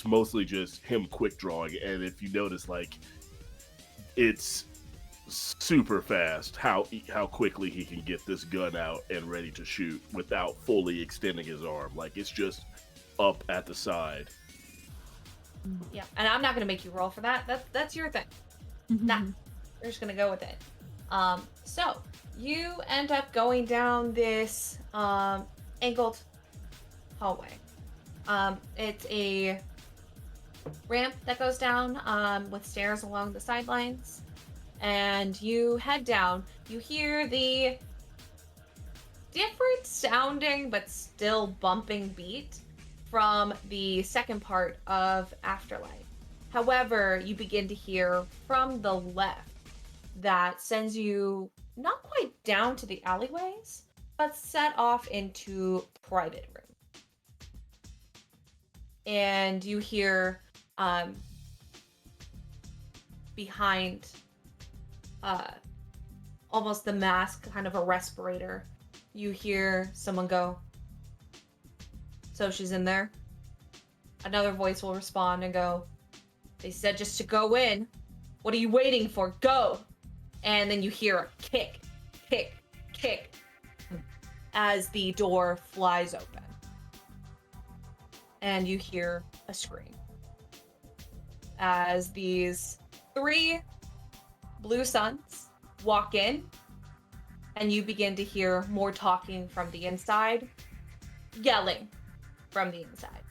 mostly just him quick drawing. And if you notice, like it's super fast how quickly he can get this gun out and ready to shoot without fully extending his arm. Like it's just up at the side. Yeah, and I'm not gonna make you roll for that. That's your thing. Nah, we're just gonna go with it. So you end up going down this angled hallway. It's a ramp that goes down with stairs along the sidelines, and you head down. You hear the different sounding but still bumping beat from the second part of Afterlife. However, you begin to hear from the left that sends you not quite down to the alleyways, but set off into private room. And you hear behind almost the mask, kind of a respirator, you hear someone go, "So she's in there?" Another voice will respond and go, "They said just to go in. What are you waiting for? Go!" And then you hear a kick, kick, kick as the door flies open. And you hear a scream as these 3 blue suns walk in, and you begin to hear more talking from the inside, yelling from the inside.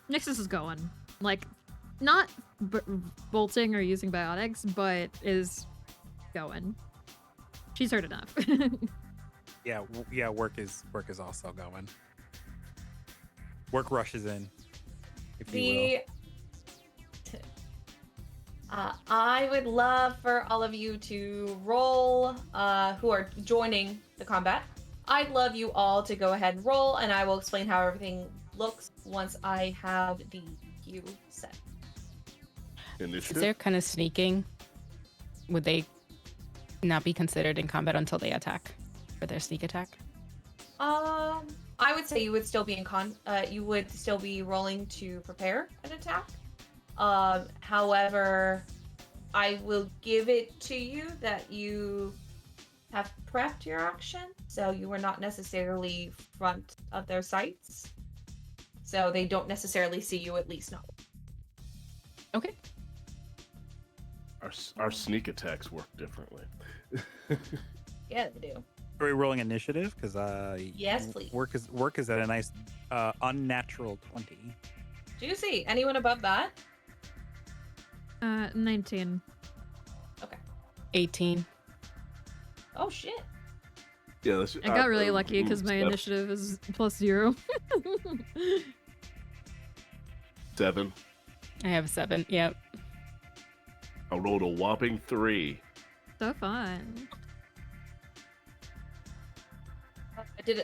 Nixus is going. Like, not bolting or using biotics, but is going. She's heard enough. Yeah, Worq is also going. Worq rushes in, if you will. I would love for all of you to roll, who are joining the combat. I'd love you all to go ahead and roll, and I will explain how everything looks once I have the queue set. If they're kind of sneaking, would they not be considered in combat until they attack for their sneak attack? I would say you would still be you would still be rolling to prepare an attack. However, I will give it to you that you have prepped your action, so you are not necessarily front of their sights. So they don't necessarily see you, at least not. Okay. Our sneak attacks work differently. Yeah, they do. Are we rolling initiative? Because yes, please. Worq is at a nice unnatural 20. Juicy. Anyone above that? 19. Okay. 18. Oh shit. Yeah, I got really lucky because my initiative is +0. 7. I have 7. Yep. I rolled a whopping 3. So fun.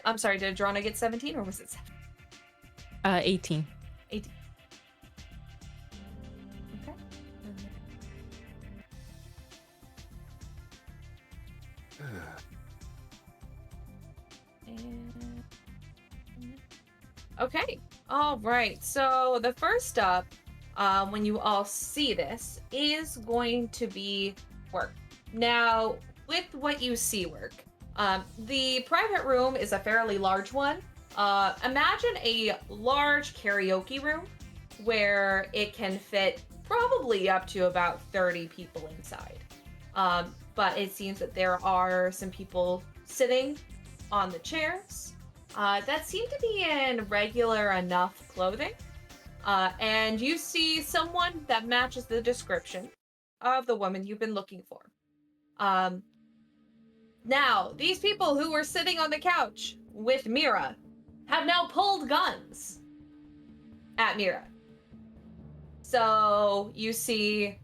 I'm sorry, did Adrana get 17 or was it 7? 18. 18. Okay. Okay. All right. So the first up, when you all see this, is going to be Worq. Now, with what you see, Worq, the private room is a fairly large one. Imagine a large karaoke room where it can fit probably up to about 30 people inside. But it seems that there are some people sitting on the chairs that seem to be in regular enough clothing. And you see someone that matches the description of the woman you've been looking for. Now, these people who were sitting on the couch with Mira have now pulled guns at Mira. So you see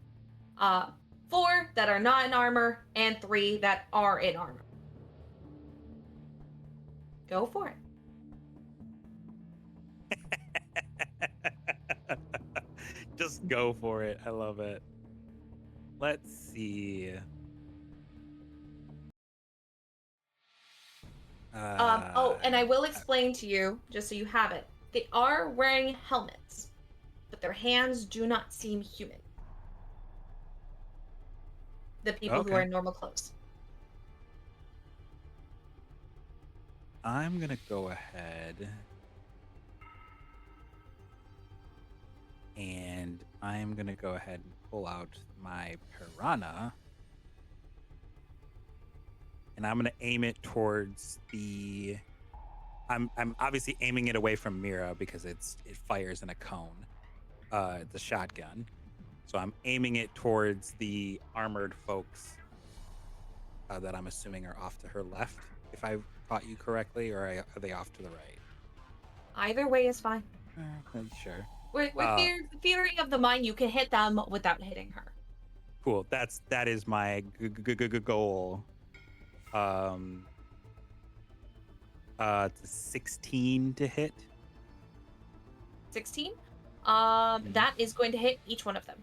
4 that are not in armor and 3 that are in armor. Go for it. Just go for it. I love it. Let's see. And I will explain to you, just so you have it. They are wearing helmets, but their hands do not seem human. The people who are in normal clothes. I'm gonna go ahead and I'm gonna go ahead and pull out my piranha, and I'm gonna aim it towards the. I'm obviously aiming it away from Mira because it fires in a cone. It's a shotgun, so I'm aiming it towards the armored folks that I'm assuming are off to her left. If I caught you correctly, or are they off to the right? Either way is fine. Sure. With theory of the mind, you can hit them without hitting her. Cool. That is my goal. It's a 16 to hit. 16. That is going to hit each one of them.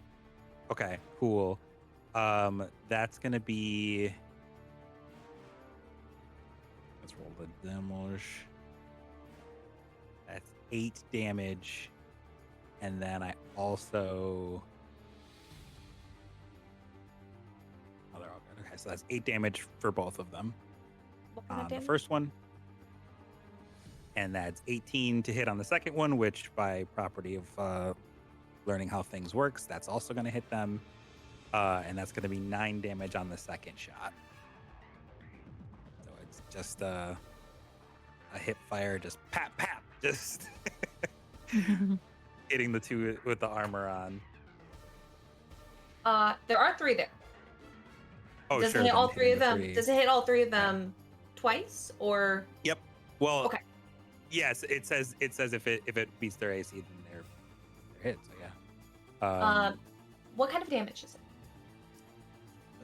Okay. Cool. That's gonna be. Let's roll the demolish. That's 8 damage. And then I also. Oh, they're all good. Okay, so that's 8 damage for both of them. On the first one. And that's 18 to hit on the second one, which by property of learning how things works, that's also going to hit them. And that's going to be 9 damage on the second shot. So it's just a hip fire, just pap, pap, just hitting the two with the armor on. There are 3 there. Oh, Does sure. it hit all 3 of them? 3. Does it hit all 3 of them twice, or? Yep. Well. Okay. Yes, it says if it beats their AC, then they're hit. So yeah. What kind of damage is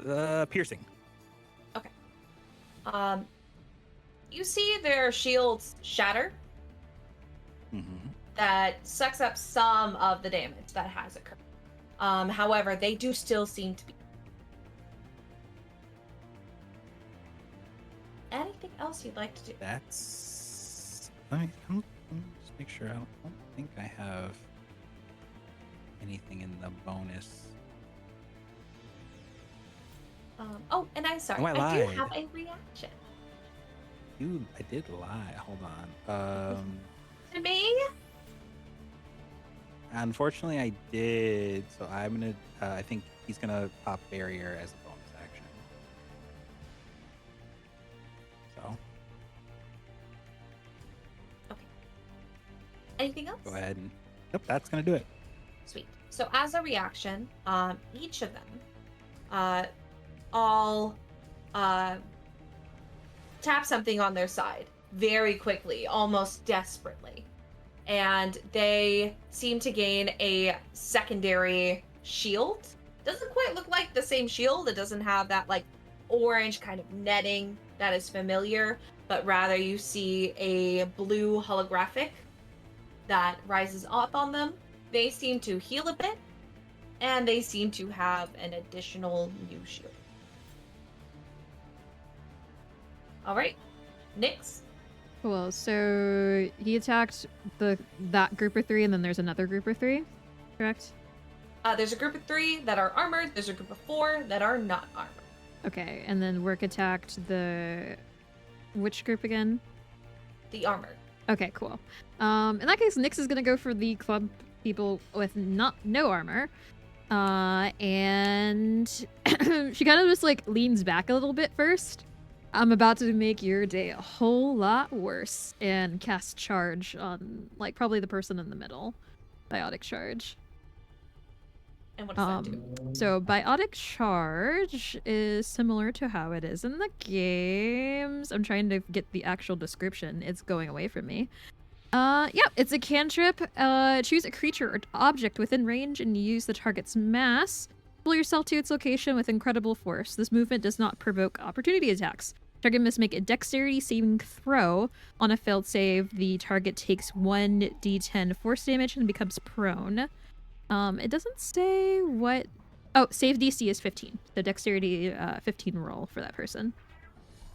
it? Piercing. Okay. You see their shields shatter. Mm-hmm. That sucks up some of the damage that has occurred. However, they do still seem to be. Anything else you'd like to do? That's. Let me just make sure. I don't think I have anything in the bonus. Oh, and I'm sorry. Oh, I do lied. have a reaction. Dude, I did lie. Hold on. To me? Unfortunately, I did. So I'm gonna. I think he's gonna pop barrier as a bonus action. So. Anything else? Go ahead and. Yep, that's gonna do it. Sweet. So as a reaction, each of them, all tap something on their side very quickly, almost desperately, and they seem to gain a secondary shield. Doesn't quite look like the same shield. It doesn't have that like orange kind of netting that is familiar, but rather you see a blue holographic that rises up on them. They seem to heal a bit, and they seem to have an additional new shield. All right, Nyx. Cool. So he attacked that group of 3, and then there's another group of 3, correct? There's a group of 3 that are armored. There's a group of 4 that are not armored. Okay, and then Worq attacked which group again? The armored. Okay, cool. In that case, Nyx is gonna go for the club people with no armor. And she kind of just like leans back a little bit first. I'm about to make your day a whole lot worse, and cast charge on like probably the person in the middle. Biotic charge. And what does that do? So biotic charge is similar to how it is in the games. I'm trying to get the actual description. It's going away from me. Yeah, it's a cantrip. Choose a creature or object within range and use the target's mass. Pull yourself to its location with incredible force. This movement does not provoke opportunity attacks. Target must make a dexterity saving throw. On a failed save, the target takes 1d10 force damage and becomes prone. It doesn't say what... Oh, save DC is 15. The dexterity 15 roll for that person.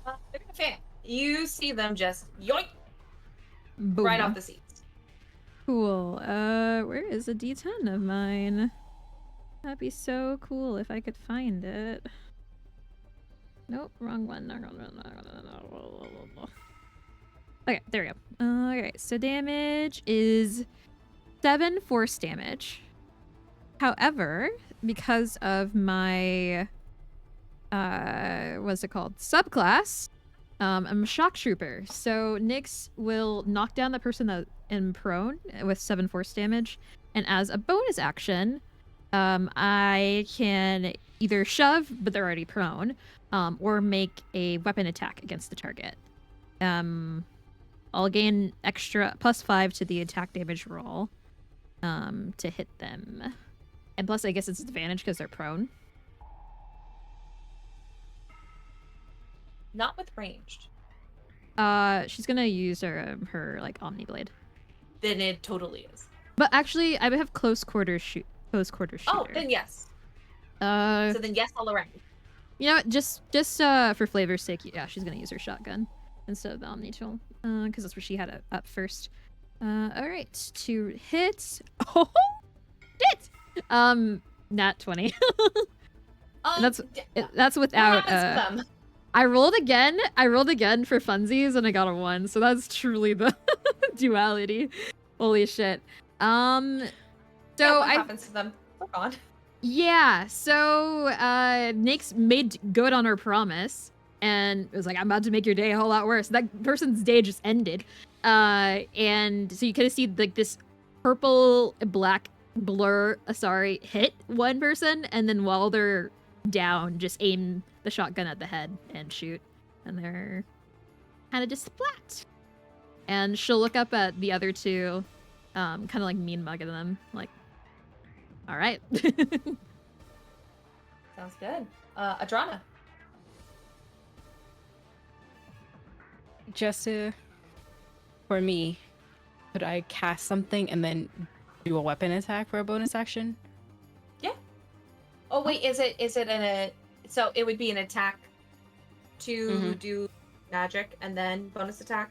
They're gonna fail. You see them just yoink! Boom. Right off the seats. Cool. Where is a D10 of mine? That'd be so cool if I could find it. Nope, wrong one. Okay, there we go. Alright, so damage is 7 force damage. However, because of my what's it called? Subclass, I'm a shock trooper. So Nyx will knock down the person that in prone with 7 force damage, and as a bonus action, I can either shove, but they're already prone, or make a weapon attack against the target. I'll gain extra +5 to the attack damage roll to hit them. And plus, I guess it's advantage because they're prone. Not with ranged. She's gonna use her like Omni Blade. Then it totally is. But actually, I would have close quarters shooter. Oh, then yes. So then yes all around. You know what? Just for flavor's sake, yeah, she's gonna use her shotgun instead of the Omni tool, because that's where she had it up first. All right, to hit. Oh, shit! Nat 20. That's without. I rolled again for funsies and I got a 1, so that's truly the duality. Holy shit. So what happens to them? They're gone. Yeah, so Nyx made good on her promise and it was like, I'm about to make your day a whole lot worse. That person's day just ended. And so you kind of see like this purple black blur Asari hit one person, and then while they're down, just aim the shotgun at the head and shoot. And they're kind of just splat. And she'll look up at the other two, kind of like mean mugging them, like, all right. Sounds good. Adrana. Just for me, could I cast something and then do a weapon attack for a bonus action? Yeah. Oh wait, is it so it would be an attack to do magic and then bonus attack?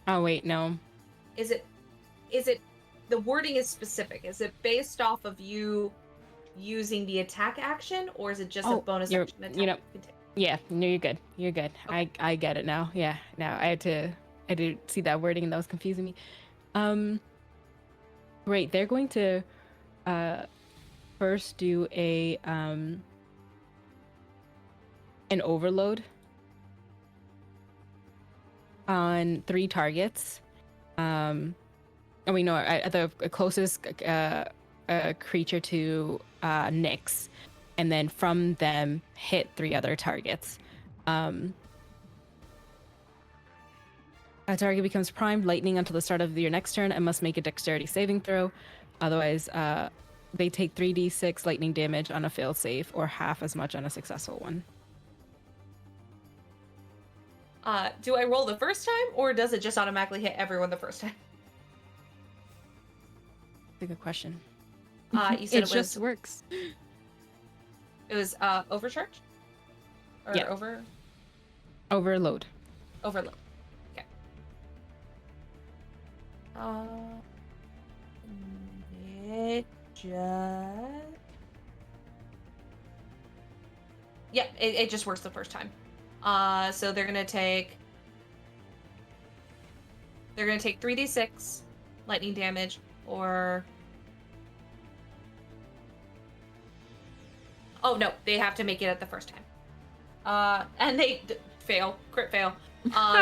Oh wait, no. Is it the wording is specific? Is it based off of you using the attack action, or is it just a bonus action attack? You know, yeah, no, you're good. You're good. Okay. I get it now. Yeah, now I did see that wording and that was confusing me. Right, they're going to first do a an overload on 3 targets. And we know the closest creature to Nyx, and then from them hit 3 other targets. A target becomes primed lightning until the start of your next turn and must make a dexterity saving throw. Otherwise, they take 3d6 lightning damage on a failed save, or half as much on a successful one. Do I roll the first time, or does it just automatically hit everyone the first time? That's a good question. You said It just works. It was overcharge? Or Yeah. Overload. Overload. Okay. It just... Yeah, it just works the first time. So they're gonna take 3d6 lightning damage, or... Oh no, they have to make it at the first time. And they fail, crit fail.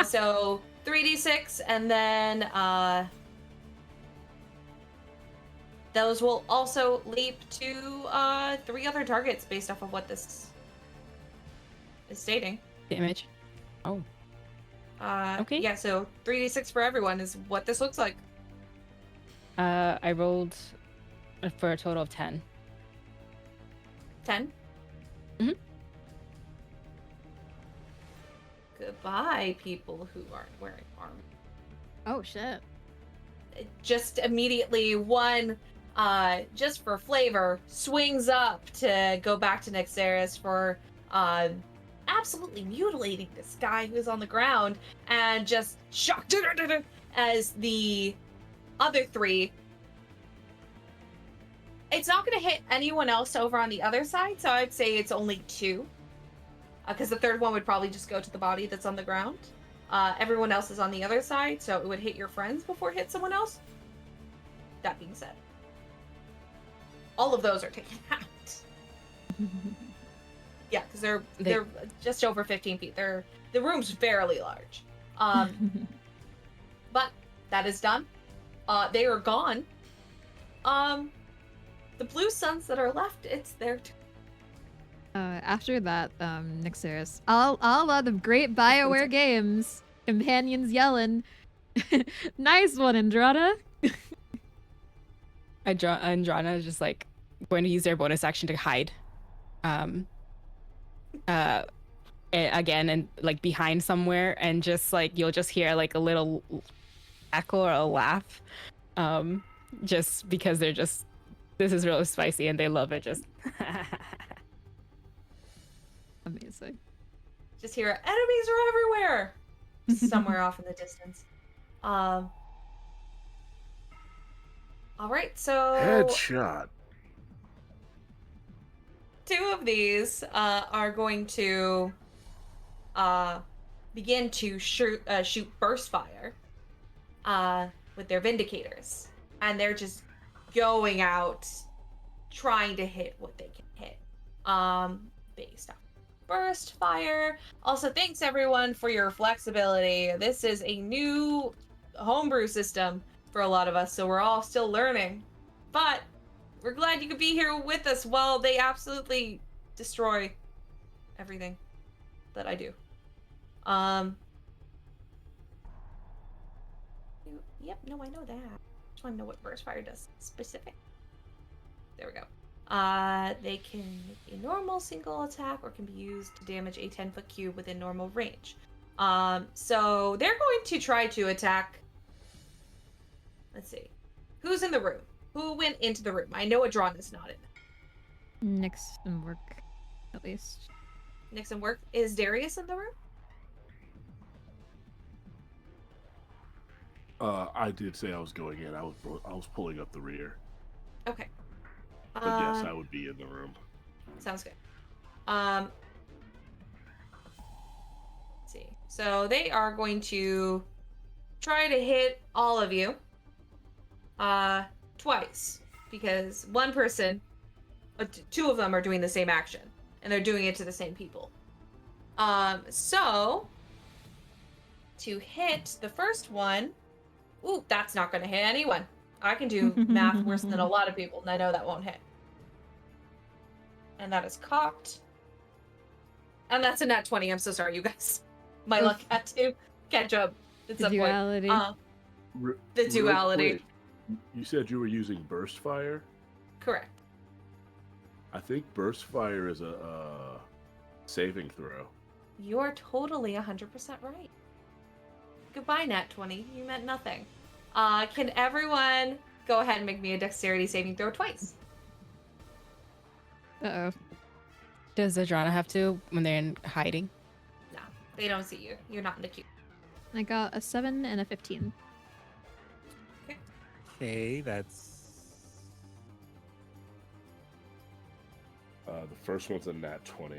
So 3d6, and then those will also leap to 3 other targets based off of what this is stating. Damage. Oh. Okay. Yeah, so 3d6 for everyone is what this looks like. I rolled for a total of 10. 10? Mm-hmm. Goodbye, people who aren't wearing armor. Oh, shit. Just immediately one, just for flavor, swings up to go back to Nexaris for absolutely mutilating this guy who's on the ground, and just shock as the other 3. It's not going to hit anyone else over on the other side, so I'd say it's only 2. Because the third one would probably just go to the body that's on the ground. Everyone else is on the other side, so it would hit your friends before it hits someone else. That being said, all of those are taken out. Yeah, because they're just over 15 feet. The room's fairly large. But that is done. They are gone. The blue suns that are left, it's their turn. After that, Nexaris, all the great BioWare games, companions yelling, "Nice one, Adrana!" Adrana is just like going to use their bonus action to hide. Again, and like behind somewhere, and just like you'll just hear like a little echo or a laugh, just because they're just, this is really spicy and they love it. Just amazing. Just hear enemies are everywhere, somewhere off in the distance. All right, so headshot. 2 of these are going to begin to shoot burst fire with their Vindicators, and they're just going out trying to hit what they can hit based off burst fire. Also, thanks everyone for your flexibility. This is a new homebrew system for a lot of us, so we're all still learning, but we're glad you could be here with us while they absolutely destroy everything that I do. Yep, no, I know that. Just want to know what burst fire does specific. There we go. They can make a normal single attack, or can be used to damage a 10-foot cube within normal range. So they're going to try to attack. Let's see. Who's in the room? Who went into the room? I know Adrana's not in it. Nix and Worq, at least. Nix and Worq. Is Darius in the room? I did say I was going in. I was pulling up the rear. Okay. But yes, I would be in the room. Sounds good. Let's see. So they are going to try to hit all of you. Twice, because one person, 2 of them are doing the same action, and they're doing it to the same people. So to hit the first one, ooh, that's not going to hit anyone. I can do math worse than a lot of people, and I know that won't hit. And that is cocked. And that's a nat 20. I'm so sorry, you guys. My luck had to catch up at some duality. point. The duality. Quick, you said you were using burst fire? Correct. I think burst fire is a saving throw. You're totally 100% right. Goodbye, Nat 20. You meant nothing. Can everyone go ahead and make me a dexterity saving throw twice? Uh-oh. Does Adrana have to when they're in hiding? No, they don't see you. You're not in the queue. I got a 7 and a 15. Okay, that's The first one's a nat 20.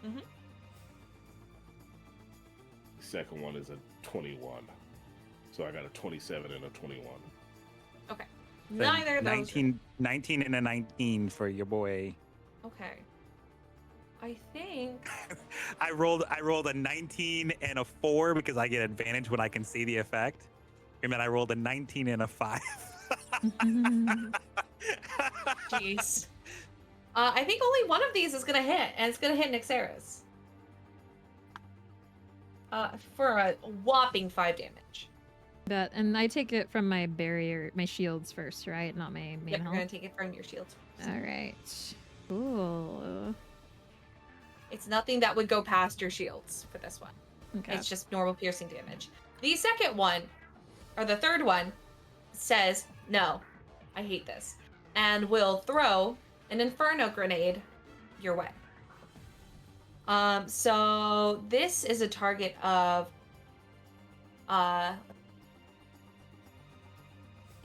Mm-hmm. The second one is a 21. So I got a 27 and a 21. Okay. then Neither of those. 19 and a 19 for your boy. Okay. I think. I rolled a 19 and a 4 because I get advantage when I can see the effect. And then I rolled a 19 and a 5. Jeez. I think only one of these is gonna hit, and it's gonna hit Nyxeris. For a whopping 5 damage. That, and I take it from my barrier, my shields first, right? Not my main Yep, you're health. gonna take it from your shields. All right. Cool. It's nothing that would go past your shields for this one. Okay. It's just normal piercing damage. The second one, or the third one, says, no, I hate this, and will throw an Inferno grenade your way. So this is a target of,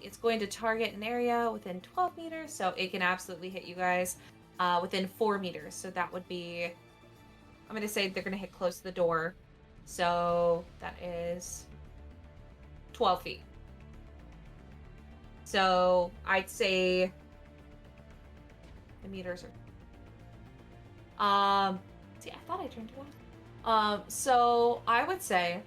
it's going to target an area within 12 meters, so it can absolutely hit you guys within 4 meters. So that would be, I'm going to say they're going to hit close to the door. So that is 12 feet. So I'd say the meters are, see, I thought I turned it off. So I would say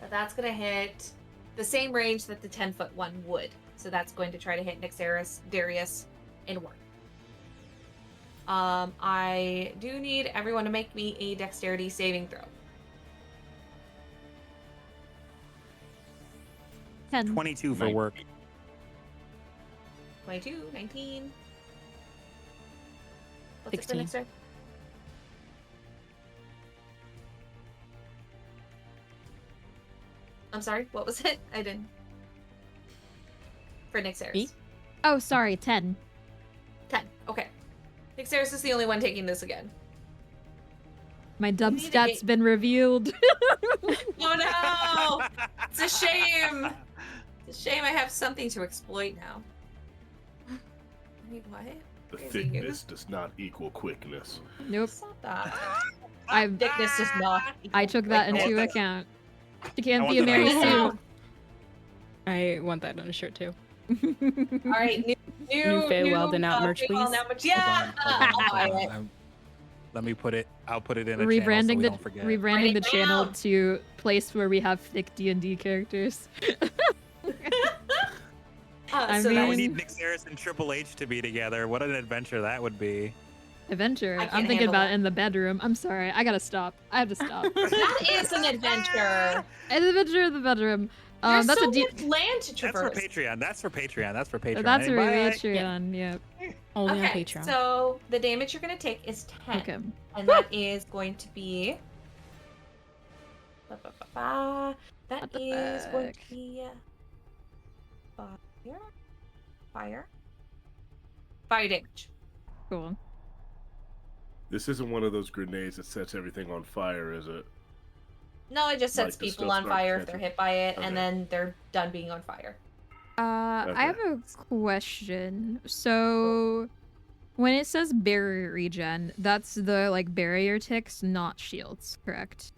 that that's going to hit the same range that the 10-foot one would. So that's going to try to hit Nyxeris, Darius, and Worq. I do need everyone to make me a dexterity saving throw. 10. 22 for Worq. 22, 19. What's 16. it for Nyxeris? I'm sorry, what was it? I didn't. For Nyxeris. Oh, sorry, 10. 10. Okay. Nyxeris is the only one taking this again. My dumb need to stat's get- been revealed. Oh no! It's a shame! It's a shame I have something to exploit now. Wait, what? The Where is he thickness used? does not equal quickness. Nope. Stop that. I've Thickness does not. I took that quickness. into account. She can't I be a want Mary that. Sue. I want that on a shirt too. All right, New Feywild and out merch, Feywild please. and out merch. Yeah! I'll buy it. Let me put it. I'll put it in a Rebranding channel so we the don't forget. rebranding Write the it channel down. to place where we have thick D&D characters. I So Now that we was need Nyxeris and Triple H to be together. What an adventure that would be. Adventure. I I'm can't thinking handle about that. it in the bedroom. I'm sorry. I gotta stop. I have to stop. that is an adventure. An adventure in the bedroom. There's That's so a deep. much land to That's traverse. for Patreon. That's for Patreon. That's for Patreon. That's a Anybody? Patreon. Yep. Only on Okay, Patreon. so the damage you're going to take is 10. Okay. And that is going to be... That What the is going fuck? to be... Fire damage. Cool. This isn't one of those grenades that sets everything on fire, is it? No, it just sets Like the people stuff on starts fire if they're catching- hit by it, Okay. and then they're done being on fire. I have a question. So, when it says barrier regen, that's the like barrier ticks, not shields, correct?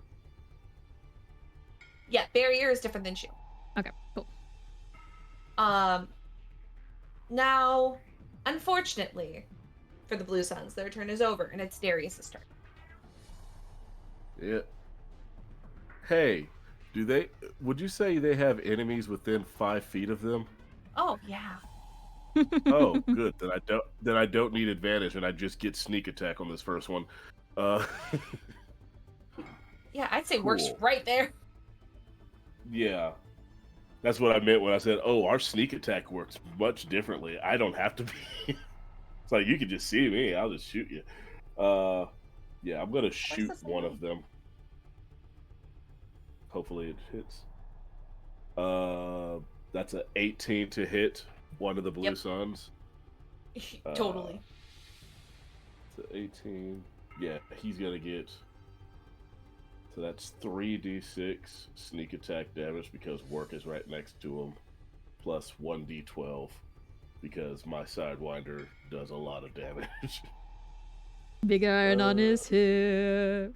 Yeah, barrier is different than shield. Okay, cool. Now, unfortunately, for the Blue Suns, their turn is over, and it's Darius's turn. Yeah. Hey, would you say they have enemies within 5 feet of them? Oh, yeah. Oh, good. Then I don't need advantage, and I just get sneak attack on this first one. Yeah, I'd say works Cool. right there. Yeah. That's what I meant when I said, oh, our sneak attack works much differently. I don't have to be... It's like, you can just see me. I'll just shoot you. Yeah, I'm gonna shoot one of them. Hopefully it hits. That's a 18 to hit one of the blue suns. Totally. It's a 18. Yeah, he's gonna get. So that's 3d6 sneak attack damage because Worq is right next to him, plus 1d12 because my Sidewinder does a lot of damage. Big iron on his hip.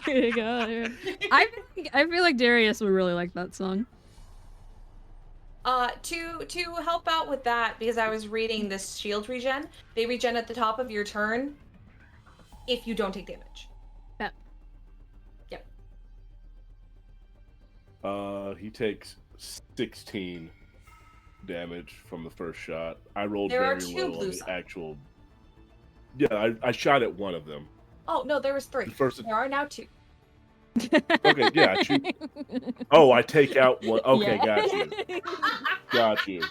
Big iron. I feel like Darius would really like that song. To help out with that, because I was reading this shield regen, they regen at the top of your turn if you don't take damage. Yeah. Yep. He takes 16 damage from the first shot. I rolled There are very two low blue on the suns. actual. Yeah, I shot at one of them. Oh no, there was 3. The first- There are now 2. Okay, yeah, I shoot. Oh, I take out one. Okay, Yeah. got you.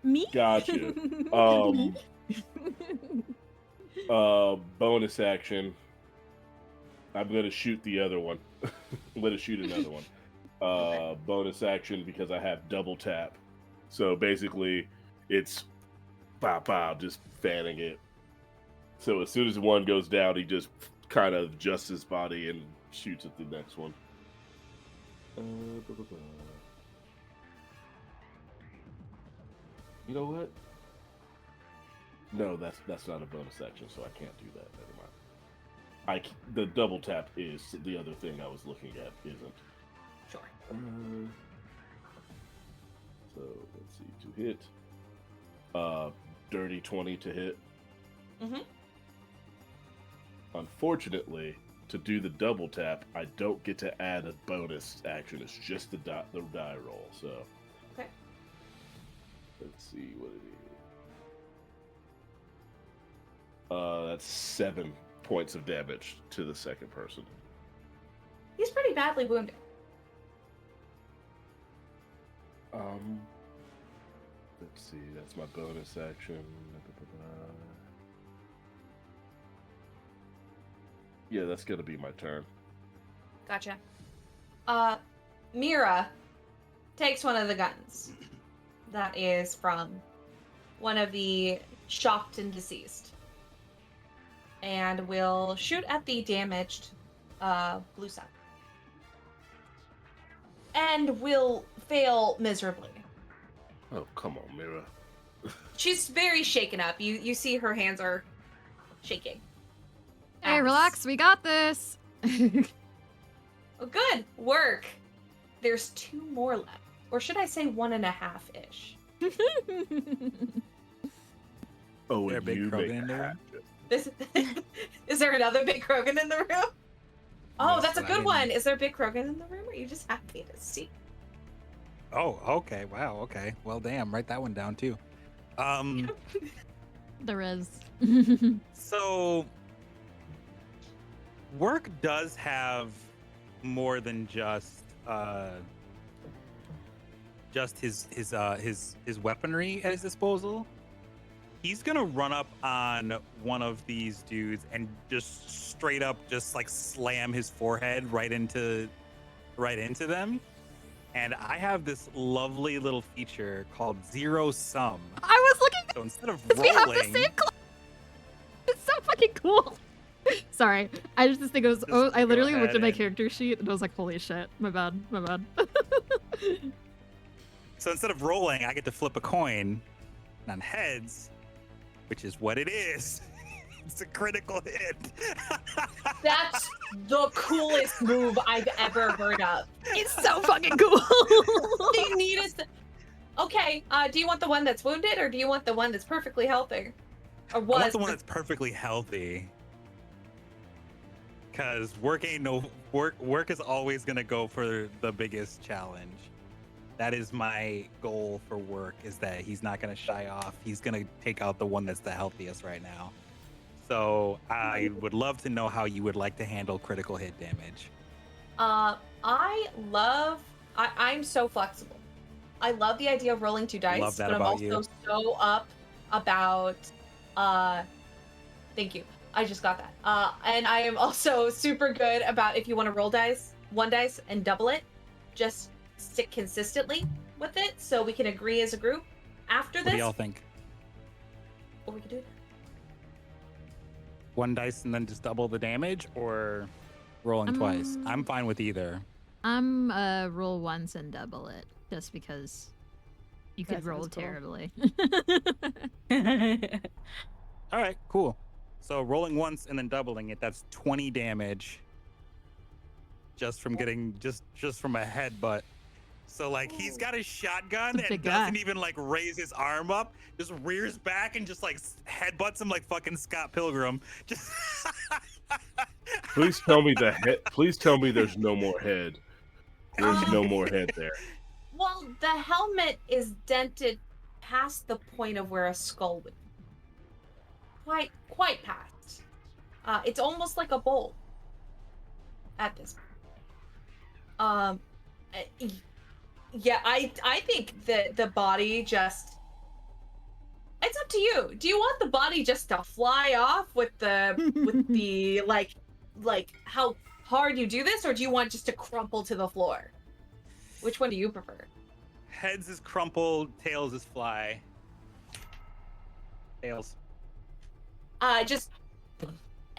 Me? Got you. Bonus action. I'm gonna shoot the other one. I'm gonna shoot another one. Bonus action because I have double tap. So basically, it's pow pow, just fanning it. So as soon as one goes down, he just kind of adjusts his body and shoots at the next one. You know what? No, that's not a bonus action, so I can't do that. Never mind. The double tap is the other thing I was looking at. Isn't. Sure. So let's see, to hit. Dirty 20 to hit. Mm-hmm. Unfortunately, to do the double tap, I don't get to add a bonus action. It's just the die roll. So. Okay. Let's see what it is. That's 7 points of damage to the second person. He's pretty badly wounded. Let's see. That's my bonus action. Yeah, that's gonna be my turn. Gotcha. Mira takes one of the guns. That is from one of the shocked and deceased. And will shoot at the damaged blue sun. And will fail miserably. Oh, come on, Mira. She's very shaken up. You see her hands are shaking. Hey, relax. We got this. Oh, good work. There's 2 more left. Or should I say 1.5-ish? Oh, There a big you Krogan make in there? Is there another big Krogan in the room? Oh, Yes, that's a I good mean- one. Is there a big Krogan in the room? Or are you just happy to see? Oh, okay. Wow. Okay. Well, damn. Write that one down too. There is. So, Worq does have more than just his weaponry at his disposal. He's gonna run up on one of these dudes and just straight up just like slam his forehead right into them. And I have this lovely little feature called zero sum. I was looking. So instead of We have the rolling, same class. It's so fucking cool. Sorry, I just think it was. Oh, I literally looked at my character sheet and I was like, "Holy shit, my bad, my bad." so instead of rolling, I get to flip a coin, and on heads, which is what it is. It's a critical hit. That's the coolest move I've ever heard of. It's so fucking cool. They need us. Okay, do you want the one that's wounded or do you want the one that's perfectly healthy? Or I want the one that's perfectly healthy. Because Worq is always gonna go for the biggest challenge. That is my goal for Worq, is that he's not gonna shy off. He's gonna take out the one that's the healthiest right now. So I would love to know how you would like to handle critical hit damage. I'm so flexible. I love the idea of rolling 2 dice, Love that but I'm about also you. so up about thank you. I just got that. And I am also super good about if you want to roll one dice and double it, just stick consistently with it so we can agree as a group. After this, What do y'all think? What we can do? One dice and then just double the damage, or rolling twice? I'm fine with either. I'm roll once and double it, just because you could That roll sounds cool. terribly. All right, cool. So rolling once and then doubling it, that's 20 damage just from getting just from a headbutt. So like he's got his shotgun and doesn't even like raise his arm up, just rears back and just like headbutts him like fucking Scott Pilgrim. Just Please tell me Please tell me there's no more head. There's no more head there. Well, the helmet is dented past the point of where a skull would. Quite past. It's almost like a bowl. At this point. Yeah, I think that the body just. It's up to you. Do you want the body just to fly off with the like how hard you do this, or do you want just to crumple to the floor? Which one do you prefer? heads is crumpled, tails is fly. Tails.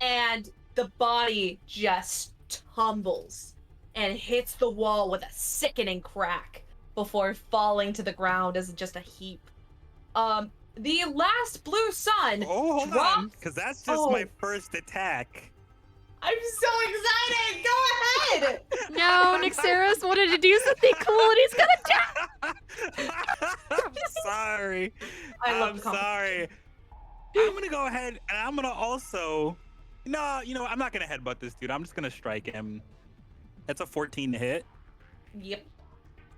And the body just tumbles and hits the wall with a sickening crack before falling to the ground as just a heap. The last blue sun hold drops. on, because that's just my first attack. I'm so excited! Go ahead! No, Nixeris wanted to do something cool and he's gonna die! I'm sorry. I'm sorry. I'm gonna go ahead and I'm gonna also... No, I'm not gonna headbutt this dude. I'm just gonna strike him. That's a 14 to hit. Yep.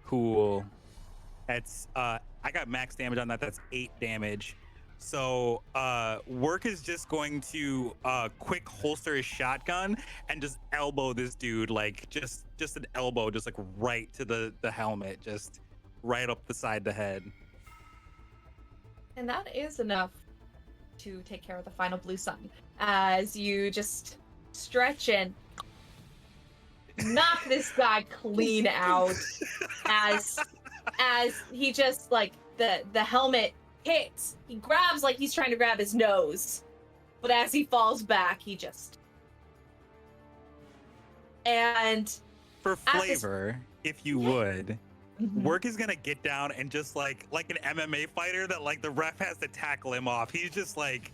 Cool. That's I got max damage on that. That's 8 damage. So Worq is just going to quick holster his shotgun and just elbow this dude, like just an elbow, just like right to the helmet, just right up the side of the head. And that is enough to take care of the final blue sun as you just stretch and knock this guy clean out as he just like the helmet hits. He grabs like he's trying to grab his nose, but as he falls back, he just and for flavor, if you would. Worq is gonna get down and just like an MMA fighter that like the ref has to tackle him off. He's just like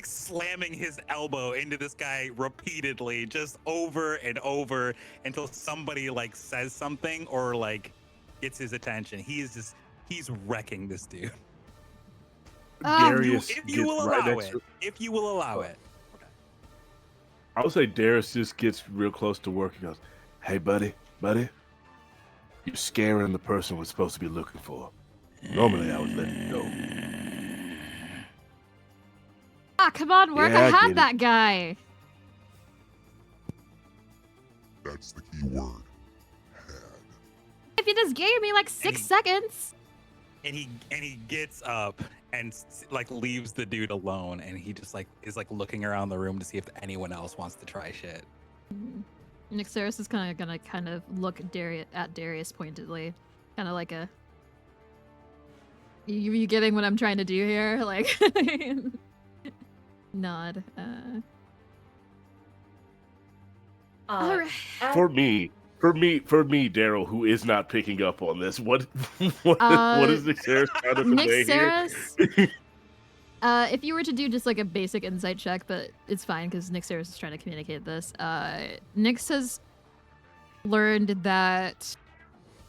slamming his elbow into this guy repeatedly, just over and over until somebody like says something or like gets his attention. He's wrecking this dude. Darius if you will allow it. I would say Darius just gets real close to Worq and goes, "Hey, buddy, you're scaring the person we're supposed to be looking for. Normally, I would let you go." Ah, come on, Worq. Yeah, I I had get that guy. That's the key word. If you just gave me like 6 seconds. And he gets up and like leaves the dude alone, and he just like is like looking around the room to see if anyone else wants to try shit. Nixeris is gonna look at Darius pointedly, kind of like a. You getting what I'm trying to do here? Like, nod. All right. For me, Daryl, who is not picking up on this, what is Nixeris trying to convey here? If you were to do just like a basic insight check, but it's fine because Nixeris is trying to communicate this. Nix has learned that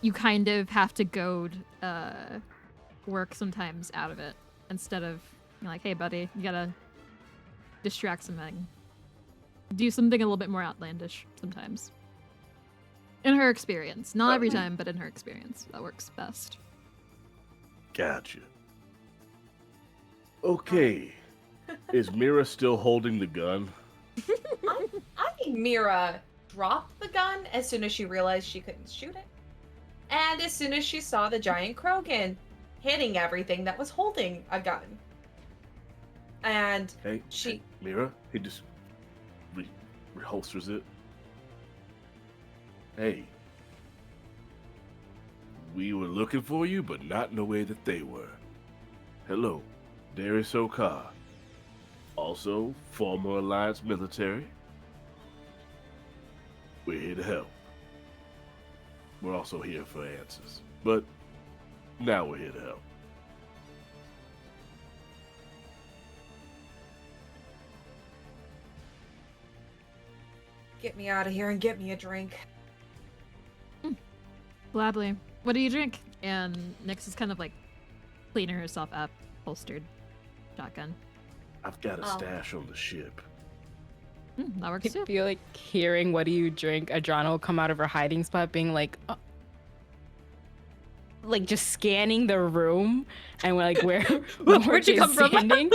you kind of have to goad Worq sometimes out of it instead of like, hey buddy, you gotta distract something. Do something a little bit more outlandish sometimes. In her experience. Not every time, but in her experience. That works best. Gotcha. Okay. Is Mira still holding the gun? I think Mira dropped the gun as soon as she realized she couldn't shoot it. And as soon as she saw the giant Krogan hitting everything that was holding a gun. And Hey, Mira, he just reholsters it. Hey, we were looking for you, but not in the way that they were. Hello, Darius Okar. Also, former Alliance military. We're here to help. We're also here for answers, but now we're here to help. Get me out of here and get me a drink. Gladly. What do you drink? And Nyx is kind of like cleaning herself up, holstered shotgun. I've got a stash on the ship. That works too. I feel like hearing "what do you drink," Adrana will come out of her hiding spot, being like just scanning the room, and we're like, where'd you come from?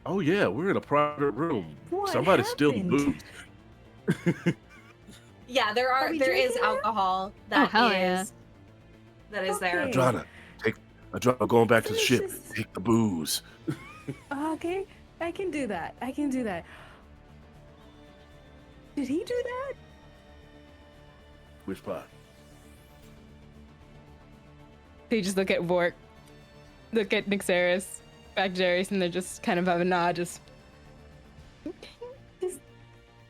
Oh yeah, we're in a private room. What Somebody stilled the booze. Yeah, there is alcohol that that is there. Adrana, Adrana, going back to the ship. Take the booze. Okay, I can do that. Did he do that? Which part? They just look at Worq, look at Nyxeris, back to Darius, and they just kind of have a nod, just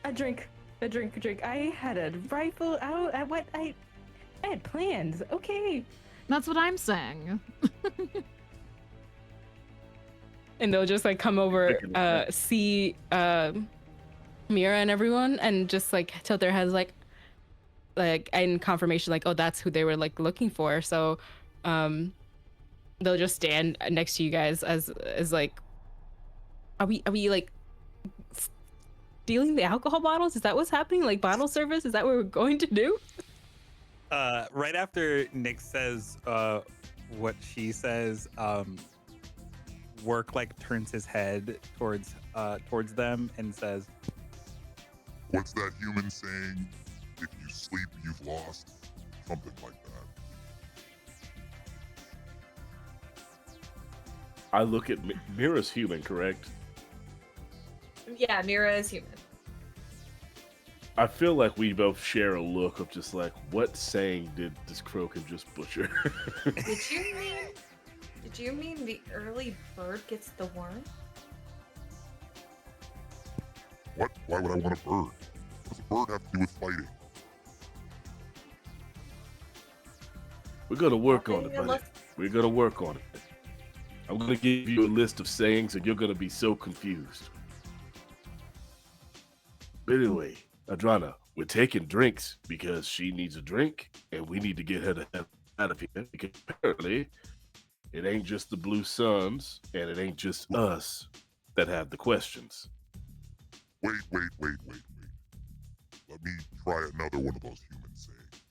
a drink. I had a rifle out. I had plans. Okay. That's what I'm saying. And they'll just like come over, see Mira and everyone, and just like tilt their heads like in confirmation, like, oh, that's who they were like looking for. So they'll just stand next to you guys as like, are we like stealing the alcohol bottles? Is that what's happening? Like bottle service? Is that what we're going to do? Right after Nyx says what she says, Worq like turns his head towards them and says, "What's that human saying? If you sleep, you've lost." Something like that. I look at Mira's human, correct? Yeah, Mira is human. I feel like we both share a look of just like, what saying did this Krogan just butcher? Did you mean the early bird gets the worm? What? Why would I want a bird? What does a bird have to do with fighting? We're gonna work on it, buddy. We're gonna work on it. I'm gonna give you a list of sayings and you're gonna be so confused. But anyway, Adrana, we're taking drinks because she needs a drink and we need to get her out of here because apparently it ain't just the Blue Suns and it ain't just us that have the questions. Wait. Let me try another one of those human sayings.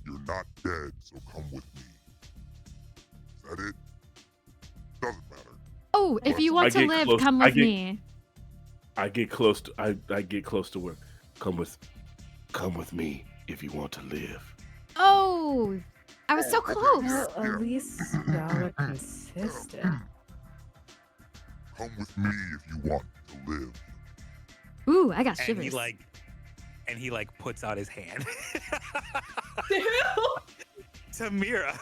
You're not dead, so come with me. Is that it? Doesn't matter. Oh, if you want to live, come with me. I get close to Worq. Come with me if you want to live. Oh, I was so close. Well, at least y'all are consistent. Come with me if you want to live. Ooh, I got and shivers. he puts out his hand to Mira.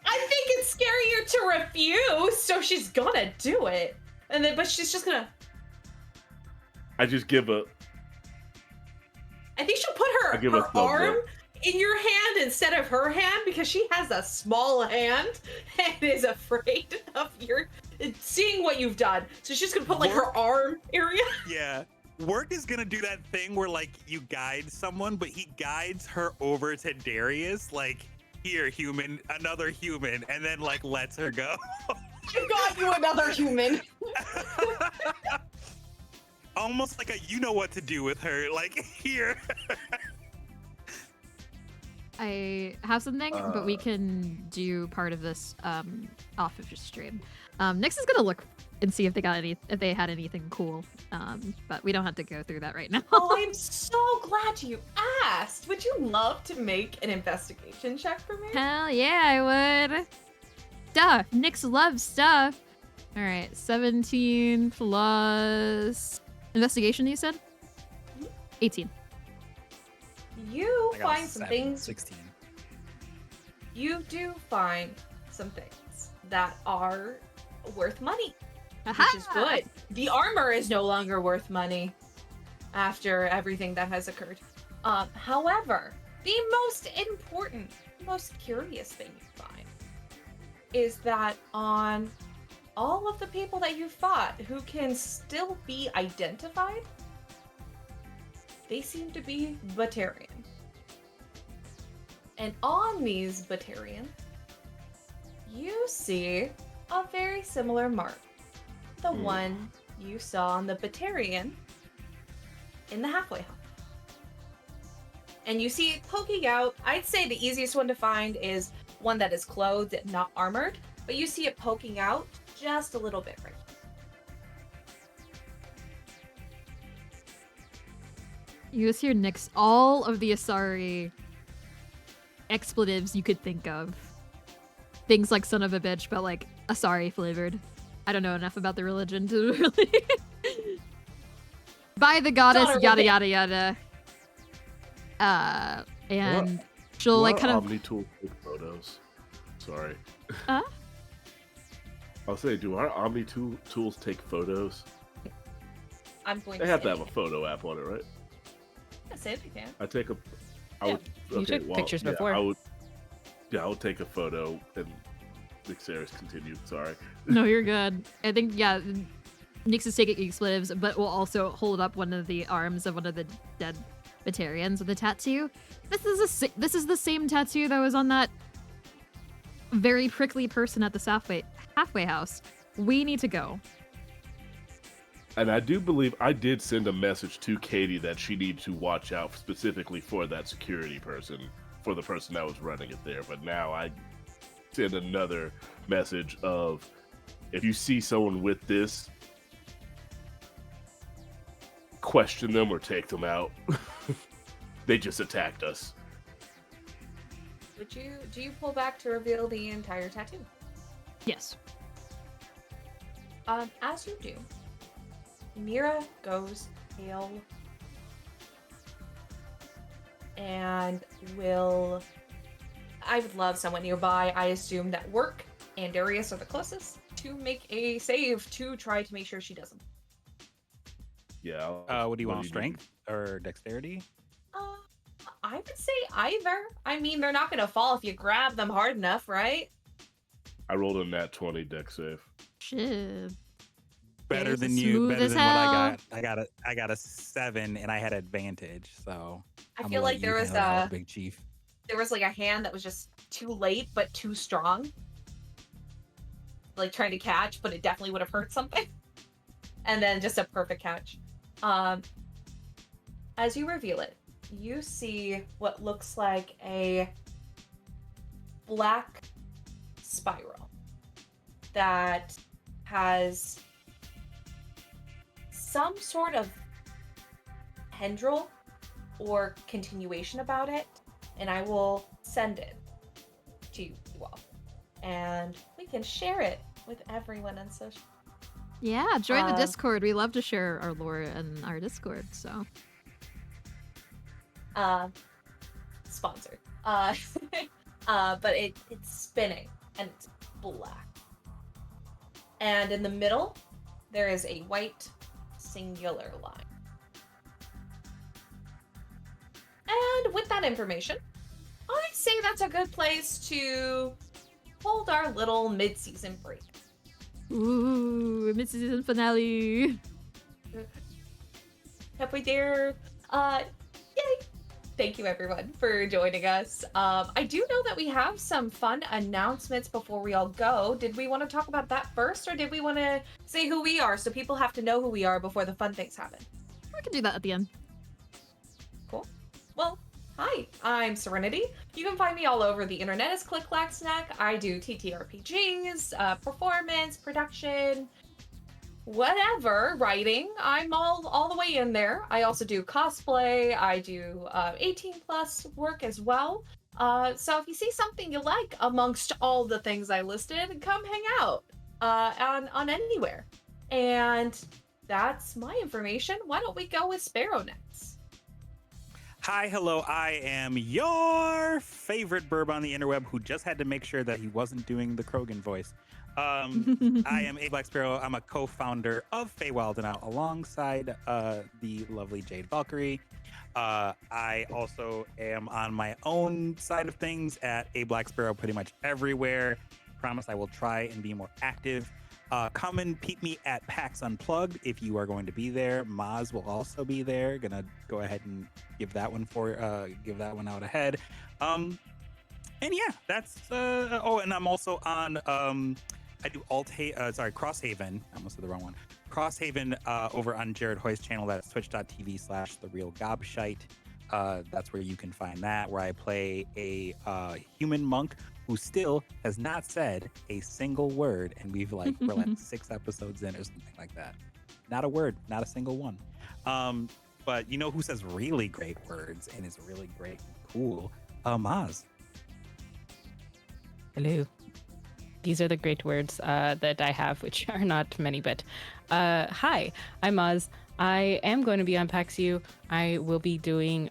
I think it's scarier to refuse, so she's gonna do it, but she's just gonna. I just give a. I think she'll put her arm in your hand instead of her hand because she has a small hand and is afraid of seeing what you've done. So she's gonna put her arm area. Yeah. Worq is gonna do that thing where you guide someone, but he guides her over to Darius, like, here, human, another human, and then lets her go. I got you another human. Almost like you know what to do with her, here. I have something, but we can do part of this off of your stream. Nyx is gonna look and see if they had anything cool, but we don't have to go through that right now. Oh, I'm so glad you asked. Would you love to make an investigation check for me? Hell yeah, I would. Duh, Nyx loves stuff. All right, 17 plus investigation. You said 18. You I got a find some 7, things. 16. You do find some things that are worth money, Aha! which is good. The armor is no longer worth money after everything that has occurred. However, the most important, most curious thing you find is that on all of the people that you fought who can still be identified, they seem to be Batarian. And on these Batarian, you see a very similar mark. The one you saw on the Batarian in the halfway house. And you see it poking out. I'd say the easiest one to find is one that is clothed, not armored, but you see it poking out just a little bit right here. You just hear Nyx all of the Asari expletives you could think of. Things like son of a bitch, but like Asari flavored. I don't know enough about the religion to really... By the goddess, yada yada yada. And she'll like kind of... Omni-tool take photos? Sorry. Huh? I'll say, do our Omni-tools take photos? I'm going They to have say to have a photo app on it, right? Yes, if you can. I take a... I Yeah. would, You okay, took well, pictures yeah, before. I would take a photo and Nyxeris continued, sorry. No, you're good. I think, yeah, Nyx is taking expletives, but will also hold up one of the arms of one of the dead Batarians with a tattoo. This is the same tattoo that was on that very prickly person at the halfway house. We need to go. And I do believe I did send a message to Katie that she needed to watch out specifically for that security person, for the person that was running it there. But now I send another message of, if you see someone with this, question them or take them out. They just attacked us. Do you pull back to reveal the entire tattoo? Yes. As you do, Mira goes pale and will... I would love someone nearby. I assume that Worq and Darius are the closest to make a save to try to make sure she doesn't. Yeah. What do you want, strength or dexterity? I would say either. I mean, they're not going to fall if you grab them hard enough, right? I rolled a nat 20 dex save. Shit. Better than you. Better than what I got. I got a 7, and I had advantage. So I feel like there was a big chief. There was like a hand that was just too late, but too strong. Like trying to catch, but it definitely would have hurt something. And then just a perfect catch. As you reveal it, you see what looks like a black spiral that has some sort of tendril or continuation about it, and I will send it to you all. And we can share it with everyone on social. Yeah, join the Discord. We love to share our lore in our Discord, so. Sponsored. But it's spinning and it's black. And in the middle, there is a white singular line. And with that information, I'd say that's a good place to hold our little mid-season break. Ooh, mid-season finale. Halfway there. Yay! Thank you everyone for joining us. I do know that we have some fun announcements before we all go. Did we want to talk about that first, or did we want to say who we are so people have to know who we are before the fun things happen? We can do that at the end. Cool. Well, hi, I'm Serenity. You can find me all over the internet as ClickClackSnac. I do TTRPGs, performance, production, whatever, writing. I'm all the way in there. I also do cosplay. I do 18 plus work as well. So if you see something you like amongst all the things I listed, come hang out. on anywhere. And that's my information. Why don't we go with Sparrow next? Hi, hello. I am your favorite burb on the interweb who just had to make sure that he wasn't doing the Krogan voice. I am aBlackSparrow. I'm a co-founder of Feywild and Out alongside the lovely Jade Valkyrie. I also am on my own side of things at aBlackSparrow pretty much everywhere. Promise I will try and be more active. Come and peep me at PAX Unplugged if you are going to be there. Moz will also be there. Gonna go ahead and give that one out ahead. And yeah, that's oh, and I'm also on I do Crosshaven. I almost said the wrong one. Crosshaven over on Jared Hoy's channel. That's twitch.tv/therealgobshite. That's where you can find that, where I play a human monk who still has not said a single word, and we're like 6 episodes in or something like that. Not a word, not a single one. But you know who says really great words and is really great and cool? Maz. Hello. These are the great words that I have, which are not many, but hi, I'm Maz. I am going to be on PAX U. I will be doing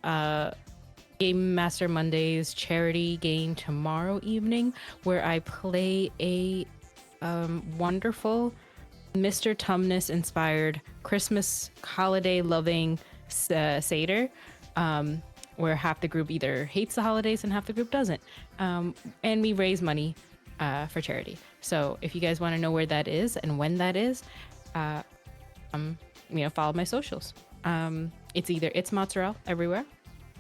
Game Master Mondays charity game tomorrow evening, where I play a wonderful Mr. Tumnus inspired Christmas holiday loving satyr, where half the group either hates the holidays and half the group doesn't. And we raise money for charity. So if you guys want to know where that is and when that is, follow my socials. It's Mozzarelle everywhere,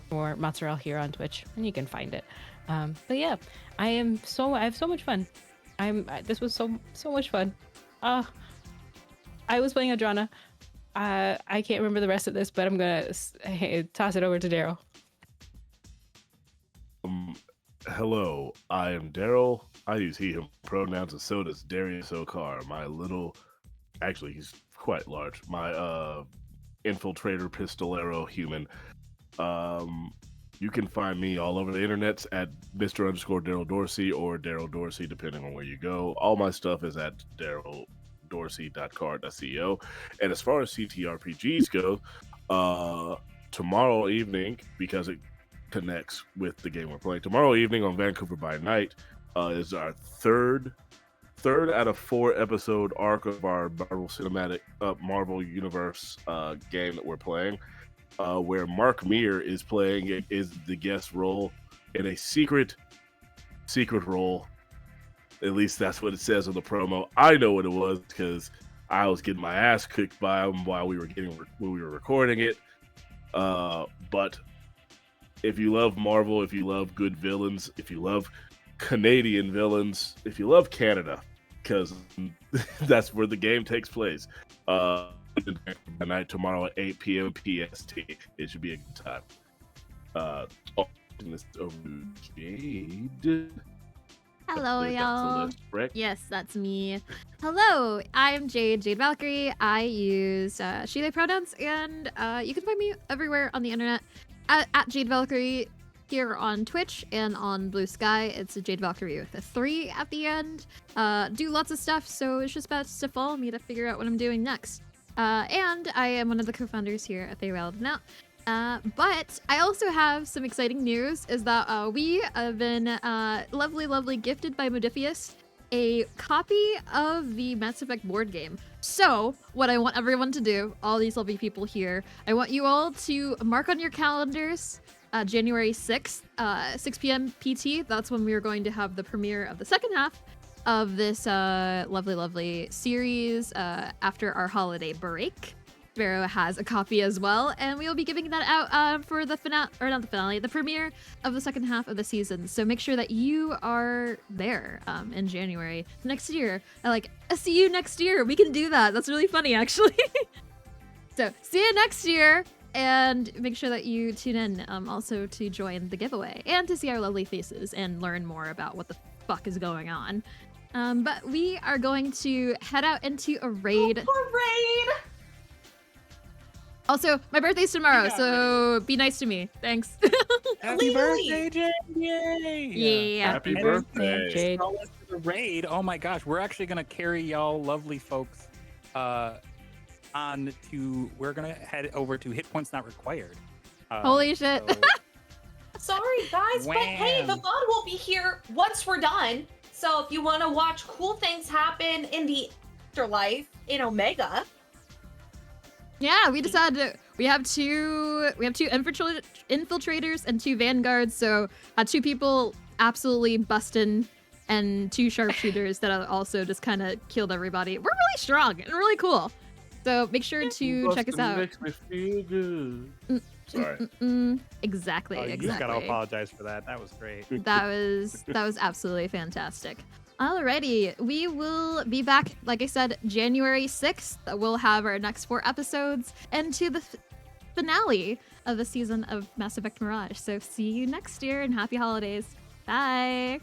or Mozzarelle here on Twitch, and you can find it. But yeah, I have so much fun. This was so much fun. I was playing Adrana. I can't remember the rest of this, but I'm gonna toss it over to Daryl. Hello, I am Daryl. I use he, him pronouns, and so does Darius Okar. Actually, he's quite large. My infiltrator pistolero human. You can find me all over the internet at Mr_DarrylDorsey or DarrylDorsey, depending on where you go. All my stuff is at DarrylDorsey.card.co. And as far as CTRPGs go, tomorrow evening, because it connects with the game we're playing, tomorrow evening on Vancouver by Night is our third out of 4 episode arc of our Marvel Universe game that we're playing, where Mark Meir is playing is the guest role in a secret role. At least that's what it says on the promo. I know what it was because I was getting my ass kicked by him while we were recording it. But if you love Marvel, if you love good villains, if you love Canadian villains, if you love Canada, because that's where the game takes place. Night tomorrow at 8 p.m. PST. It should be a good time. This over to Jade. Hello, y'all. Yes, that's me. Hello, I'm Jade Valkyrie. I use she, they pronouns, and you can find me everywhere on the internet at Jade Valkyrie. Here on Twitch and on Blue Sky. It's a Jade Valkyrie with a 3 at the end. Do lots of stuff, so it's just best to follow me to figure out what I'm doing next. And I am one of the co-founders here at Feywild and Out. But I also have some exciting news, is that we have been lovely gifted by Modifius a copy of the Mass Effect board game. So what I want everyone to do, all these lovely people here, I want you all to mark on your calendars January 6th, 6 p.m. PT. That's when we are going to have the premiere of the second half of this lovely series after our holiday break. Sparrow has a copy as well, and we will be giving that out for the the premiere of the second half of the season. So make sure that you are there in January next year. I see you next year. We can do that. That's really funny, actually. So see you next year. And make sure that you tune in also to join the giveaway and to see our lovely faces and learn more about what the fuck is going on. But we are going to head out into a raid. Raid! Also, my birthday's tomorrow, so be nice to me. Thanks. Happy birthday, Jade! Yay! Yeah. Happy birthday. Scroll into the raid. Oh my gosh, we're actually gonna carry y'all lovely folks on to. We're gonna head over to Hit Points Not Required. Holy shit! So, Sorry, guys, but hey, the Wham. VOD will be here once we're done. So if you want to watch cool things happen in the afterlife in Omega, Yeah, we decided we have two infiltrators and 2 vanguards. So 2 people absolutely busting, and 2 sharpshooters that are also just kind of killed everybody. We're really strong and really cool. So make sure to check us out. Makes me feel good. Sorry. Exactly. Oh, you exactly. gotta apologize for that. That was great. That was absolutely fantastic. Alrighty, we will be back, like I said, January 6th. We'll have our next 4 episodes and to the finale of the season of Mass Effect Mirage. So see you next year and happy holidays. Bye!